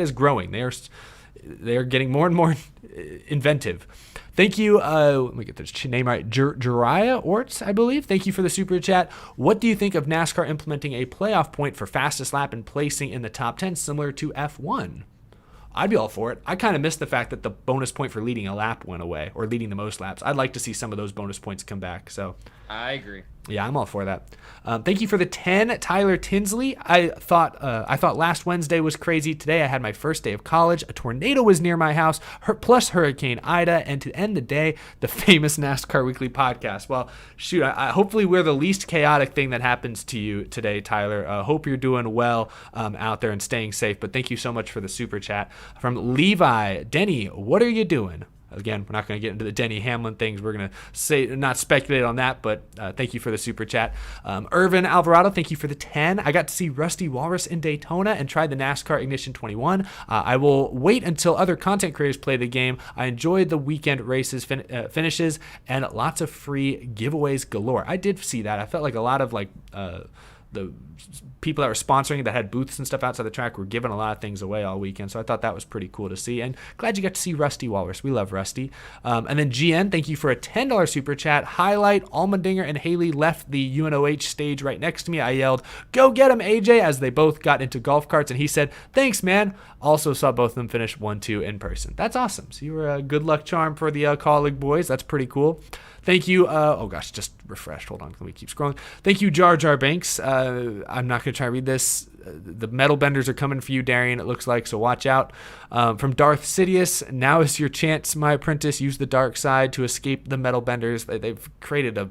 is growing. They are getting more and more inventive. Thank you. Let me get this name right. Jariah Orts, I believe. Thank you for the super chat. What do you think of NASCAR implementing a playoff point for fastest lap and placing in the top 10, similar to F1? I'd be all for it. I kind of missed the fact that the bonus point for leading a lap went away, or leading the most laps. I'd like to see some of those bonus points come back. So I agree. Yeah, I'm all for that. Thank you for the 10, Tyler Tinsley. I thought last Wednesday was crazy. Today I had my first day of college. A tornado was near my house, plus Hurricane Ida, and to end the day, the famous NASCAR Weekly podcast. Well, shoot, hopefully we're the least chaotic thing that happens to you today, Tyler. Hope you're doing well out there and staying safe. But thank you so much for the super chat. From Levi, Denny, what are you doing? Again, we're not going to get into the Denny Hamlin things. We're going to not speculate on that, but thank you for the super chat. Irvin Alvarado, thank you for the 10. I got to see Rusty Walrus in Daytona and tried the NASCAR Ignition 21. I will wait until other content creators play the game. I enjoyed the weekend races finishes and lots of free giveaways galore. I did see that. I felt like a lot of the people that were sponsoring that had booths and stuff outside the track were giving a lot of things away all weekend. So I thought that was pretty cool to see. And glad you got to see Rusty Walrus. We love Rusty. And then GN, thank you for a $10 super chat. Highlight, Allmendinger and Haley left the UNOH stage right next to me. I yelled, "Go get him, AJ," as they both got into golf carts. And he said, "Thanks, man." Also saw both of them finish 1-2 in person. That's awesome. So you were a good luck charm for the colleague boys. That's pretty cool. Thank you. Oh gosh, just refreshed. Hold on, let me keep scrolling. Thank you, Jar Jar Banks. I'm not gonna try to read this. The metal benders are coming for you, Darian. It looks like, so watch out. From Darth Sidious, now is your chance, my apprentice. Use the dark side to escape the metal benders. They've created a.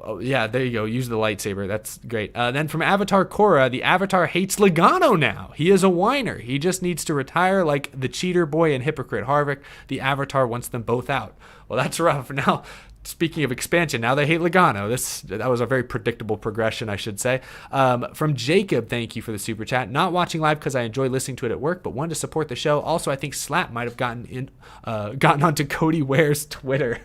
Oh, yeah, there you go. Use the lightsaber. That's great. Then from Avatar Korra, the Avatar hates Logano now. He is a whiner. He just needs to retire like the cheater boy and hypocrite Harvick. The Avatar wants them both out. Well, that's rough. Now, speaking of expansion, now they hate Logano. That was a very predictable progression, I should say. From Jacob, thank you for the super chat. Not watching live because I enjoy listening to it at work, but wanted to support the show. Also, I think Slap might have gotten onto Cody Ware's Twitter.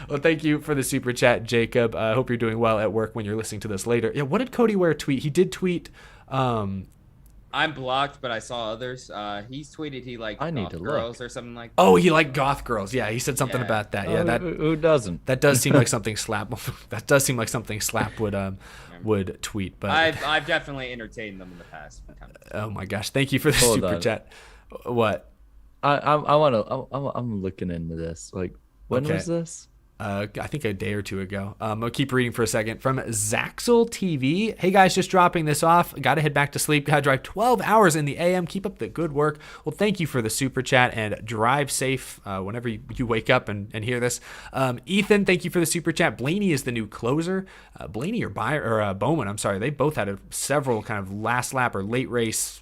Well, thank you for the super chat, Jacob. I hope you're doing well at work when you're listening to this later. Yeah, what did Cody Ware tweet? He did tweet. I'm blocked, but I saw others. He's tweeted he liked goth girls or something like that. Oh, he liked goth girls. Yeah, he said something about that. Yeah, that who doesn't? That does seem like something Slap. That does seem like something Slap would tweet. But I've definitely entertained them in the past. Oh my gosh! Thank you for the super chat. What? I'm looking into this. Like, when was this? I think a day or two ago. I'll keep reading for a second. From Zaxel TV. Hey guys, just dropping this off. Got to head back to sleep. Got to drive 12 hours in the AM. Keep up the good work. Well, thank you for the super chat and drive safe whenever you wake up and hear this. Ethan, thank you for the super chat. Blaney is the new closer. Blaney or Bowman, I'm sorry. They both had several kind of last lap or late race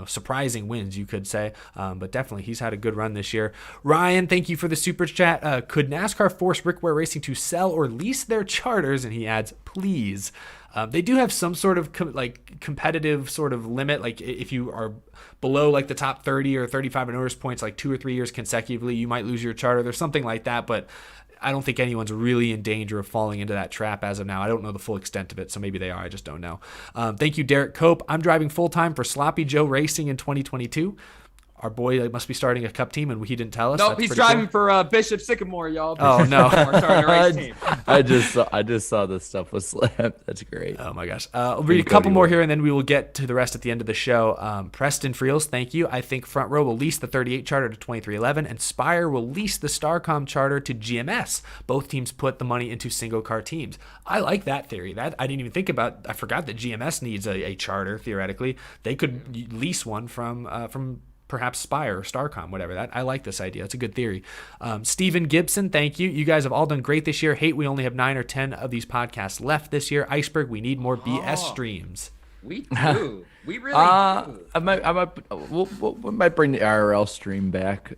surprising wins, you could say, but definitely he's had a good run this year. Ryan, thank you for the super chat. Could NASCAR force Rick Ware Racing to sell or lease their charters? And he adds, please. They do have some sort of competitive sort of limit. Like if you are below like the top 30 or 35 in owners points, like 2 or 3 years consecutively, you might lose your charter. There's something like that, but I don't think anyone's really in danger of falling into that trap as of now. I don't know the full extent of it, so maybe they are. I just don't know. Thank you, Derek Cope. I'm driving full-time for Sloppy Joe Racing in 2022. Our boy must be starting a cup team, and he didn't tell us. Nope, he's driving for Bishop Sycamore, y'all. Oh, no. Starting a race team. I just saw this stuff with Slap. That's great. Oh, my gosh. I'll read a couple more here, and then we will get to the rest at the end of the show. Preston Friels, thank you. I think Front Row will lease the 38 charter to 2311, and Spire will lease the Starcom charter to GMS. Both teams put the money into single-car teams. I like that theory. That I didn't even think about. I forgot that GMS needs a charter, theoretically. They could lease one from perhaps Spire or Starcom, whatever that. I like this idea. It's a good theory. Steven Gibson, thank you. You guys have all done great this year. Hate we only have 9 or 10 of these podcasts left this year. Iceberg, we need more BS streams. We do. We really do. We might bring the IRL stream back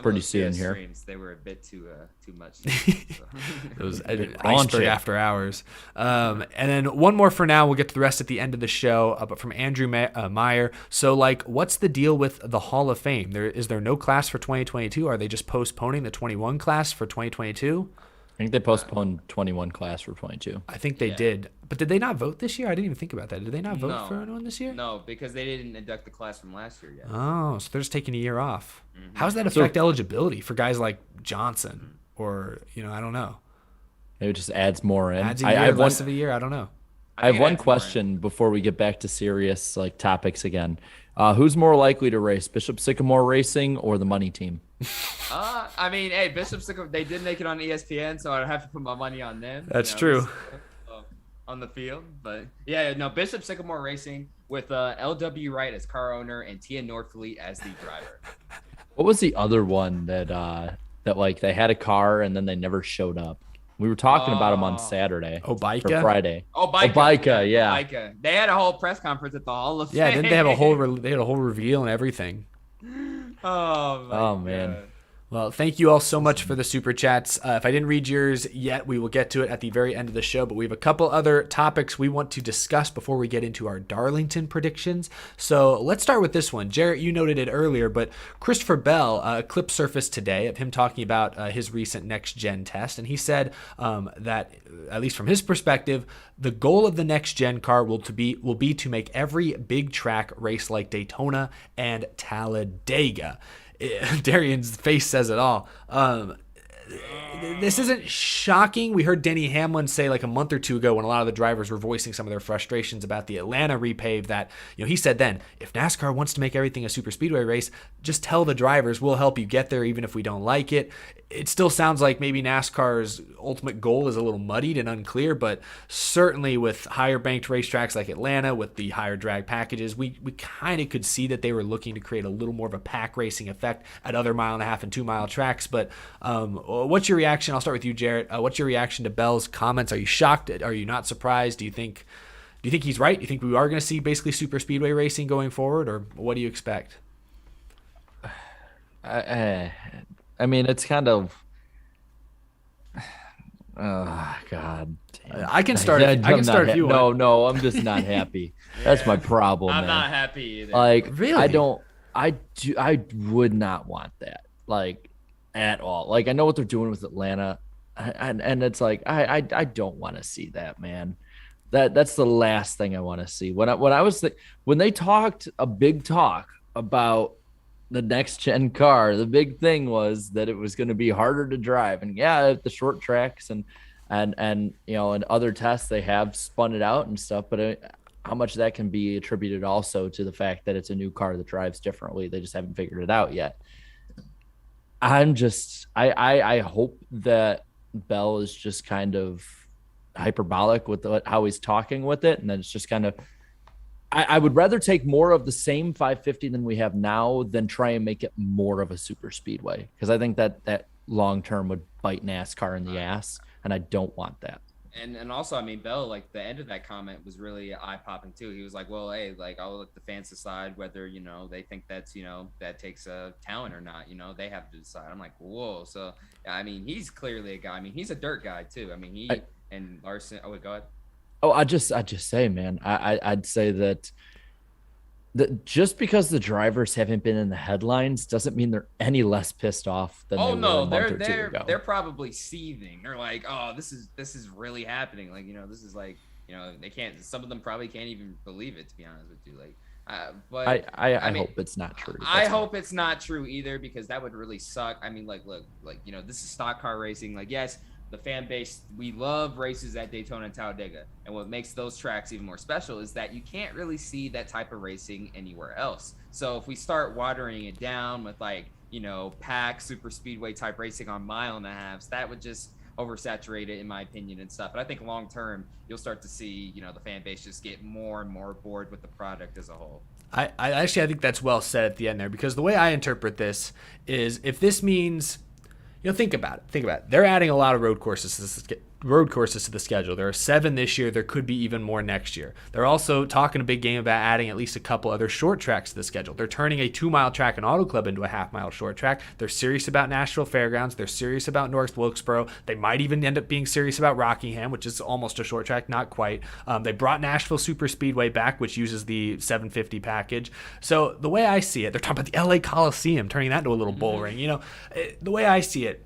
pretty soon here. Streams, they were a bit too much. It was Iceberg after hours. And then one more for now. We'll get to the rest at the end of the show. But from Andrew Meyer. So, what's the deal with the Hall of Fame? Is there no class for 2022? Are they just postponing the 21 class for 2022? I think they postponed 21 class for 22. I think they did. But did they not vote this year? I didn't even think about that. Did they not vote No. for anyone this year? No, because they didn't induct the class from last year yet. Oh, so they're just taking a year off. How does that affect eligibility for guys like Johnson or, I don't know. Maybe it just adds more in. Adds a year, less of a year. I don't know. I have one question before we get back to serious topics again. Who's more likely to race, Bishop Sycamore Racing or the money team? Hey, Bishop Sycamore, they did make it on ESPN, so I'd have to put my money on them. That's true. On the field, but no, Bishop Sycamore Racing with LW Wright as car owner and Tia Norfleet as the driver. What was the other one that they had a car and then they never showed up? We were talking about them on Saturday. Obika? Or Friday. Obika, yeah. Obika. They had a whole press conference at the Hall of Fame. Yeah, didn't they have a whole reveal and everything? Oh man. God. Well, thank you all so much for the super chats. If I didn't read yours yet, we will get to it at the very end of the show, but we have a couple other topics we want to discuss before we get into our Darlington predictions. So let's start with this one. Jarrett, you noted it earlier, but Christopher Bell, a clip surfaced today of him talking about his recent next-gen test, and he said that, at least from his perspective, the goal of the next-gen car will be to make every big track race like Daytona and Talladega. Darian's face says it all. This isn't shocking. We heard Denny Hamlin say like a month or two ago when a lot of the drivers were voicing some of their frustrations about the Atlanta repave that, he said then, if NASCAR wants to make everything a super speedway race, just tell the drivers we'll help you get there even if we don't like it. It still sounds like maybe NASCAR's ultimate goal is a little muddied and unclear, but certainly with higher banked racetracks like Atlanta, with the higher drag packages, we kind of could see that they were looking to create a little more of a pack racing effect at other 1.5 mile and 2 mile tracks. But what's your reaction? I'll start with you, Jarrett. What's your reaction to Bell's comments? Are you shocked? Are you not surprised? Do you think he's right? Do you think we are going to see basically super speedway racing going forward, or what do you expect? I mean, it's kind of. Oh God! Damn. I can start. I can start if you want. No, I'm just not happy. That's my problem. I'm man. not happy either. Like, really? I would not want that. Like, at all. Like, I know what they're doing with Atlanta, and it's like I don't want to see that, man. That's the last thing I want to see. When they talked a big talk about the next gen car, the big thing was that it was going to be harder to drive, and the short tracks and other tests they have spun it out and stuff, but how much that can be attributed also to the fact that it's a new car that drives differently. They just haven't figured it out yet. I hope that Bell is just kind of hyperbolic with how he's talking with it, and then it's just kind of. I would rather take more of the same 550 than we have now than try and make it more of a super speedway, because I think that long term would bite NASCAR in the ass, and I don't want that. And also, I mean, Bell, like the end of that comment was really eye popping too. He was like, well, hey, like I'll let the fans decide whether, they think that's, that takes a talent or not, they have to decide. I'm like, whoa. So, I mean, he's clearly a guy. I mean, he's a dirt guy too. I mean, and Larson, go ahead. Oh, I just say, man, I'd say that just because the drivers haven't been in the headlines doesn't mean they're any less pissed off than they were a month or two ago. They're probably seething. They're like, oh, this is really happening. Like, this is like, they can't. Some of them probably can't even believe it, to be honest with you. Like, but I hope it's not true. I hope it's not true either, because that would really suck. I mean, like, look, like, this is stock car racing. Like, yes, the fan base, we love races at Daytona and Talladega, and what makes those tracks even more special is that you can't really see that type of racing anywhere else. So if we start watering it down with like, pack super speedway type racing on 1.5 miles, that would just oversaturate it, in my opinion, and stuff. But I think long term you'll start to see, the fan base just get more and more bored with the product as a whole. I think that's well said at the end there, because the way I interpret this is, if this means, think about it. They're adding a lot of road courses to the schedule. There are 7 this year. There could be even more next year. They're also talking a big game about adding at least a couple other short tracks to the schedule. They're turning a 2 mile track and Auto Club into a 1/2 mile short track. They're serious about Nashville Fairgrounds. They're serious about North Wilkesboro. They might even end up being serious about Rockingham, which is almost a short track, not quite. They brought Nashville Super Speedway back, which uses the 750 package. So the way I see it, they're talking about the LA Coliseum, turning that into a little bull ring. The way I see it,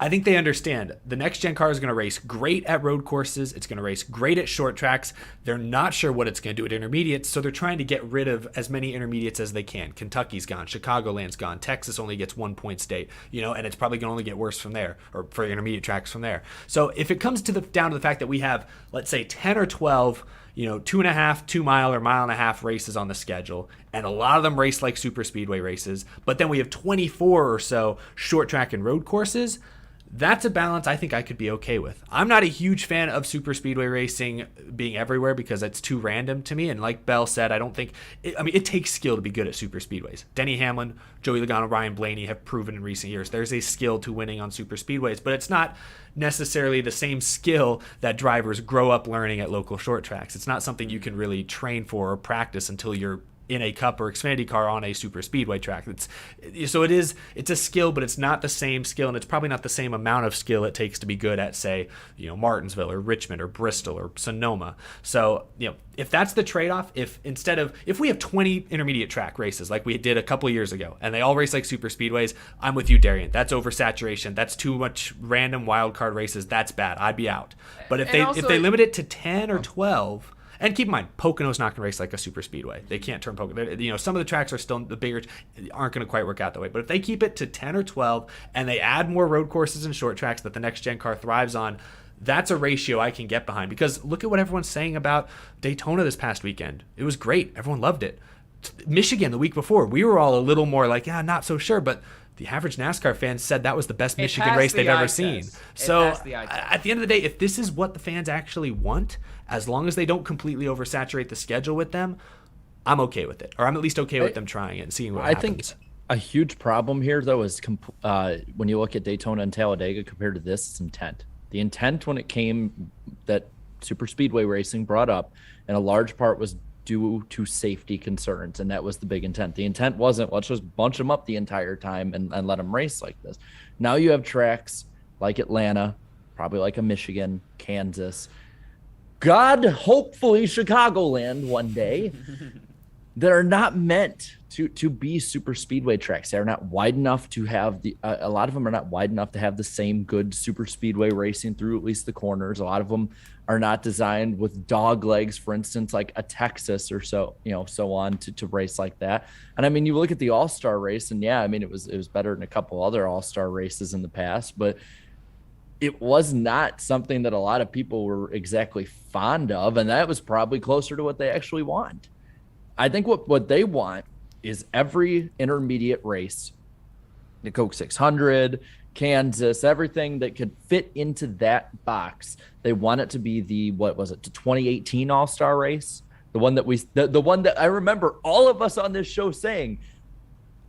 I think they understand the next gen car is going to race great at road courses. It's going to race great at short tracks. They're not sure what it's going to do at intermediates, so they're trying to get rid of as many intermediates as they can. Kentucky's gone, Chicagoland's gone, Texas only gets 1 point state, and it's probably going to only get worse from there, or for intermediate tracks from there. So if it comes down to the fact that we have, let's say, 10 or 12 2.5, 2 mile or mile and a half races on the schedule, and a lot of them race like super speedway races, but then we have 24 or so short track and road courses. That's a balance I think I could be okay with. I'm not a huge fan of super speedway racing being everywhere because it's too random to me. And like Bell said, I don't think it takes skill to be good at super speedways. Denny Hamlin, Joey Logano, Ryan Blaney have proven in recent years there's a skill to winning on super speedways, but it's not necessarily the same skill that drivers grow up learning at local short tracks. It's not something you can really train for or practice until you're in a Cup or Xfinity car on a super speedway track. It's a skill, but it's not the same skill, and it's probably not the same amount of skill it takes to be good at, say, Martinsville or Richmond or Bristol or Sonoma. So, if that's the trade-off, if we have 20 intermediate track races like we did a couple of years ago, and they all race like super speedways, I'm with you, Darian. That's oversaturation. That's too much random wild card races. That's bad. I'd be out. But if they limit it to 10 or 12. And keep in mind, Pocono's not going to race like a super speedway. They can't turn Pocono. Some of the tracks are still the bigger, aren't going to quite work out that way. But if they keep it to 10 or 12 and they add more road courses and short tracks that the next gen car thrives on, that's a ratio I can get behind. Because look at what everyone's saying about Daytona this past weekend. It was great. Everyone loved it. Michigan the week before, we were all a little more like, not so sure. But the average NASCAR fan said that was the best Michigan race they've ever seen. So at the end of the day, if this is what the fans actually want, as long as they don't completely oversaturate the schedule with them, I'm okay with it. Or I'm at least okay with them trying it and seeing what happens. I think a huge problem here, though, is when you look at Daytona and Talladega compared to this, it's intent. The intent when it came that super speedway racing brought up, and a large part was due to safety concerns, and that was the big intent. The intent wasn't, let's just bunch them up the entire time and let them race like this. Now you have tracks like Atlanta, probably like a Michigan, Kansas, hopefully Chicagoland one day, that are not meant to be super speedway tracks. They're not wide enough to have a lot of them are not wide enough to have the same good super speedway racing through at least the corners. A lot of them are not designed with dog legs, for instance, like a Texas or so on to race like that. And you look at the All-Star race, and it was better than a couple other All-Star races in the past, but it was not something that a lot of people were exactly fond of, and that was probably closer to what they actually want. I think what they want is every intermediate race, the Coke 600, Kansas, everything that could fit into that box. They want it to be the 2018 All-Star race, the one that I remember all of us on this show saying,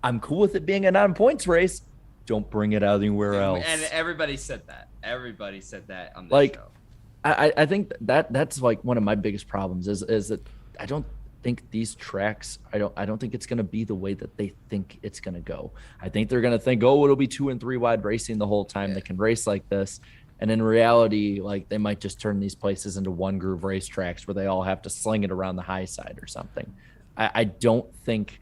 I'm cool with it being a non-points race. Don't bring it out anywhere else. And everybody said that. Everybody said that on this show. I think that's like one of my biggest problems is that I don't think these tracks, I don't think it's going to be the way that they think it's going to go. I think they're going to think, it'll be 2 and 3 wide racing the whole time. They can race like this. And in reality, they might just turn these places into one groove race tracks where they all have to sling it around the high side or something. I don't think,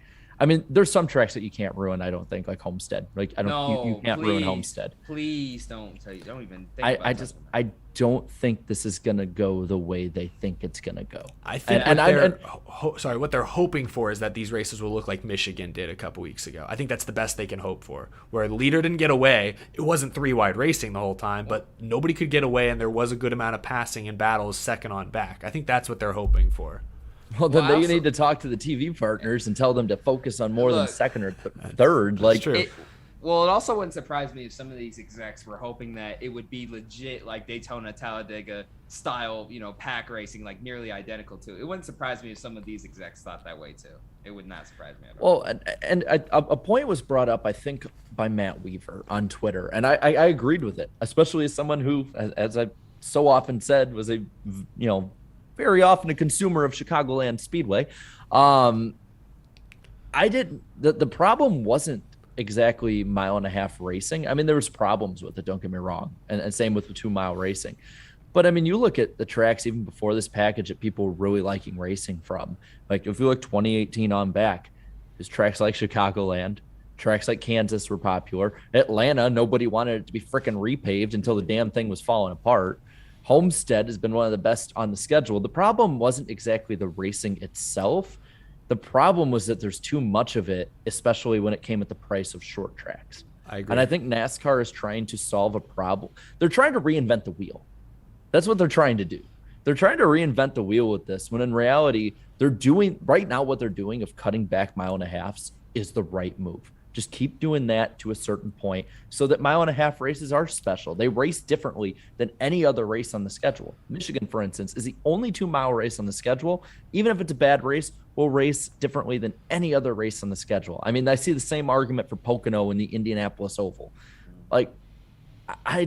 there's some tracks that you can't ruin. I don't think, like Homestead. You can't ruin Homestead. Please don't even think about it. I don't think this is going to go the way they think it's going to go. I think what they're hoping for is that these races will look like Michigan did a couple weeks ago. I think that's the best they can hope for. Where the leader didn't get away, it wasn't 3 wide racing the whole time, but nobody could get away, and there was a good amount of passing and battles second on back. I think that's what they're hoping for. Well, then they need to talk to the TV partners and tell them to focus on more than second or third. True. It also wouldn't surprise me if some of these execs were hoping that it would be legit, like Daytona, Talladega style, pack racing, like nearly identical to. It wouldn't surprise me if some of these execs thought that way too. It would not surprise me at all. Well, and a point was brought up, I think, by Matt Weaver on Twitter, and I agreed with it, especially as someone who, as I so often said, was a very often a consumer of Chicagoland Speedway. The problem wasn't exactly 1.5 mile racing. There was problems with it, don't get me wrong. And same with the 2 mile racing. But you look at the tracks even before this package that people were really liking racing from. Like if you look 2018 on back, there's tracks like Chicagoland, Tracks like Kansas were popular. Atlanta, nobody wanted it to be freaking repaved until the damn thing was falling apart. Homestead has been one of the best on the schedule. The problem wasn't exactly the racing itself. The problem was that there's too much of it, especially when it came at the price of short tracks. I agree. And I think NASCAR is trying to solve a problem. They're trying to reinvent the wheel. That's what they're trying to do. They're trying to reinvent the wheel with this, when in reality, they're doing right now what they're doing of cutting back 1.5 miles is the right move. Just keep doing that to a certain point so that 1.5 mile races are special. They race differently than any other race on the schedule. Michigan, for instance, is the only 2-mile race on the schedule. Even if it's a bad race, will race differently than any other race on the schedule. I mean, I see the same argument for Pocono and the Indianapolis Oval. Like, I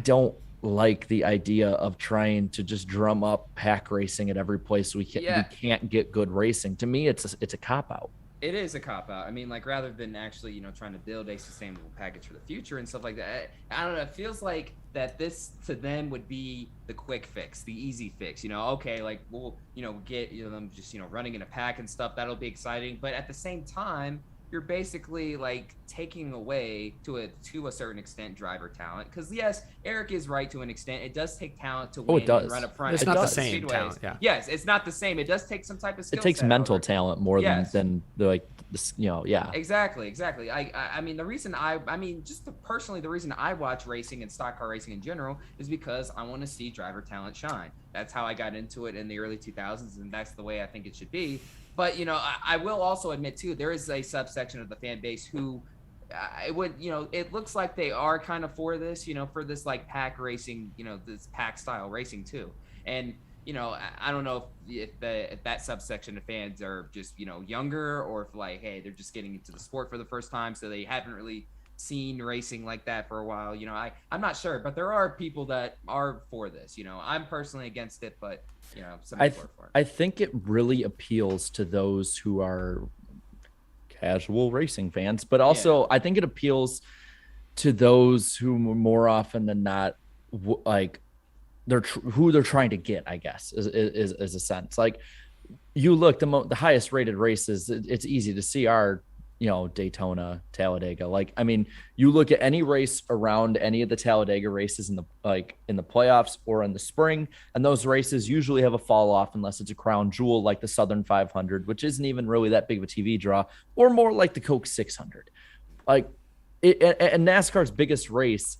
don't like the idea of trying to just drum up pack racing at every place we can't get good racing. To me, it's a cop-out. It is a cop-out. I mean, like, rather than actually, trying to build a sustainable package for the future and stuff like that, I don't know, it feels like that this, to them, would be the quick fix, the easy fix. Okay, like, we'll, get them just, running in a pack and stuff. That'll be exciting. But at the same time, you're basically, like, taking away, to a certain extent, driver talent. Because, yes, Eric is right to an extent. It does take talent to win and run a prime. It's not the same talent, yeah. Yes, it's not the same. It does take some type of skill set. It takes mental talent more than yeah. Exactly. I mean, the reason personally, the reason I watch racing and stock car racing in general is because I want to see driver talent shine. That's how I got into it in the early 2000s, and that's the way I think it should be. But, I will also admit, too, there is a subsection of the fan base who it looks like they are kind of for this, for this, like, pack racing, this pack style racing, too. And, I don't know if that subsection of fans are just, younger, or if, like, hey, they're just getting into the sport for the first time, so they haven't really seen racing like that for a while. I'm not sure, but there are people that are for this. I'm personally against it, but some people are for it. I think it really appeals to those who are casual racing fans, but also I think it appeals to those who more often than not, like, who they're trying to get, I guess, is a sense. Like, you look, the highest rated races, it's easy to see are Daytona, Talladega. Like, I mean, you look at any race around any of the Talladega races in the playoffs or in the spring, and those races usually have a fall off unless it's a crown jewel like the Southern 500, which isn't even really that big of a TV draw, or more like the Coke 600. Like, and NASCAR's biggest race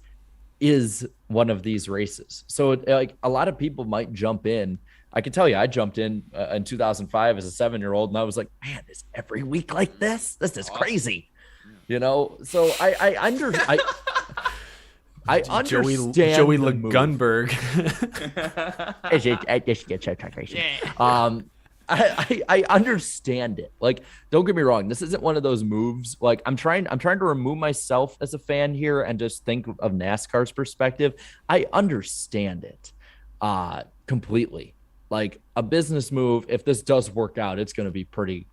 is one of these races. So like, a lot of people might jump in. I can tell you, I jumped in 2005 as a 7-year-old, and I was like, man, is every week like this? This is crazy. So I understand Joey Gunberg. I understand it. Like, don't get me wrong, this isn't one of those moves. Like, I'm trying to remove myself as a fan here and just think of NASCAR's perspective. I understand it completely. Like, a business move, if this does work out, it's going to be pretty,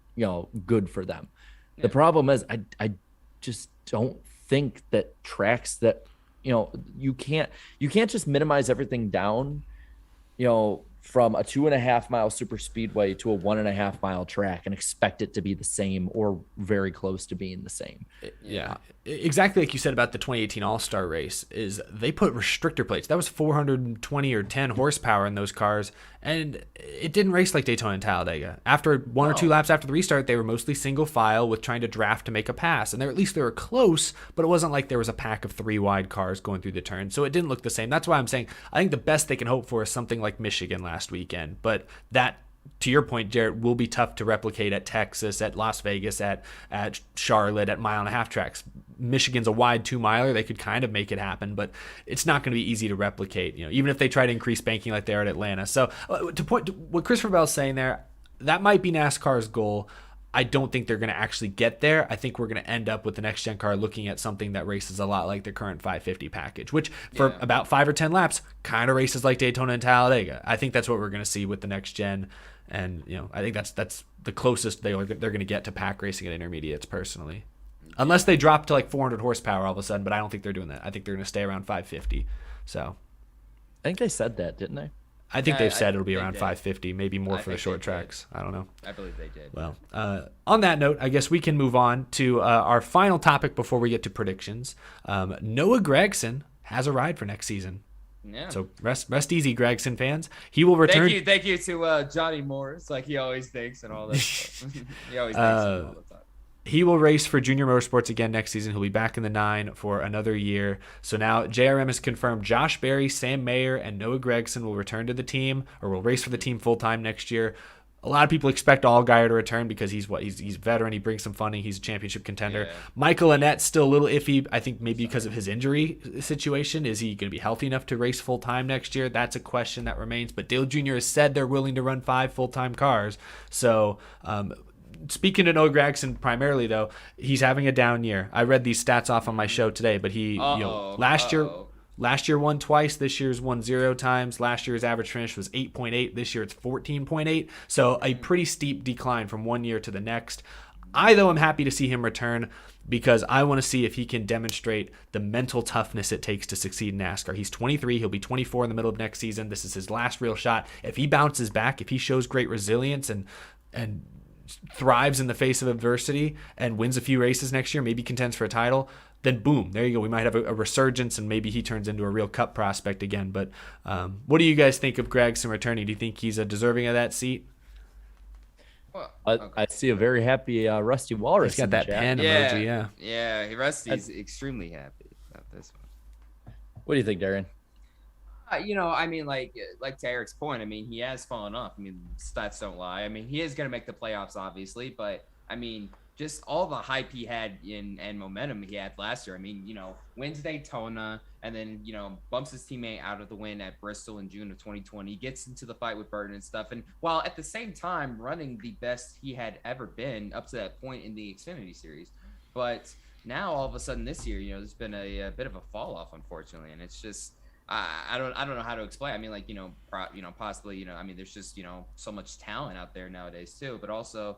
good for them. Yeah. The problem is, I just don't think that tracks that, you can't just minimize everything down, from a 2.5 mile super speedway to a 1.5 mile track and expect it to be the same or very close to being the same. Yeah, exactly like you said about the 2018 All-Star race, is they put restrictor plates. That was 420 or 10 horsepower in those cars, and it didn't race like Daytona and Talladega. After one or two laps after the restart, they were mostly single file with trying to draft to make a pass, and at least they were close, but it wasn't like there was a pack of 3 wide cars going through the turn, so it didn't look the same. That's why I'm saying I think the best they can hope for is something like Michigan last weekend, but that, to your point, Jarrett, will be tough to replicate at Texas, at Las Vegas, at Charlotte, at 1.5 mile tracks. Michigan's a wide 2-miler. They could kind of make it happen, but it's not going to be easy to replicate, even if they try to increase banking like they are at Atlanta. So to point to what Christopher Bell's saying there, that might be NASCAR's goal. I don't think they're going to actually get there. I think we're going to end up with the next gen car looking at something that races a lot like their current 550 package, which for about 5 or 10 laps kind of races like Daytona and Talladega. I think that's what we're going to see with the next gen. And, I think that's the closest they're going to get to pack racing at intermediates personally. Unless they drop to like 400 horsepower all of a sudden, but I don't think they're doing that. I think they're going to stay around 550. So I think they said that, didn't they? I think they've said it'll be they around did. 550, maybe more I for the think short they did. tracks. I don't know. I believe they did. Well, on that note, I guess we can move on to our final topic before we get to predictions. Noah Gragson has a ride for next season. Yeah. So rest easy, Gragson fans. He will return. Thank you to Johnny Morris, like he always thinks and all that stuff. He always thinks of him all the time. He will race for Junior Motorsports again next season. He'll be back in the 9 for another year. So now JRM has confirmed Josh Berry, Sam Mayer, and Noah Gragson will return to the team, or will race for the team full-time next year. A lot of people expect Allgaier to return because he's a veteran. He brings some funding. He's a championship contender. Yeah. Michael Annette's still a little iffy. I think maybe because of his injury situation. Is he going to be healthy enough to race full time next year? That's a question that remains. But Dale Jr. has said they're willing to run 5 full-time cars. So speaking to Noah Gragson primarily, though, he's having a down year. I read these stats off on my show today, but he last year won twice. This year's won 0 times. Last year's average finish was 8.8. This year it's 14.8. So a pretty steep decline from one year to the next. I, though, am happy to see him return because I want to see if he can demonstrate the mental toughness it takes to succeed in NASCAR. He's 23. He'll be 24 in the middle of next season. This is his last real shot. If he bounces back, if he shows great resilience and thrives in the face of adversity and wins a few races next year, maybe contends for a title, then boom, there you go. We might have a resurgence and maybe he turns into a real Cup prospect again. But what do you guys think of Gragson returning? Do you think he's deserving of that seat? Well, I see a very happy Rusty Walrus. He's got that pen emoji, yeah. Yeah, Rusty's extremely happy about this one. What do you think, Darian? I mean, like to Eric's point, I mean, he has fallen off. I mean, stats don't lie. I mean, he is going to make the playoffs, obviously, but I mean, just all the hype he had and momentum he had last year. I mean, wins Daytona and then, bumps his teammate out of the win at Bristol in June of 2020, gets into the fight with Burton and stuff. And while at the same time running the best he had ever been up to that point in the Xfinity Series. But now all of a sudden this year, there's been a bit of a fall off, unfortunately. And it's just, I don't know how to explain. I mean, like, possibly, I mean, there's just, so much talent out there nowadays too, but also,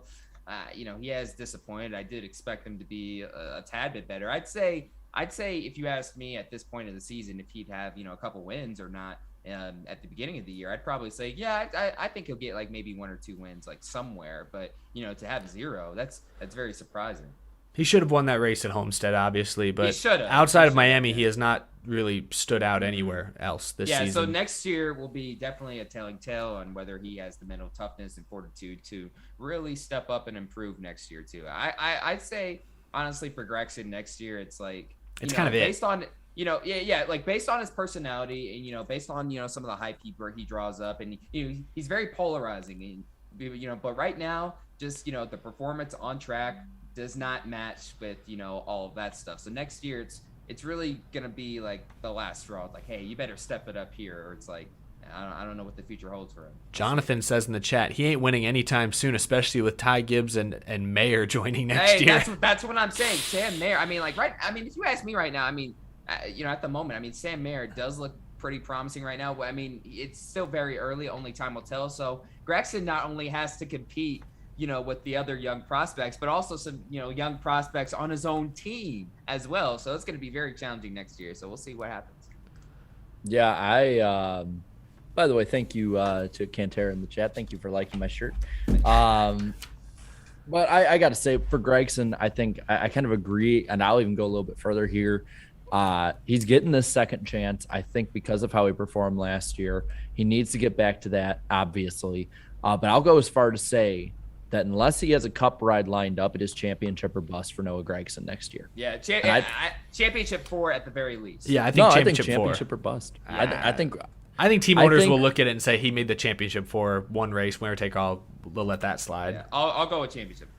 he has disappointed. I did expect him to be a tad bit better. I'd say if you asked me at this point of the season if he'd have a couple wins or not at the beginning of the year, I'd probably say I think he'll get like maybe 1 or 2 wins like somewhere. But to have 0, that's very surprising. He should have won that race at Homestead, obviously, but outside of Miami, he has not really stood out anywhere else this season. Yeah, so next year will be definitely a telling tale on whether he has the mental toughness and fortitude to really step up and improve next year too. I'd say honestly for Gragson next year, it's like it's kind of based on like based on his personality and based on some of the hype he draws up, and he's very polarizing, and but right now just the performance on track does not match with all of that stuff. So next year it's really gonna be like the last straw. Like, hey, you better step it up here, or it's like I don't know what the future holds for him. Jonathan says in the chat he ain't winning anytime soon, especially with Ty Gibbs and Mayer joining next year. That's what I'm saying. Sam Mayer. I mean, if you ask me right now, I mean, at the moment, I mean, Sam Mayer does look pretty promising right now. But I mean, it's still very early. Only time will tell. So Gragson not only has to compete with the other young prospects, but also some, young prospects on his own team as well. So it's going to be very challenging next year. So we'll see what happens. Yeah, by the way, thank you to Cantera in the chat. Thank you for liking my shirt. But I got to say, for Gragson, I think I kind of agree, and I'll even go a little bit further here. He's getting this second chance, I think, because of how he performed last year. He needs to get back to that, obviously. But I'll go as far to say that unless he has a Cup ride lined up, it is championship or bust for Noah Gragson next year. Yeah, championship 4 at the very least. Yeah, I think championship or bust. Yeah. I think team owners will look at it and say he made the championship 4, one race, winner take all. They'll let that slide. Yeah, I'll go with championship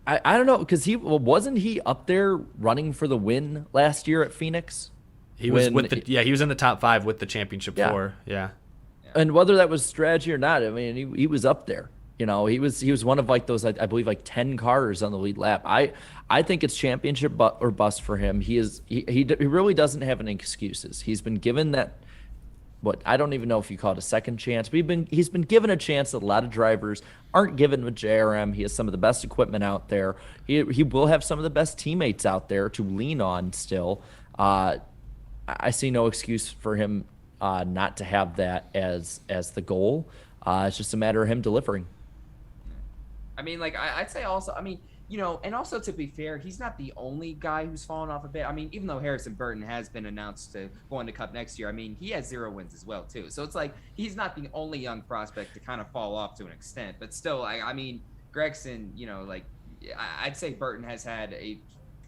4. I don't know, because wasn't he up there running for the win last year at Phoenix? He was he was in the top 5 with the championship 4. Yeah. And whether that was strategy or not, I mean, he was up there. He was one of like those, I believe, like 10 cars on the lead lap. I think it's championship or bust for him. He really doesn't have any excuses. He's been given that, I don't even know if you call it a second chance, but he's been given a chance that a lot of drivers aren't given with JRM. He has some of the best equipment out there. He will have some of the best teammates out there to lean on still. I see no excuse for him not to have that as the goal. It's just a matter of him delivering. I mean, like I'd say also, I mean, and also to be fair, he's not the only guy who's fallen off a bit. I mean, even though Harrison Burton has been announced to go on to Cup next year, I mean, he has 0 wins as well too. So it's like he's not the only young prospect to kind of fall off to an extent. But still, I mean, Gregson, like I'd say Burton has had a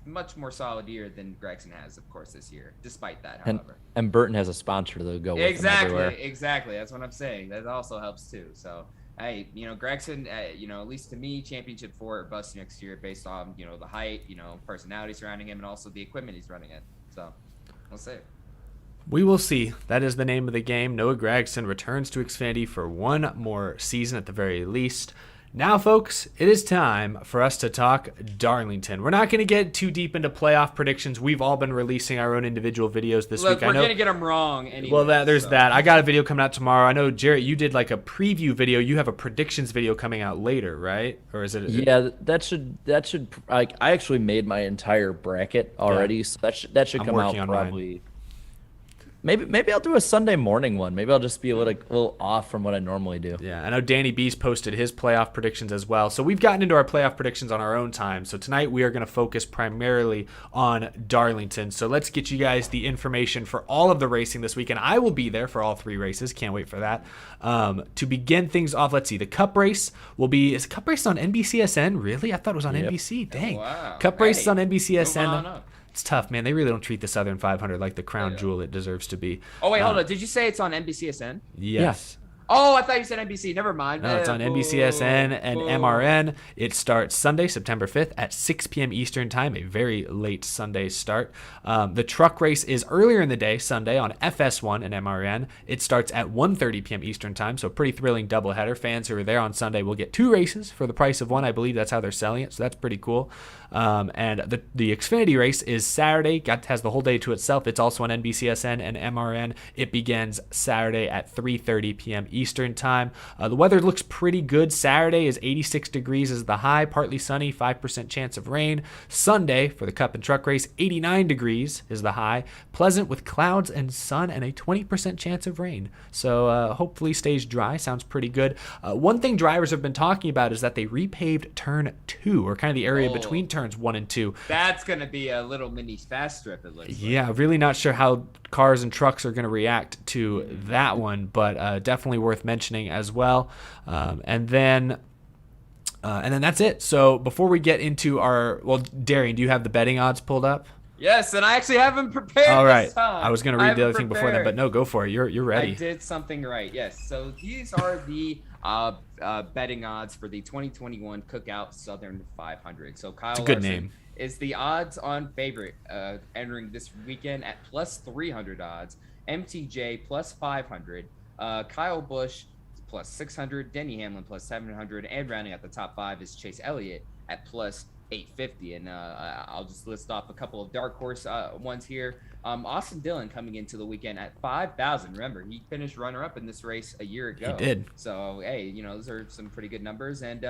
much more solid year than Gregson has, of course, this year. Despite that, however, and Burton has a sponsor to go with him everywhere. Exactly. That's what I'm saying. That also helps too. So. Hey, Gregson, at least to me, championship 4 or bust next year based on, the height, personality surrounding him and also the equipment he's running in. So we'll see. We will see. That is the name of the game. Noah Gragson returns to Xfinity for one more season at the very least. Now, folks, it is time for us to talk Darlington. We're not going to get too deep into playoff predictions. We've all been releasing our own individual videos this week. We're going to get them wrong anyway. Well, there's that. I got a video coming out tomorrow. I know, Jarrett, you did like a preview video. You have a predictions video coming out later, right? Or is it? Yeah, that should like I actually made my entire bracket already, so that should come out probably. Mine. Maybe I'll do a Sunday morning one. Maybe I'll just be a little off from what I normally do. Yeah, I know Danny B's posted his playoff predictions as well. So we've gotten into our playoff predictions on our own time. So tonight we are going to focus primarily on Darlington. So let's get you guys the information for all of the racing this weekend. I will be there for all 3 races. Can't wait for that. To begin things off, let's see. The Cup race will be – is the Cup race on NBCSN? Really? I thought it was on NBC. Dang. Wow. Cup race is on NBCSN. It's tough, man. They really don't treat the Southern 500 like the crown jewel it deserves to be. Oh, wait, hold on. Did you say it's on NBCSN? Yes. Oh, I thought you said NBC. Never mind. No, it's on NBCSN and MRN. It starts Sunday, September 5th at 6 p.m. Eastern Time, a very late Sunday start. The truck race is earlier in the day, Sunday, on FS1 and MRN. It starts at 1:30 p.m. Eastern Time, so a pretty thrilling doubleheader. Fans who are there on Sunday will get 2 races for the price of 1. I believe that's how they're selling it, so that's pretty cool. And the Xfinity race is Saturday, has the whole day to itself. It's also on NBCSN and MRN. It begins Saturday at 3:30 p.m. Eastern Time. The weather looks pretty good. Saturday is 86 degrees is the high, partly sunny, 5% chance of rain. Sunday for the Cup and Truck race, 89 degrees is the high, pleasant with clouds and sun and a 20% chance of rain. So hopefully stays dry. Sounds pretty good. One thing drivers have been talking about is that they repaved turn 2, or kind of the area between turns 1 and 2. That's going to be a little mini fast strip, it looks like. Yeah, really not sure how cars and trucks are going to react to that one, but definitely worth mentioning as well. And then that's it. So before we get into Darian, do you have the betting odds pulled up? Yes, and I actually have them prepared. All right. This time. I was going to read the other thing before that, but no, go for it. You're ready. I did something right. Yes. So these are the betting odds for the 2021 Cookout Southern 500. So Kyle Larson, good name, is the odds on favorite entering this weekend at plus 300 odds. MTJ plus 500. Kyle Busch plus 600. Denny Hamlin plus 700. And rounding out the top 5 is Chase Elliott at plus 850. And I'll just list off a couple of dark horse ones here. Austin Dillon coming into the weekend at 5,000. Remember, he finished runner-up in this race a year ago. He did. So, hey, those are some pretty good numbers. And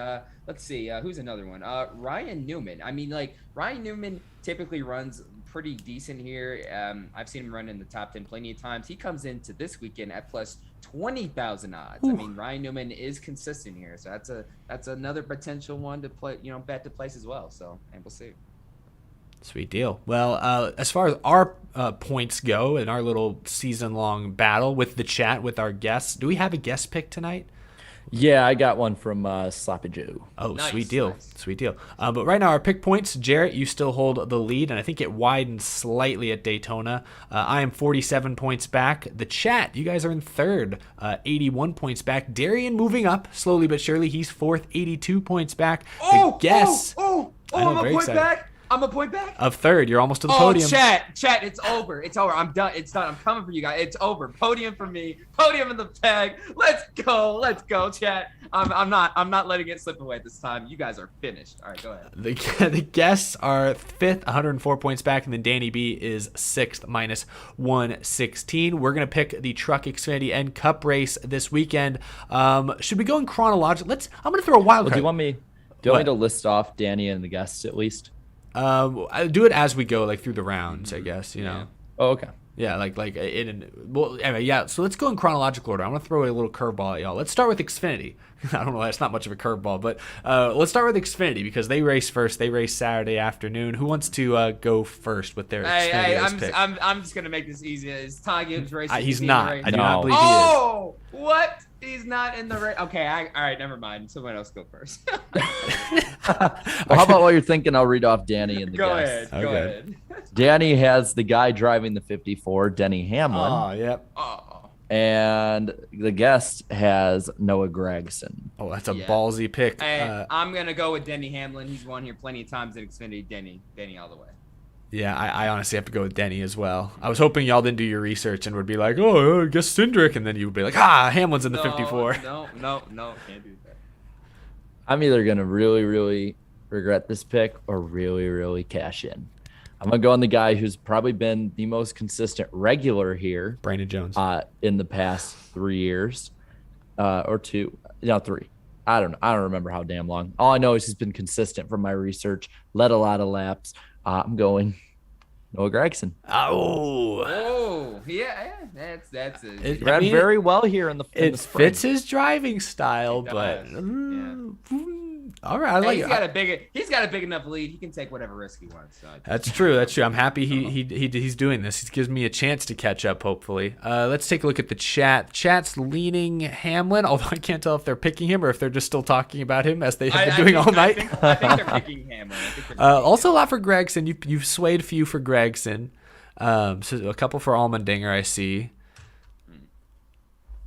let's see, who's another one? Ryan Newman. I mean, Ryan Newman typically runs pretty decent here. I've seen him run in the top 10 plenty of times. He comes into this weekend at plus 20,000 odds. Ooh. I mean, Ryan Newman is consistent here, so that's another potential one to play, bet to place as well. So, and we'll see. Sweet deal. Well, as far as our points go in our little season-long battle with the chat with our guests, do we have a guest pick tonight? Yeah, I got one from Sloppy Joe. Oh, nice, sweet deal. Nice. Sweet deal. But right now, our pick points, Jarrett, you still hold the lead, and I think it widened slightly at Daytona. I am 47 points back. The chat, you guys are in third, 81 points back. Darian moving up slowly but surely. He's fourth, 82 points back. The guess. I'm a point back. I'm a point back of third. You're almost to the podium. Chat, it's over. It's over. I'm done. It's done. I'm coming for you guys. It's over. Podium for me. Podium in the bag. Let's go, chat. I'm not letting it slip away this time. You guys are finished. All right, go ahead. The guests are fifth, 104 points back, and then Danny B is sixth, minus 116. We're gonna pick the Truck Xfinity and Cup race this weekend. Should we go in chronological? I'm gonna throw a wild card. Do you want me to list off Danny and the guests at least? I do it as we go, through the rounds, I guess, Oh, okay. Yeah, well, anyway, yeah. So let's go in chronological order. I'm gonna throw a little curveball at y'all. Let's start with Xfinity. I don't know, that's not much of a curveball, but let's start with Xfinity because they race first. They race Saturday afternoon. Who wants to go first with their Xfinity pick? I'm just gonna make this easy. Is Ty Gibbs racing? He's not. I do not believe Oh, what? He's not in the race. Okay, all right, never mind. Someone else go first. Well, how about while you're thinking, I'll read off Danny and the Go guests. ahead. Go ahead. Danny has the guy driving the 54, Denny Hamlin. Oh, yep. Oh. And the guest has Noah Gragson. Oh, that's a ballsy pick. Hey, I'm gonna go with Denny Hamlin. He's won here plenty of times at Xfinity. Denny all the way. Yeah, I honestly have to go with Denny as well. I was hoping y'all didn't do your research and would be like, oh, I guess Cindric, and then you would be like, Hamlin's in the 54. No, can't do that. I'm either going to really, really regret this pick or really, really cash in. I'm going to go on the guy who's probably been the most consistent regular here. Brandon Jones. In the past 3 years or 2. No, 3. I don't know. I don't remember how damn long. All I know is he's been consistent from my research, led a lot of laps. I'm going Noah Gragson. Oh, yeah, that's it. He ran very well here in the It spring. fits his driving style, but all right, I like it. He's got a big enough lead. He can take whatever risk he wants. So That's true. I'm happy he's doing this. He gives me a chance to catch up, hopefully. Let's take a look at the chat. Chat's leaning Hamlin, although I can't tell if they're picking him or if they're just still talking about him as they have been doing all night. I think they're picking Hamlin. Also a lot for Gregson. You've swayed a few for Gregson. So a couple for Allmendinger, I see.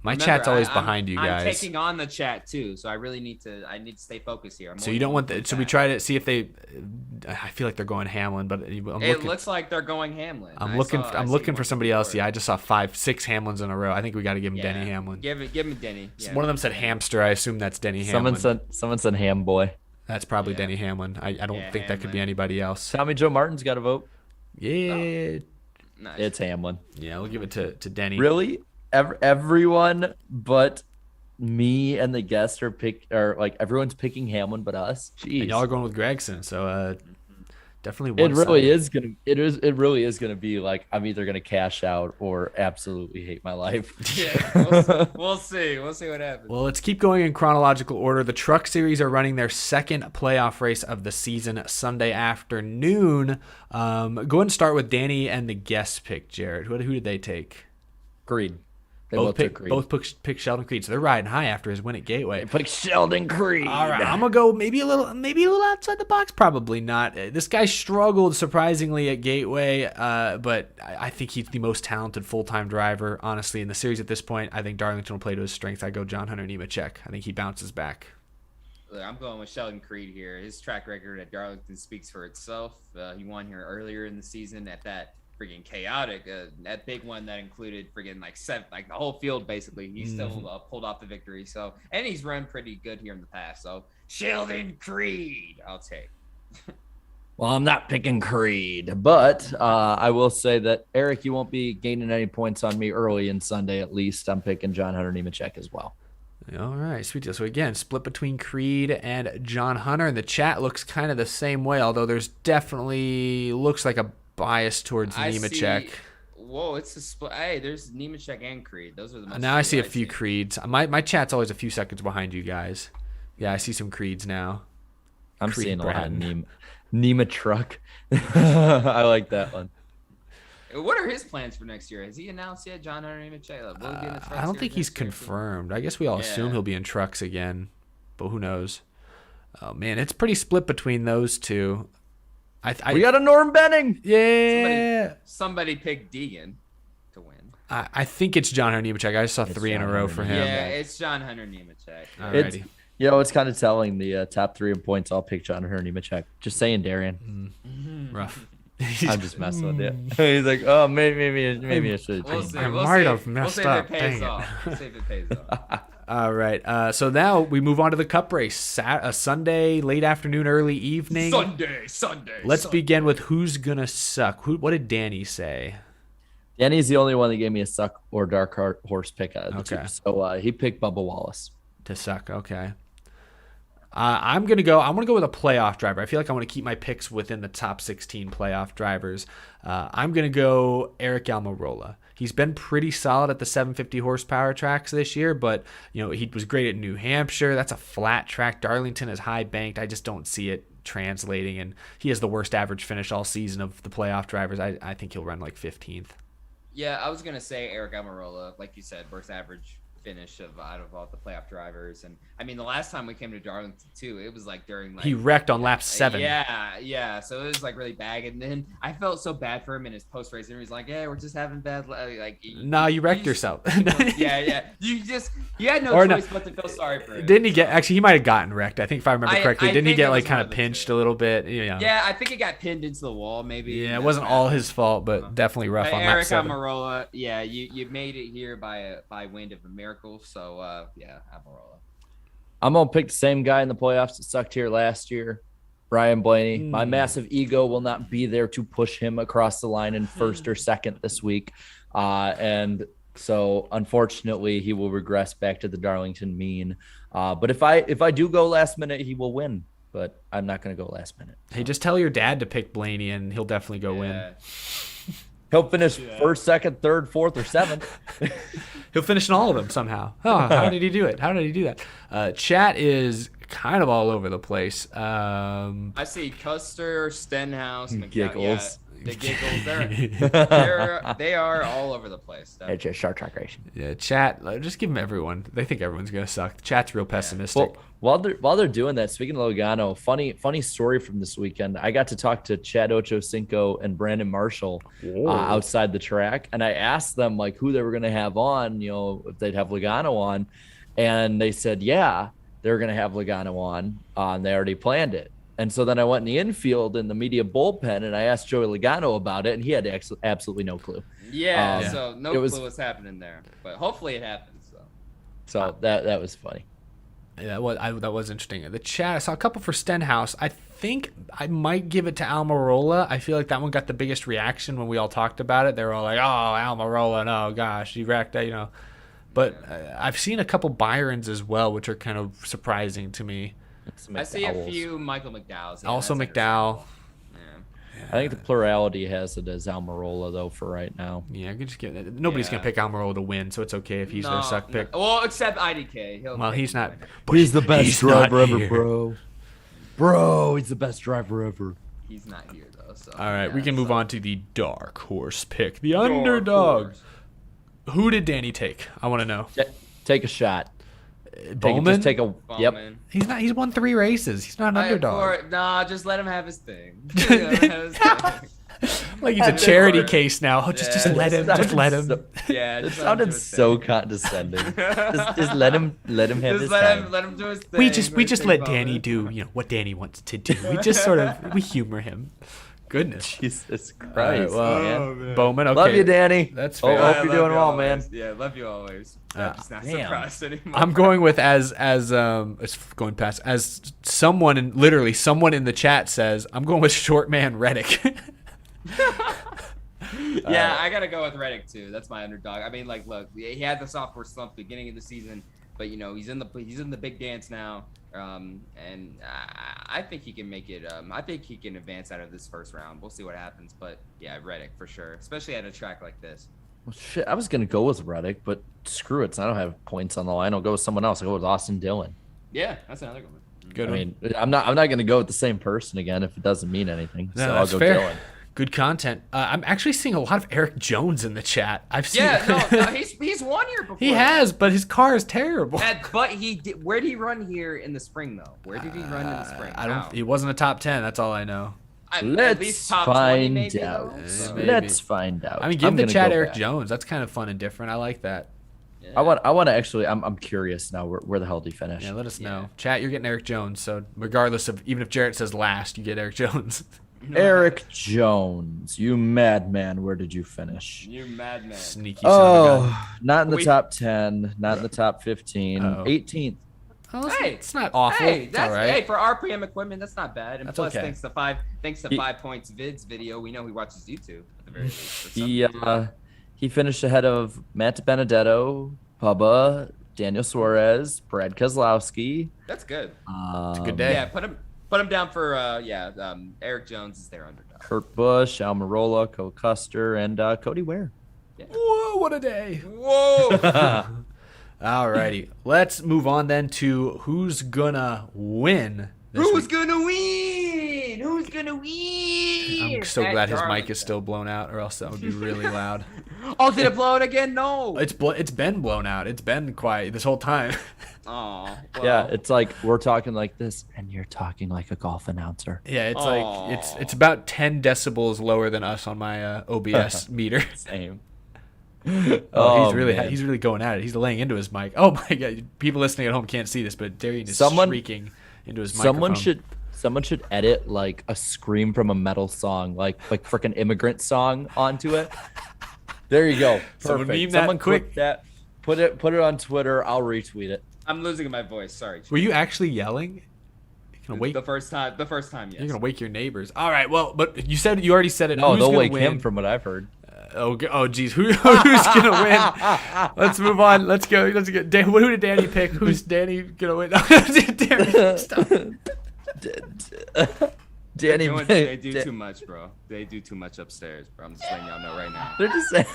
My chat's always behind you guys. I'm taking on the chat too, so I really need to stay focused here. So you don't want so we try to see if they. I feel like they're going Hamlin, but it looks like they're going Hamlin. I'm looking for somebody else. Yeah, I just saw 5-6 Hamlins in a row. I think we got to give him Denny Hamlin. Give him Denny. Yeah. One of them said Hamster. I assume that's Denny Hamlin. Someone said Ham Boy. That's probably Denny Hamlin. I don't think that could be anybody else. Tommy Joe Martin's got a vote. Yeah. Nice. It's Hamlin. Yeah, we'll give it to Denny. Really? Everyone but me and the guests are everyone's picking Hamlin but us. Jeez. And y'all are going with Gregson, so definitely it really is gonna be like I'm either gonna cash out or absolutely hate my life. Yeah, we'll see what happens. Well, let's keep going in chronological order. The Truck Series are running their second playoff race of the season Sunday afternoon. Go ahead and start with Danny and the guest pick, Jared. Who did they take? Creed. Both pick Sheldon Creed, so they're riding high after his win at Gateway. They pick Sheldon Creed. All right, I'm gonna go maybe a little outside the box. Probably not. This guy struggled surprisingly at Gateway, but I think he's the most talented full-time driver, honestly, in the series at this point. I think Darlington will play to his strengths. I go John Hunter Nemechek. I think he bounces back. I'm going with Sheldon Creed here. His track record at Darlington speaks for itself. He won here earlier in the season at that freaking chaotic, that big one that included freaking the whole field basically. He still pulled off the victory. So, and he's run pretty good here in the past. So, Sheldon Creed, I'll take. Well, I'm not picking Creed, but I will say that Eric, you won't be gaining any points on me early in Sunday. At least I'm picking John Hunter Nemechek as well. All right, sweet deal. So again, split between Creed and John Hunter, and the chat looks kind of the same way. Although there's definitely looks like a bias towards Nemechek. Whoa, it's a split. Hey, there's Nemechek and Creed. Those are the most. Now I see a few Creeds. My chat's always a few seconds behind you guys. Yeah, I see some Creeds now. I'm seeing a lot of Nemetruck. I like that one. What are his plans for next year? Has he announced yet, John Hunter Nemechek? Will he be in the trucks? I don't think he's confirmed. I guess we all assume he'll be in trucks again, but who knows? Oh man, it's pretty split between those two. We got a Norm Benning. Yeah. Somebody picked Deegan to win. I think it's John Hunter Nemechek. I just saw 3 in a row for him. Yeah, it's John Hunter Nemechek. Alrighty. It's kind of telling. The top 3 in points, I'll pick John Hunter Nemechek. Just saying, Darian. Rough. I'm just messing with you. He's like, oh, maybe I should. I might have messed up. We'll see if it pays off. All right. So now we move on to the Cup race. Sunday, late afternoon, early evening. Sunday. Let's begin with who's going to suck. What did Danny say? Danny's the only one that gave me a suck or dark horse pick out of the two. Okay. So he picked Bubba Wallace. To suck. Okay. I'm gonna go with a playoff driver. I feel like I want to keep my picks within the top 16 playoff drivers. I'm gonna go Eric Almirola. He's been pretty solid at the 750 horsepower tracks this year, but he was great at New Hampshire. That's a flat track. Darlington is high banked. I just don't see it translating, and he has the worst average finish all season of the playoff drivers. I think he'll run like 15th. Yeah, I was gonna say Eric Almirola, like you said, worst average finish out of all the playoff drivers. And I mean, the last time we came to Darlington too, it was like during he wrecked on lap 7. Yeah. So it was like really bad. And then I felt so bad for him in his post race. And he's like, "Yeah, we're just having bad you wrecked yourself." yeah. You had no choice but to feel sorry for him. Didn't he get? Actually, he might have gotten wrecked. I think if I remember correctly, didn't he get like kind of pinched a little bit? Yeah, I think he got pinned into the wall. Maybe. Yeah, it wasn't all his fault, but definitely rough on lap 7. Eric Almirola, yeah, you made it here by wind of a miracle. So Almirola. I'm gonna pick the same guy in the playoffs that sucked here last year, Brian Blaney. My massive ego will not be there to push him across the line in first or second this week, and so unfortunately he will regress back to the Darlington mean. But if I do go last minute, he will win. But I'm not gonna go last minute. Hey, just tell your dad to pick Blaney, and he'll definitely go win. He'll finish first, second, third, fourth, or seventh. He'll finish in all of them somehow. Oh, how did he do it? How did he do that? Chat is kind of all over the place. I see Custer, Stenhouse, Giggles. The Giggles. They are all over the place. It's just short track racing. Yeah, chat. Just give them everyone. They think everyone's gonna suck. Chat's real pessimistic. Well, while they're doing that, speaking of Logano, funny story from this weekend. I got to talk to Chad Ochocinco and Brandon Marshall outside the track, and I asked them like who they were gonna have on, if they'd have Logano on, and they said they're gonna have Logano on, and they already planned it. And so then I went in the infield in the media bullpen, and I asked Joey Logano about it, and he had absolutely no clue. So no clue what's happening there, but hopefully it happens. So that was funny. Yeah, that was interesting. The chat, I saw a couple for Stenhouse. I think I might give it to Almirola. I feel like that one got the biggest reaction when we all talked about it. They were all like, "Oh, Almirola, no, gosh, he wrecked that," But I've seen a couple Byrons as well, which are kind of surprising to me. I see a few Michael McDowell's. Yeah, also McDowell. I think the plurality has it as Almirola though for right now. Yeah, I could just nobody's gonna pick Almirola to win, so it's okay if he's their suck pick. Well, except IDK. He's not. He's the best driver ever, bro. Bro, he's the best driver ever. He's not here though. So, all right, we can move on to the dark horse pick, the underdog. Who did Danny take? I want to know. Take a shot. Bowman? Yep. He's not. He's won 3 races. He's not an underdog. Just let him have his thing. Like he's a charity case now. Oh, just let him. Just let him. It sounded so condescending. just let him have his thing. Let him do his thing. We just let Danny do what Danny wants to do. We just we humor him. Goodness. Jesus Christ. Right, well, Bowman, okay. Love you, Danny. That's fair. Hope you're doing well, man. Yeah, love you always. I'm just not surprised anymore. I'm going with as someone in the chat says, I'm going with short man Reddick. Yeah, I gotta go with Reddick too. That's my underdog. I mean, look, he had the sophomore slump beginning of the season, but he's in the big dance now. And I think he can make it. I think he can advance out of this first round. We'll see what happens, but yeah, Reddick for sure, especially at a track like this. Well, shit, I was gonna go with Reddick, but screw it. I don't have points on the line. I'll go with someone else. I'll go with Austin Dillon. Yeah, that's another good one. Good. I mean, I'm not gonna go with the same person again if it doesn't mean anything. No, so that's I'll go fair. Dillon. Good content. I'm actually seeing a lot of Eric Jones in the chat. I've seen. He's won here before. He has, but his car is terrible. But he did. Where did he run here in the spring though? Where did he run in the spring? He wasn't a top 10. That's all I know. Let's find out. Let's find out. I mean, give the chat Eric Jones. That's kind of fun and different. I like that. Yeah. I want to actually. I'm curious now. Where the hell did he finish? Yeah, let us know. Chat, you're getting Eric Jones. So regardless of even if Jarrett says last, you get Eric Jones. Eric Jones, you madman. Where did you finish? You madman. Sneaky son of a gun. Not in the top 10. Not in the top 15. 18th. Oh, it's not awful. Hey, all right. For RPM equipment, that's not bad. And that's plus, okay. thanks to 5 Points Vids video, we know he watches YouTube at the very least. He finished ahead of Matt Benedetto, Bubba, Daniel Suarez, Brad Keselowski. That's good. It's a good day. Yeah, put him down for Eric Jones is their underdog. Kurt Busch, Almirola, Cole Custer, and Cody Ware. Yeah. Whoa, what a day. Whoa. Alrighty, let's move on then to who's gonna win. Who's gonna win? Who's gonna win? I'm so At glad his mic Darlington. is still blown out, or else that would be really loud. Oh, did it blow out again? No. It's been blown out. It's been quiet this whole time. Oh. Yeah, it's like we're talking like this, and you're talking like a golf announcer. Yeah, it's Aw. like it's about 10 decibels lower than us on my OBS meter. Same. Oh, man. he's really going at it. He's laying into his mic. Oh my god! People listening at home can't see this, but Darian is shrieking into his microphone. Someone should edit like a scream from a metal song, like freaking immigrant song onto it. There you go. Someone Perfect. meme that Someone quick. click that. Put it on Twitter. I'll retweet it. I'm losing my voice. Sorry. Were you actually yelling? You're gonna wake. The first time, yes. You're gonna wake your neighbors. All right. Well, but you already said it. No, Who's they'll gonna wake win? him from what I've heard. Oh, geez. Who's gonna win? Let's move on. Let's go. Who did Danny pick? Who's Danny gonna win? Danny, stop. Danny, They do too much, bro. They do too much upstairs, bro. I'm just letting y'all know right now. They're just saying.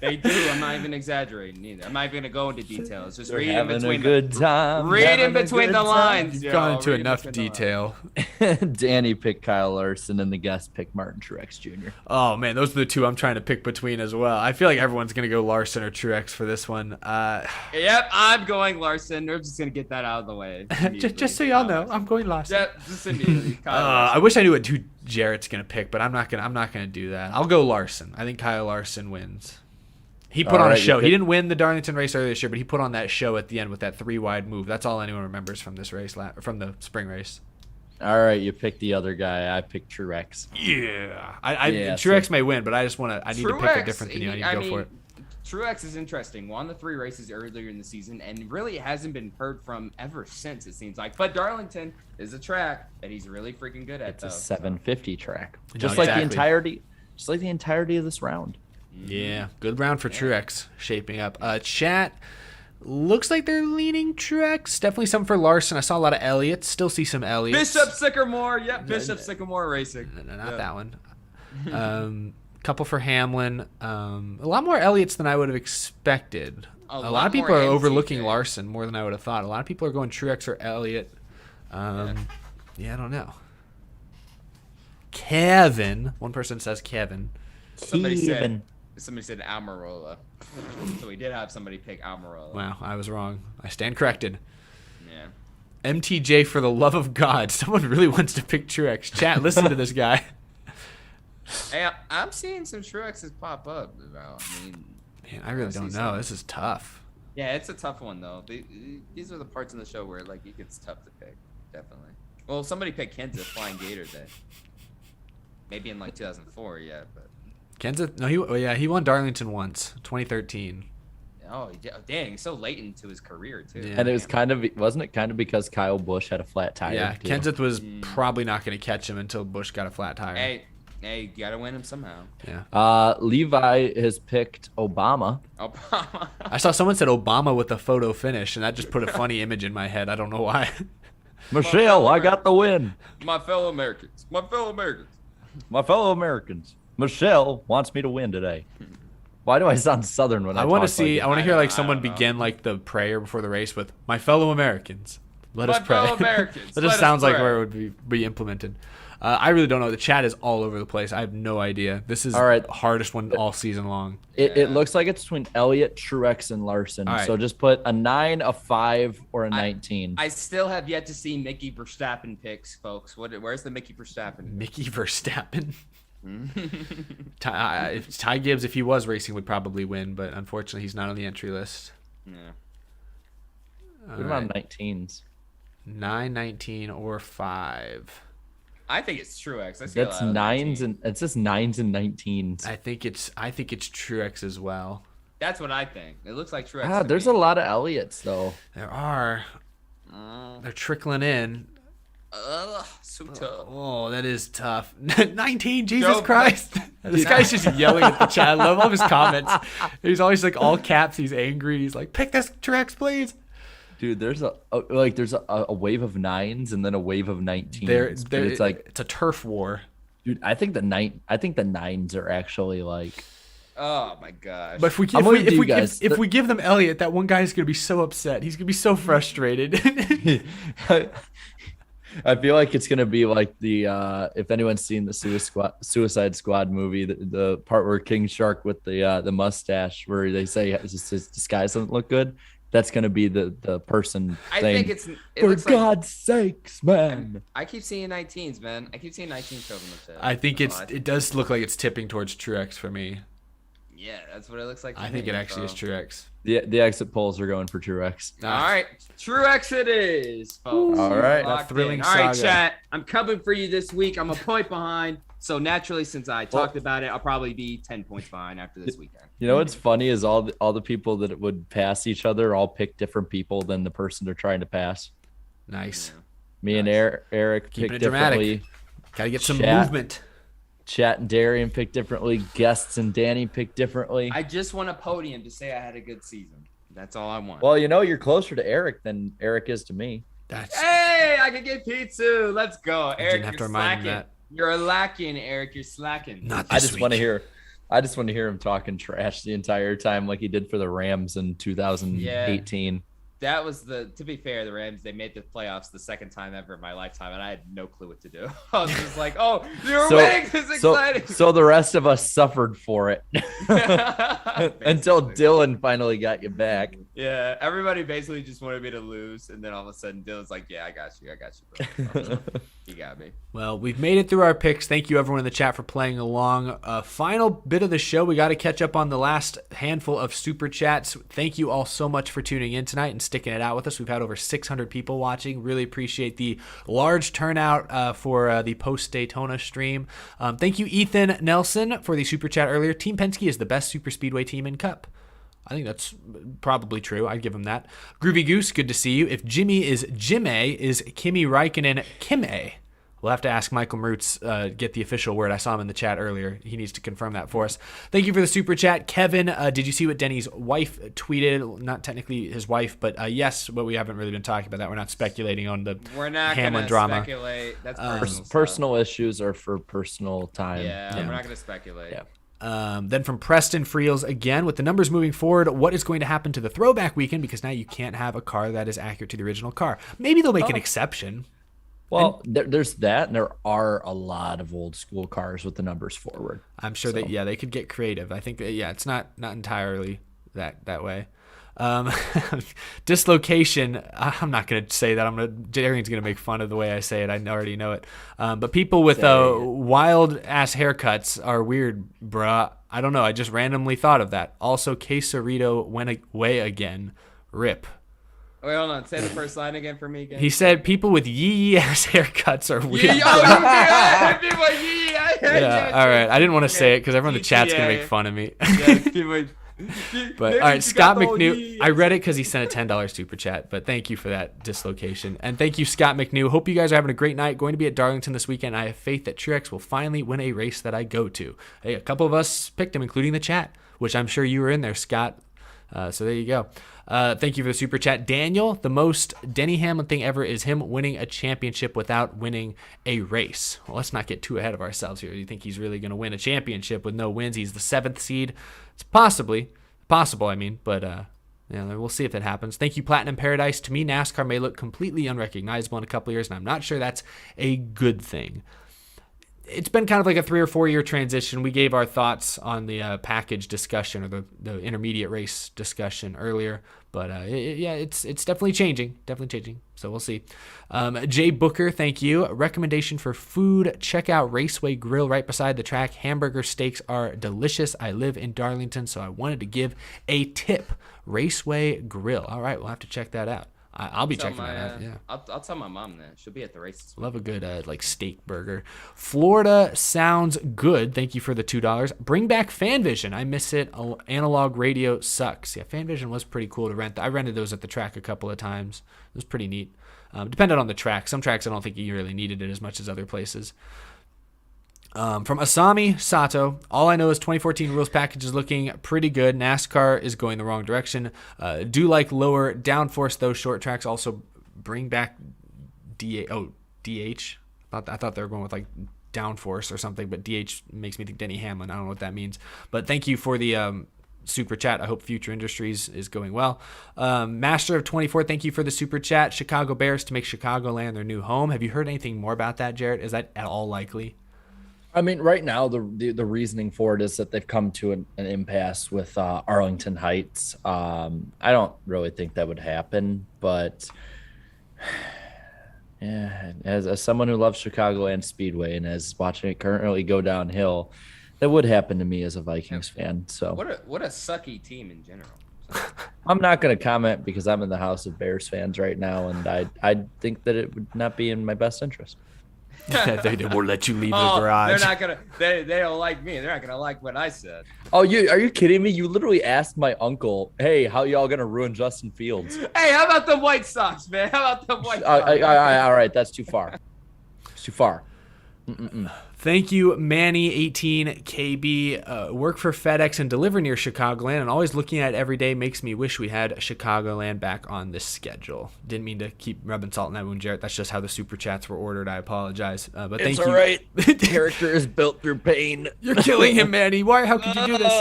They do. I'm not even exaggerating either. I'm not even gonna go into details. Just They're read in having between a good time. Read in having a between good the time. lines. You've yo. gone into Read in enough between the lines. detail. Danny picked Kyle Larson, and the guest picked Martin Truex Jr. Oh man, those are the two I'm trying to pick between as well. I feel like everyone's gonna go Larson or Truex for this one. Yep, I'm going Larson. We're just gonna get that out of the way. just so y'all know, I'm going Larson. Yeah, just immediately. Kyle I Larson. wish I knew what who Jarrett's gonna pick, but I'm not gonna do that. I'll go Larson. I think Kyle Larson wins. He put All on a right, you show. He pick- didn't win the Darlington race earlier this year, but he put on that show at the end with that 3-wide move. That's all anyone remembers from this race, from the spring race. All right, you picked the other guy. I picked Truex. Yeah, Yeah, Truex so- may win, but I need to pick a different than you. I need to go for it. Truex is interesting. Won the 3 races earlier in the season, and really hasn't been heard from ever since, it seems like. But Darlington is a track that he's really freaking good at. It's a though. 750 track, No, just like exactly. the entirety of this round. Yeah, good round for Truex shaping up. Chat looks like they're leaning Truex. Definitely some for Larson. I saw a lot of Elliots. Still see some Elliots. Bishop Sycamore. Yep, Bishop Sycamore Racing. No, not Yeah. that one. Couple for Hamlin. A lot more Elliots than I would have expected. A lot of people more are overlooking MTJ. Larson more than I would have thought. A lot of people are going Truex or Elliott. Yeah, I don't know. Kevin. One person says Kevin. Somebody Kevin. said Almirola. So we did have somebody pick Almirola. Wow, I was wrong. I stand corrected. Yeah. MTJ, for the love of God. Someone really wants to pick Truex. Chat, listen to this guy. Hey, I'm seeing some Truexes pop up. Bro. I mean, Man, I really don't know. This is tough. yeah, it's a tough one though. These are the parts in the show where like it gets tough to pick. Definitely. Well, somebody picked Kenseth Flying Gator Day. Maybe in like 2004, yeah, but. Kenseth, no, he won Darlington once, 2013. Oh, dang! So late into his career too. Yeah. And it was wasn't it because Kyle Busch had a flat tire? Yeah, too? Kenseth was probably not going to catch him until Busch got a flat tire. Hey, you gotta win him somehow. Yeah. Levi has picked Obama. Obama. I saw someone said Obama with a photo finish, and that just put a funny image in my head. I don't know why. Michelle, I got the win. My fellow Americans. My fellow Americans. My fellow Americans. Michelle wants me to win today. Why do I sound Southern when I I want to talk like see. that? I want to hear like I someone don't know. begin like the prayer before the race with "My fellow Americans, let My us pray." fellow Americans, That let just us sounds like pray. where it would be implemented. I really don't know. The chat is all over the place. I have no idea. This is All right. the hardest one all season long. It looks like it's between Elliott, Truex, and Larson. All right. So just put a 9, a 5, or a 19. I still have yet to see Mickey Verstappen picks, folks. Where's the Mickey Verstappen? Mickey Verstappen. If Ty Gibbs, if he was racing, would probably win, but unfortunately, he's not on the entry list. Yeah. All What about right. 19s? 9, 19, or 5. I think it's Truex. I see a That's lot of 9s 19. and it's just 9s and 19s. I think it's Truex as well. That's what I think. It looks like Truex. to There's me. a lot of Elliots though. There are. They're trickling in. So tough. Oh, that is tough. 19, Jesus Joe Christ. This guy's just yelling at the chat. I love all of his comments. He's always like all caps. He's angry. He's like, pick this Truex, please. Dude, there's a wave of 9s and then a wave of 19s. It's like it's a turf war. Dude, I think the 9s are actually like. Oh my gosh! But if we give them Elliott, that one guy's gonna be so upset. He's gonna be so frustrated. I feel like it's gonna be like the if anyone's seen the Suicide Squad movie, the part where King Shark with the mustache, where they say his disguise doesn't look good. That's gonna be the person. I saying, think for God's sakes, man. I keep seeing 19s, man. I keep seeing 19s over the tip. I think it does look like it's tipping towards Truex for me. Yeah, that's what it looks like. I think it actually is Truex. The exit polls are going for Truex. All right, Truex it is, folks. All right, a thrilling saga. All right, saga. chat. I'm coming for you this week. I'm a point behind, so naturally, since I talked about it, I'll probably be 10 points behind after this weekend. You know what's funny is all the people that would pass each other all pick different people than the person they're trying to pass. Nice. Yeah. Me and Eric picked differently. Gotta get some movement. Chat and Darian picked differently. Guests and Danny picked differently. I just want a podium to say I had a good season. That's all I want. Well, you're closer to Eric than Eric is to me. Hey, I can get pizza. Let's go, Eric. Have to you're remind him slacking. that. You're lacking, Eric. You're slacking. Not I this just week. want to hear him talking trash the entire time, like he did for the Rams in 2018. That was to be fair, the Rams, they made the playoffs the second time ever in my lifetime, and I had no clue what to do. I was just like, oh, you're winning. This is exciting. So the rest of us suffered for it until Dylan finally got you back. Yeah, everybody basically just wanted me to lose, and then all of a sudden Dylan's like, yeah, I got you, bro. You got me. Well, we've made it through our picks. Thank you, everyone in the chat, for playing along. Final bit of the show. We got to catch up on the last handful of super chats. Thank you all so much for tuning in tonight and sticking it out with us. We've had over 600 people watching. Really appreciate the large turnout for the post-Daytona stream. Thank you, Ethan Nelson, for the super chat earlier. Team Penske is the best super speedway team in Cup. I think that's probably true. I'd give him that. Groovy Goose, good to see you. If Jimmy is Jim-A, is Kimi Räikkönen Kim-A? We'll have to ask Michael Mertz, get the official word. I saw him in the chat earlier. He needs to confirm that for us. Thank you for the super chat. Kevin, did you see what Denny's wife tweeted? Not technically his wife, but yes, but we haven't really been talking about that. We're not speculating on the Hamlin drama. Speculate. That's personal issues are for personal time. Yeah, we're not going to speculate. Yeah. Then from Preston Friels again, with the numbers moving forward, what is going to happen to the throwback weekend? Because now you can't have a car that is accurate to the original car. Maybe they'll make an exception. Well, there's that, and there are a lot of old school cars with the numbers forward. I'm sure that they could get creative. I think that it's not entirely that way. Dislocation. I'm not going to say that. Darian's going to make fun of the way I say it. I alreawready know it. But people with wild ass haircuts are weird, bruh. I don't know. I just randomly thought of that. Also, Quesarito went away again. Rip. Wait, hold on. Say the first line again for me again. He said people with yee ass haircuts are weird. Yeah, all right. I didn't want to say it because everyone in the chat's going to make fun of me. But all right, Scott McNew. I read it because he sent a $10 super chat, but thank you for that dislocation. And thank you, Scott McNew. Hope you guys are having a great night. Going to be at Darlington this weekend. I have faith that Truex will finally win a race that I go to. Hey, a couple of us picked him, including the chat, which I'm sure you were in there, Scott. So there you go. Thank you for the super chat. Daniel, the most Denny Hamlin thing ever is him winning a championship without winning a race. Well, let's not get too ahead of ourselves here. Do you think he's really going to win a championship with no wins? He's the 7th seed. It's possible, but we'll see if that happens. Thank you, Platinum Paradise. To me, NASCAR may look completely unrecognizable in a couple of years, and I'm not sure that's a good thing. It's been kind of like a 3 or 4 year transition. We gave our thoughts on the package discussion or the intermediate race discussion earlier, but it's definitely changing. So we'll see. Jay Booker, thank you. Recommendation for food: check out Raceway Grill right beside the track. Hamburger steaks are delicious. I live in Darlington, so I wanted to give a tip. Raceway Grill. All right, we'll have to check that out. I'll be checking that out. Yeah, I'll tell my mom that. She'll be at the races. Love a good steak burger. Florida sounds good. Thank you for the $2. Bring back FanVision. I miss it. Analog radio sucks. Yeah, FanVision was pretty cool to rent. I rented those at the track a couple of times. It was pretty neat. Depended on the track. Some tracks I don't think you really needed it as much as other places. From Asami Sato, all I know is 2014 rules package is looking pretty good. NASCAR is going the wrong direction. Do like lower downforce, those short tracks. Also bring back DH. I thought they were going with like downforce or something, but DH makes me think Denny Hamlin. I don't know what that means. But thank you for the super chat. I hope Future Industries is going well. Master of 24, thank you for the super chat. Chicago Bears to make Chicagoland their new home. Have you heard anything more about that, Jarrett? Is that at all likely? I mean, right now, the reasoning for it is that they've come to an impasse with Arlington Heights. I don't really think that would happen, but yeah, as someone who loves Chicagoland Speedway and is watching it currently go downhill, that would happen to me as a Vikings fan. So what a sucky team in general. I'm not going to comment because I'm in the house of Bears fans right now, and I think that it would not be in my best interest. They won't let you leave the garage. They're not gonna. They don't like me. They're not gonna like what I said. Oh, are you kidding me? You literally asked my uncle, "Hey, how y'all gonna ruin Justin Fields?" Hey, how about the White Sox, man? How about the White Sox? All right, that's too far. It's too far. Thank you, Manny18KB. Work for FedEx and deliver near Chicagoland, and always looking at it every day makes me wish we had Chicagoland back on the schedule. Didn't mean to keep rubbing salt in that wound, Jarrett. That's just how the super chats were ordered. I apologize. But thank you. It's all right. Character is built through pain. You're killing him, Manny. Why? How could you do this?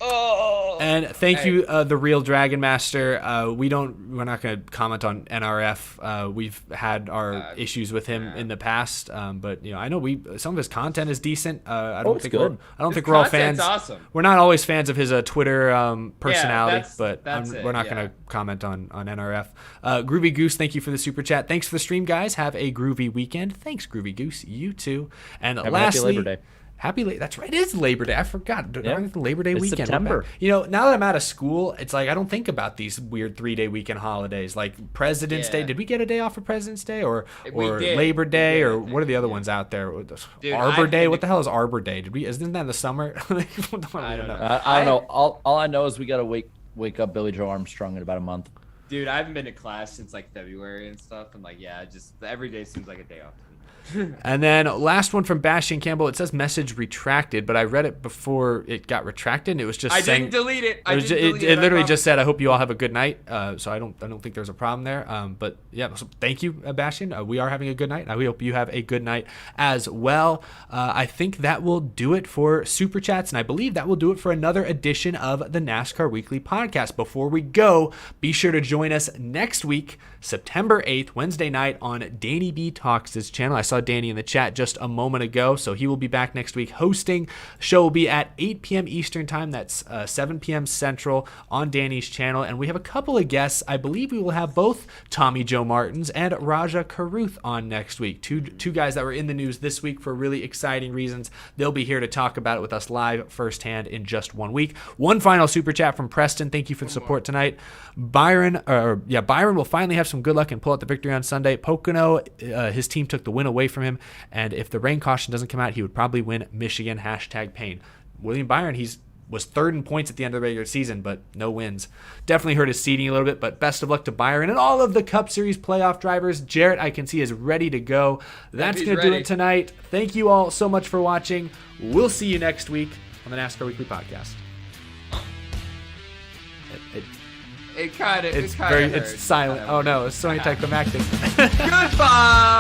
And thank you, the real Dragon Master. We're not going to comment on NRF. We've had our issues with him in the past, but I know some of his content is decent. I don't think we're all fans. Awesome. We're not always fans of his Twitter personality, but we're not going to comment on NRF. Groovy Goose, thank you for the super chat. Thanks for the stream, guys. Have a groovy weekend. Thanks, Groovy Goose. You too. And lastly, happy Labor Day. That's right. It is Labor Day. I forgot. Yeah. Labor Day weekend. September. Now that I'm out of school, it's like I don't think about these weird 3-day weekend holidays like President's Day. Did we get a day off for President's Day or Labor Day or what are the other ones out there? Dude, Arbor Day. What the hell is Arbor Day? Isn't that in the summer? I don't know. I don't know. All I know is we got to wake up Billy Joe Armstrong in about a month. Dude, I haven't been to class since like February and stuff, and just every day seems like a day off. And then last one from Bastian Campbell. It says message retracted, but I read it before it got retracted. And it was just saying, didn't delete it. It literally just said, "I hope you all have a good night." So I don't think there's a problem there. But yeah, so thank you, Bastian. We are having a good night. We hope you have a good night as well. I think that will do it for super chats, and I believe that will do it for another edition of the NASCAR Weekly Podcast. Before we go, be sure to join us next week, September 8th, Wednesday night on Danny B Talks' channel. I saw Danny in the chat just a moment ago, so he will be back next week hosting. Show will be at 8 p.m. Eastern time. That's 7 p.m. Central on Danny's channel, and we have a couple of guests. I believe we will have both Tommy Joe Martins and Raja Karuth on next week. Two guys that were in the news this week for really exciting reasons. They'll be here to talk about it with us live firsthand in just 1 week. One final super chat from Preston. Thank you for the support tonight. Byron will finally have some good luck and pull out the victory on Sunday. Pocono, his team took the win away from him, and if the rain caution doesn't come out, he would probably win Michigan. #pain. William Byron, was third in points at the end of the regular season, but no wins. Definitely hurt his seeding a little bit, but best of luck to Byron and all of the Cup Series playoff drivers. Jarrett, I can see, is ready to go. That's going to do it tonight. Thank you all so much for watching. We'll see you next week on the NASCAR Weekly Podcast. It's silent. Oh no, it's so anticlimactic. Goodbye.